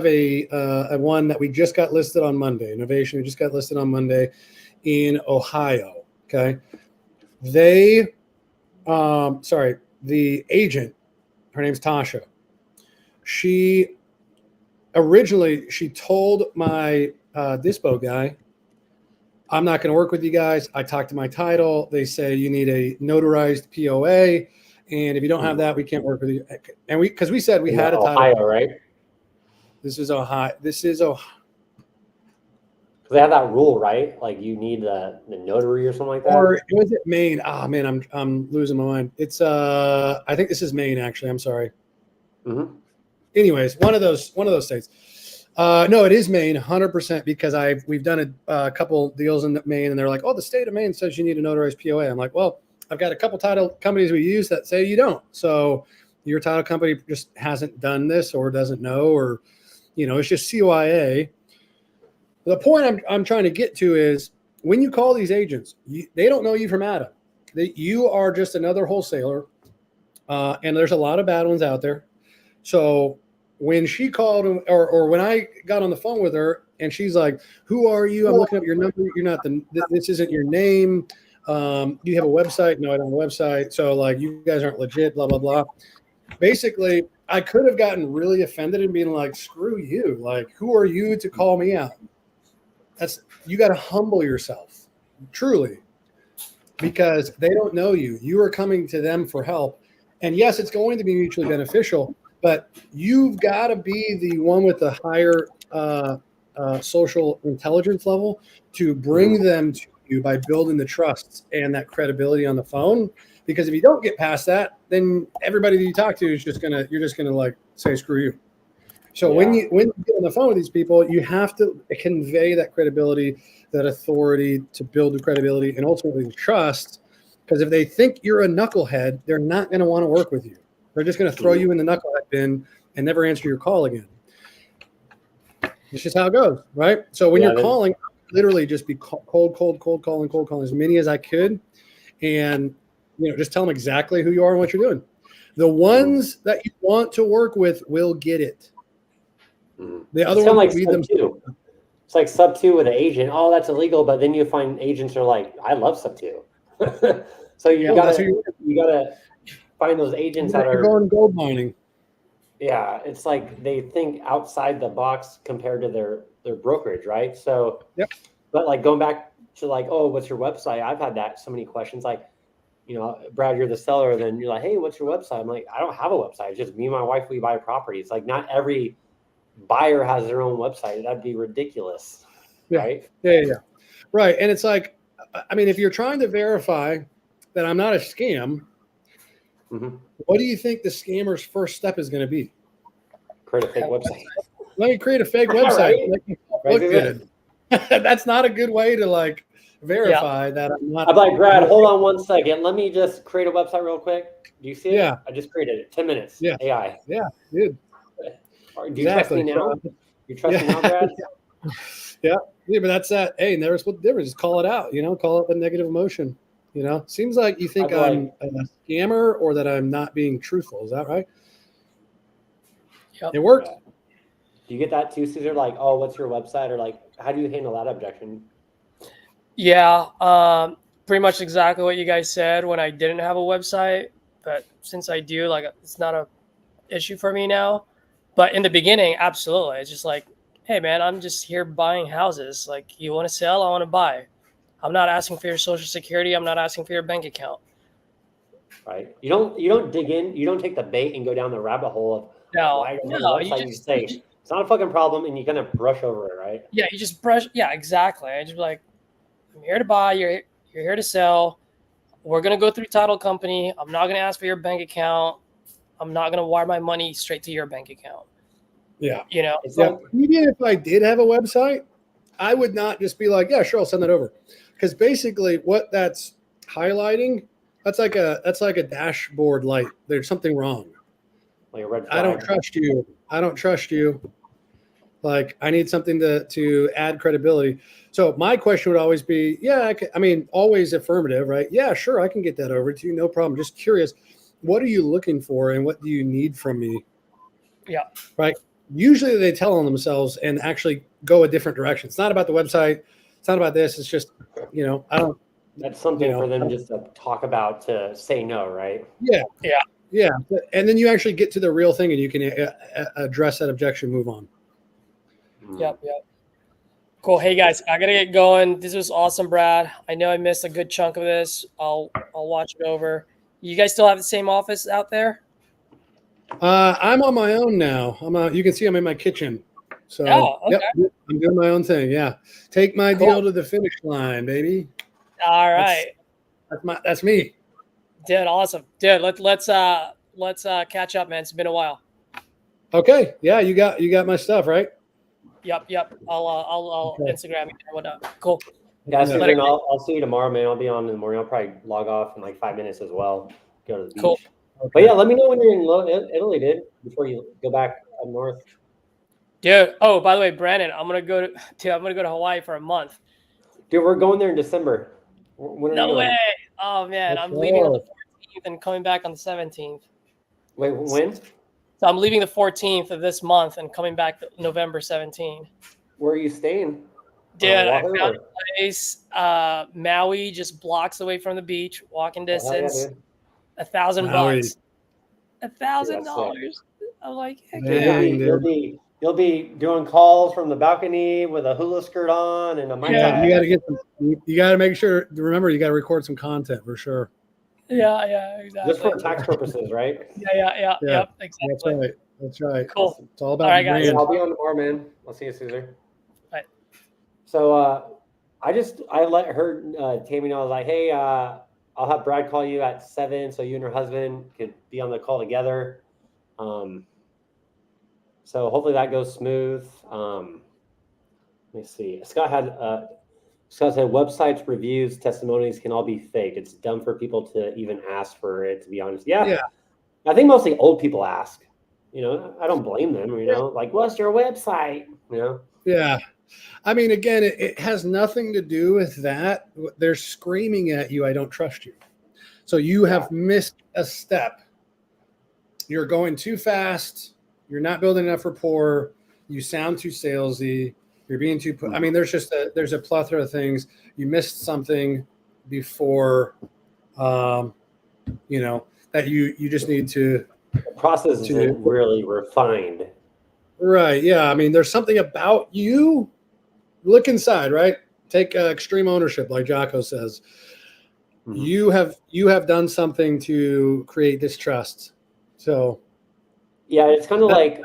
a one that we just got listed on Monday, Innovation. We just got listed on Monday in Ohio. Okay. The agent, her name's Tasha. She told my dispo guy, I'm not going to work with you guys. I talked to my title. They say you need a notarized POA. And if you don't have that, we can't work with you. And because we said we had a title. Ohio, right? This is Ohio. Because they have that rule, right? Like you need the notary or something like that. Or was it Maine? Oh man, I'm losing my mind. It's I think this is Maine actually. I'm sorry. Anyways, one of those states. No, it is Maine, 100%, because we've done a couple deals in Maine, and they're like, oh, the state of Maine says you need a notarized POA. I'm like, well, I've got a couple title companies we use that say you don't. So your title company just hasn't done this or doesn't know, or, you know, it's just CYA. The point I'm trying to get to is when you call these agents, they don't know you from Adam. You are just another wholesaler, and there's a lot of bad ones out there. So when she called or when I got on the phone with her and she's like, who are you? I'm looking up your number. You're not this isn't your name. You have a website? No, I don't have a website. So like, you guys aren't legit, blah, blah, blah. Basically, I could have gotten really offended and being like, screw you. Like, who are you to call me out? You got to humble yourself, truly, because they don't know you. You are coming to them for help. And yes, it's going to be mutually beneficial, but you've got to be the one with the higher social intelligence level to bring them to you by building the trust and that credibility on the phone. Because if you don't get past that, then everybody that you talk to is you're just gonna like say screw you. So when you get on the phone with these people, you have to convey that credibility, that authority to build the credibility and ultimately the trust. Because if they think you're a knucklehead, they're not going to want to work with you. They're just going to throw you in the knucklehead bin and never answer your call again. It's just how it goes, right? So when you're calling, literally just be cold calling as many as I could, and just tell them exactly who you are and what you're doing. The ones that you want to work with will get it. The other ones like lead them to. It's like sub 2 with an agent. Oh, that's illegal. But then you find agents are like, I love sub 2. So you gotta find those agents that are going gold mining. Yeah, it's like they think outside the box compared to their brokerage, right? So, but like going back to like, oh, what's your website? I've had that so many questions. Like, Brad, you're the seller. Then you're like, hey, what's your website? I'm like, I don't have a website. It's just me and my wife. We buy property. It's like not every buyer has their own website. That'd be ridiculous, right? Yeah. Right, and it's like, I mean, if you're trying to verify that I'm not a scam, what do you think the scammer's first step is going to be? Create a fake website. Let me create a fake website. Look good. That's not a good way to like verify that I'm not. I'm like, Brad, hold on 1 second. Let me just create a website real quick. Do you see it? Yeah. I just created it. 10 minutes. Yeah. AI. Yeah, dude. Do you trust me now? You trust me now, Brad? Yeah, but that's that. Hey, never split the difference. Just call it out. Call it a negative emotion. Seems like you think I'm a scammer or that I'm not being truthful. Is that right? Yep. It worked. Do you get that too, Caesar? Like, oh, what's your website? Or like, how do you handle that objection? Yeah, pretty much exactly what you guys said when I didn't have a website. But since I do, like, it's not a issue for me now. But in the beginning, absolutely. It's just like, hey man, I'm just here buying houses. Like, you want to sell? I want to buy. I'm not asking for your social security. I'm not asking for your bank account. Right. You don't dig in. You don't take the bait and go down the rabbit hole of No, why on the no, website you say it's not a fucking problem, and you kind of brush over it, right? yeah, you just brush. Yeah, exactly. I just be like, I'm here to buy. You're here to sell. We're gonna go through title company. I'm not gonna ask for your bank account. I'm not gonna wire my money straight to your bank account. Yeah. You know, It's Yeah. like, Even if I did have a website, I would not just be like, yeah, sure, I'll send that over. Because basically what that's highlighting, that's like a dashboard light. There's something wrong. like a red flag. I don't trust you. I don't trust you. Like, I need something to add credibility. So my question would always be, yeah, I mean, always affirmative, right? Yeah, sure, I can get that over to you. No problem. Just curious, what are you looking for and what do you need from me? Yeah. Right. Usually they tell on themselves and actually go a different direction. It's not about the website. It's not about this. It's just, I don't. That's something you know, for them just to talk about, to say no, right? Yeah. Yeah. Yeah. And then you actually get to the real thing and you can address that objection, move on. Yep. Cool. Hey guys, I gotta get going. This was awesome, Brad. I know I missed a good chunk of this. I'll watch it over. You guys still have the same office out there? I'm on my own now. You can see I'm in my kitchen. So okay. Yep, I'm doing my own thing. Yeah. Take my deal to the finish line, baby. All right. That's me. Dude, awesome. Dude, let's catch up, man. It's been a while. Okay. Yeah, you got my stuff, right? Yep. I'll Okay. Instagram you and whatnot. Cool. Yeah, Let Susan, it- I'll see you tomorrow, man. I'll be on in the morning. I'll probably log off in like 5 minutes as well. Go to the beach. Cool. But yeah, let me know when you're in Italy, dude, before you go back up north. Dude. Oh, by the way, Brandon, I'm gonna go to Hawaii for a month. Dude, we're going there in December. When are you No going? way. Oh man, Let's I'm leaving on the go. 14th and coming back on the 17th. Wait, when? So I'm leaving the 14th of this month and coming back November 17th. Where are you staying? Dude, I Oahu found or- a place, Maui, just blocks away from the beach, walking Oh, hell yeah, distance, dude. $1,000 Maui. bucks. $1,000. I'm like, heck Dude, yeah. you'll be doing calls from the balcony with a hula skirt on and a mic. Yeah, you got to make sure. Remember, you got to record some content for sure. Yeah, exactly. Just for tax purposes, right? Yeah, yep, exactly. That's right. Cool. It's all about All right, the guys. Yeah, brand. I'll be on tomorrow, man. I'll see you, Caesar. Bye. So I let her Tammy know. I was like, hey, I'll have Brad call you at 7 so you and her husband could be on the call together. So hopefully that goes smooth. Let me see. Scott said websites, reviews, testimonies can all be fake. It's dumb for people to even ask for it, to be honest. Yeah. I think mostly old people ask. I don't blame them, like, what's your website? Yeah. I mean, again, it has nothing to do with that. They're screaming at you, I don't trust you. So you have missed a step. You're going too fast. You're not building enough rapport. You sound too salesy. You're being too. I mean, there's a plethora of things. You missed something before, that you just need to. The process isn't really refined. Right. Yeah. I mean, there's something about you. Look inside, right? Take extreme ownership, like Jocko says. Mm-hmm. You have done something to create distrust. So. Yeah, it's kind of like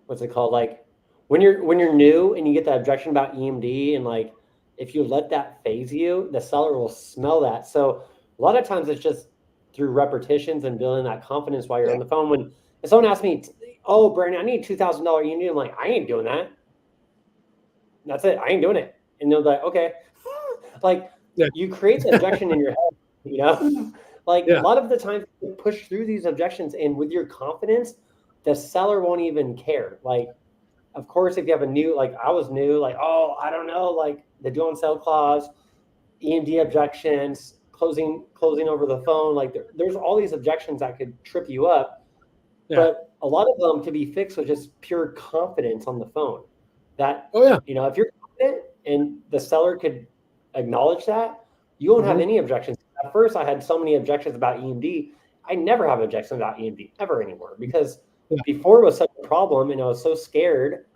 what's it called? Like when you're new and you get that objection about EMD, and like if you let that phase you, the seller will smell that. So a lot of times it's just through repetitions and building that confidence while you're on the phone. When if someone asks me, "Oh, Brandon, I need $2,000 EMD," I'm like, "I ain't doing that. That's it. I ain't doing it." And they're like, "Okay." Like you create the objection in your head, Like a lot of the time you push through these objections, and with your confidence, the seller won't even care. Like, of course, if you have a new, like I was new, like, oh, I don't know, like the due on sale clause, EMD objections, closing over the phone. Like there's all these objections that could trip you up. Yeah. But a lot of them can be fixed with just pure confidence on the phone. That, if you're confident and the seller could acknowledge that, you won't have any objections. At first, I had so many objections about EMD. I never have objections about EMD ever anymore, because before it was such a problem and I was so scared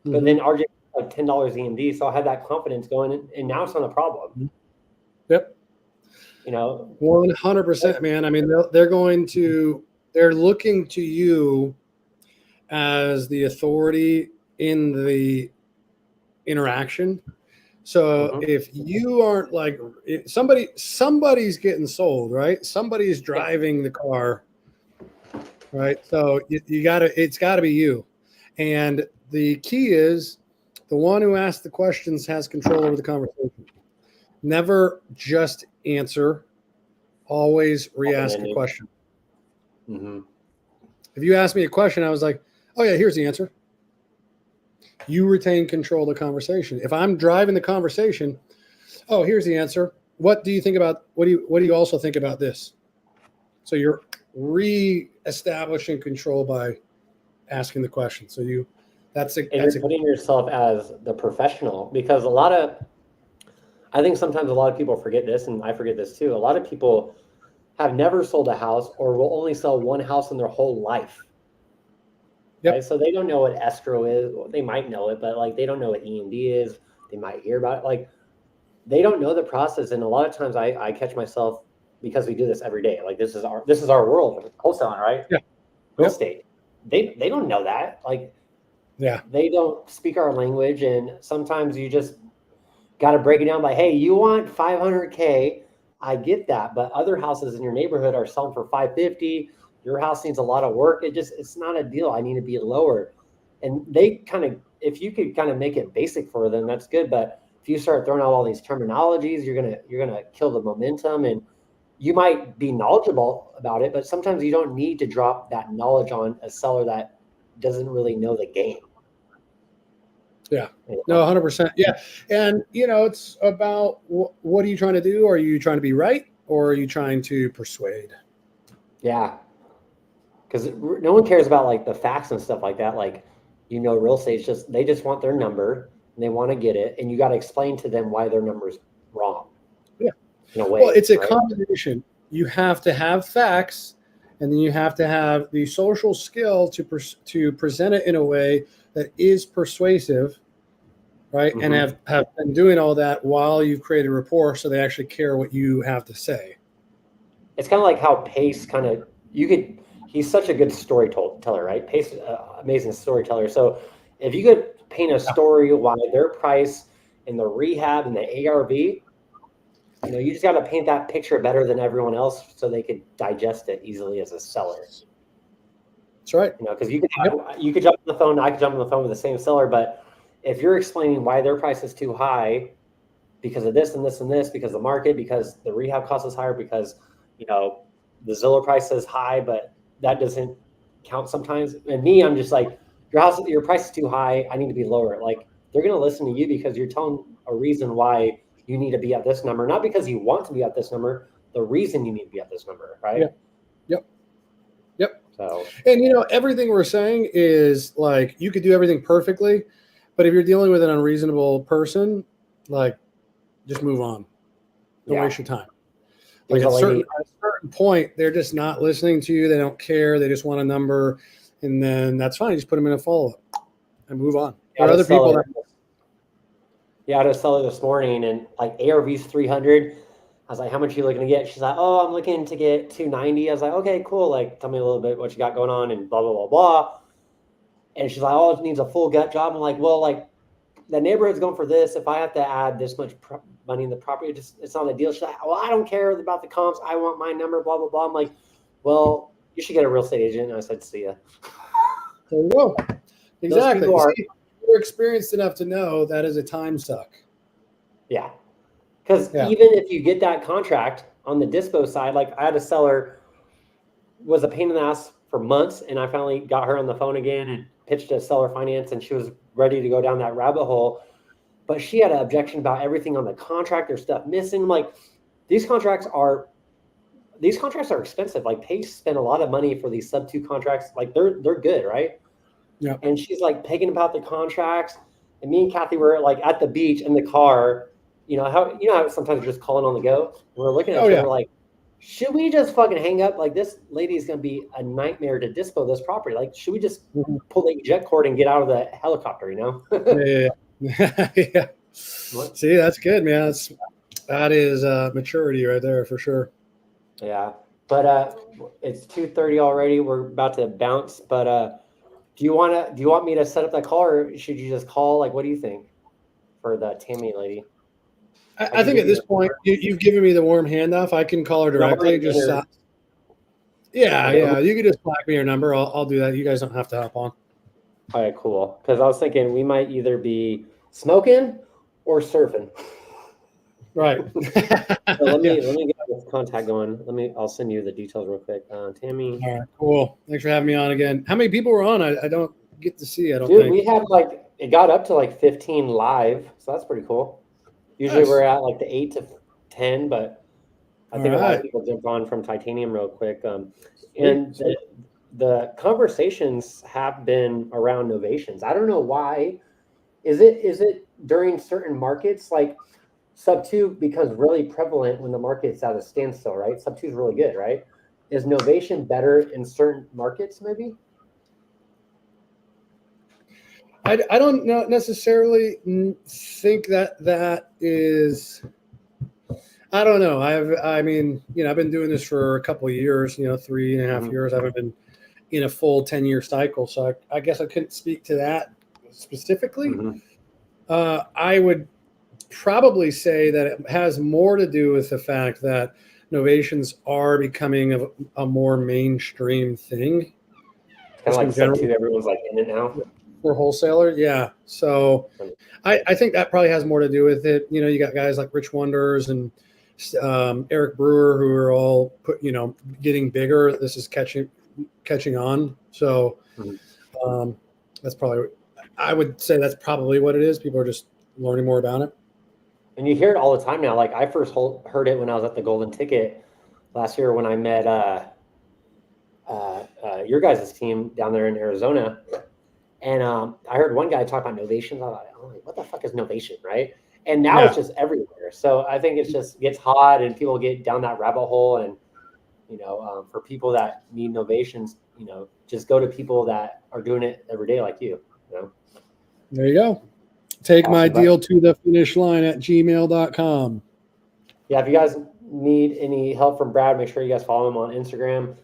but then RJ like $10 EMD, so I had that confidence going, and now it's not a problem. Yep. 100%, man. I mean, they're looking to you as the authority in the interaction. So if you aren't like somebody's getting sold, right? Somebody's driving the car, right? So it's gotta be you. And the key is the one who asks the questions has control over the conversation. Never just answer, always re-ask a question. If you ask me a question, I was like, oh yeah, here's the answer. You retain control of the conversation. If I'm driving the conversation, oh, here's the answer. What do you think about, what do you also think about this? So you're re-establishing control by asking the question. So you're putting yourself as the professional, because I think sometimes a lot of people forget this, and I forget this too. A lot of people have never sold a house or will only sell one house in their whole life. Yep. Right? So they don't know what escrow is. Well, they might know it, but like they don't know what EMD is. They might hear about it. Like they don't know the process. And a lot of times I catch myself, because we do this every day. Like this is our world, wholesaling, right? Yeah. Real estate. They don't know that. Like they don't speak our language, and sometimes you just got to break it down by, hey, you want 500K. I get that, but other houses in your neighborhood are selling for 550. Your house needs a lot of work. It's not a deal. I need to be lower. And if you could kind of make it basic for them, that's good. But if you start throwing out all these terminologies, you're gonna kill the momentum. And you might be knowledgeable about it, but sometimes you don't need to drop that knowledge on a seller that doesn't really know the game. Yeah, no, 100%. Yeah. And, it's about what are you trying to do? Are you trying to be right, or are you trying to persuade? Yeah. Because no one cares about like the facts and stuff like that. Like, real estate they just want their number and they want to get it. And you got to explain to them why their number's wrong. Yeah. In a way. Well, it's a combination. You have to have facts, and then you have to have the social skill to present it in a way that is persuasive, right? And have been doing all that while you've created rapport, so they actually care what you have to say. It's kind of like how Pace he's such a good storyteller, right? Pace, amazing storyteller. So if you could paint a story why their price and the rehab and the ARV, you just got to paint that picture better than everyone else so they could digest it easily as a seller. That's right. Because you could jump on the phone, I could jump on the phone with the same seller, but if you're explaining why their price is too high because of this and this and this, because the market, because the rehab cost is higher, because the Zillow price is high, but that doesn't count sometimes. And me, I'm just like, your price is too high. I need to be lower. Like they're going to listen to you because you're telling a reason why you need to be at this number, not because you want to be at this number. The reason you need to be at this number, right? Yeah. Yep. So, and everything we're saying is like you could do everything perfectly, but if you're dealing with an unreasonable person, like just move on. Don't waste your time. Like at a certain point, they're just not listening to you. They don't care. They just want a number, and then that's fine. Just put them in a follow-up and move on. There are other people that. Yeah, I had a seller this morning, and like ARV's 300. I was like, "How much are you looking to get?" She's like, "Oh, I'm looking to get 290." I was like, "Okay, cool. Like, tell me a little bit what you got going on," and blah blah blah blah. And she's like, "Oh, it needs a full gut job." I'm like, "Well, like, the neighborhood's going for this. If I have to add this much money in the property, it's not a deal." She's like, "Well, I don't care about the comps. I want my number." Blah blah blah. I'm like, "Well, you should get a real estate agent." And I said, "See ya." There you go. Exactly. You're experienced enough to know that is a time suck. Yeah. Because even if you get that contract on the dispo side, like I had a seller was a pain in the ass for months, and I finally got her on the phone again and pitched a seller finance, and she was ready to go down that rabbit hole. But she had an objection about everything on the contract. There's stuff missing. Like these contracts are expensive. Like Pace spent a lot of money for these sub 2 contracts. Like they're good, right? Yeah. And she's like pegging about the contracts. And me and Kathy were like at the beach in the car. How sometimes you're just calling on the go. And we're looking at each other like, should we just fucking hang up? Like, this lady is going to be a nightmare to dispo this property. Like, should we just pull the eject cord and get out of the helicopter, you know? Yeah. See, that's good, man. That is maturity right there for sure. Yeah. But it's 2:30 already. We're about to bounce. But do you want me to set up that call, or should you just call? Like, what do you think for the Tammy lady? I think at this point, you've given me the warm handoff. I can call her directly. Yeah. You can just slack me your number. I'll do that. You guys don't have to hop on. All right, cool. Because I was thinking we might either be smoking or surfing. Right. So let me get this contact going. I'll send you the details real quick. Tammy. All right, cool. Thanks for having me on again. How many people were on? I don't get to see. I don't Dude, think. we had it got up to 15 live, so that's pretty cool. Usually we're at the 8 to 10, but I think a lot of people jump on from Titanium real quick. And the conversations have been around novations. I don't know why. Is it during certain markets, like sub 2 becomes really prevalent when the market's at a standstill, right? Sub 2 is really good, right? Is novation better in certain markets, maybe? I don't necessarily think that is. I don't know. I've been doing this for a couple of years. 3.5 years. I haven't been in a full 10-year cycle, so I guess I couldn't speak to that specifically. I would probably say that it has more to do with the fact that novations are becoming a more mainstream thing. Kind of like sub 2, everyone's in it now. For wholesalers, yeah. So I think that probably has more to do with it. You got guys like Rich Wonders and Eric Brewer who are all getting bigger. This is catching on. So that's probably, I would say that's probably what it is. People are just learning more about it. And you hear it all the time now. I first heard it when I was at the Golden Ticket last year when I met your guys' team down there in Arizona. And I heard one guy talk about novations. I thought, what the fuck is novation, right? And now it's just everywhere. So I think it just gets hot and people get down that rabbit hole. And, for people that need novations, just go to people that are doing it every day like you. There you go. Take my deal to the finish line at gmail.com. Yeah, if you guys need any help from Brad, make sure you guys follow him on Instagram.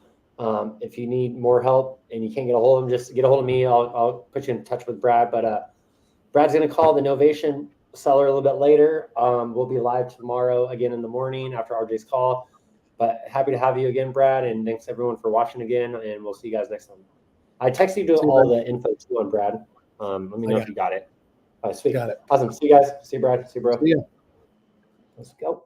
If you need more help and you can't get a hold of him, just get a hold of me. I'll put you in touch with Brad. But Brad's going to call the novation seller a little bit later. We'll be live tomorrow again in the morning after RJ's call. But happy to have you again, Brad. And thanks everyone for watching again. And we'll see you guys next time. I texted you all the info too on Brad. Let me know if you got it. All right, sweet. Got it. Awesome. See you guys. See you, Brad. See you, bro. See ya. Let's go.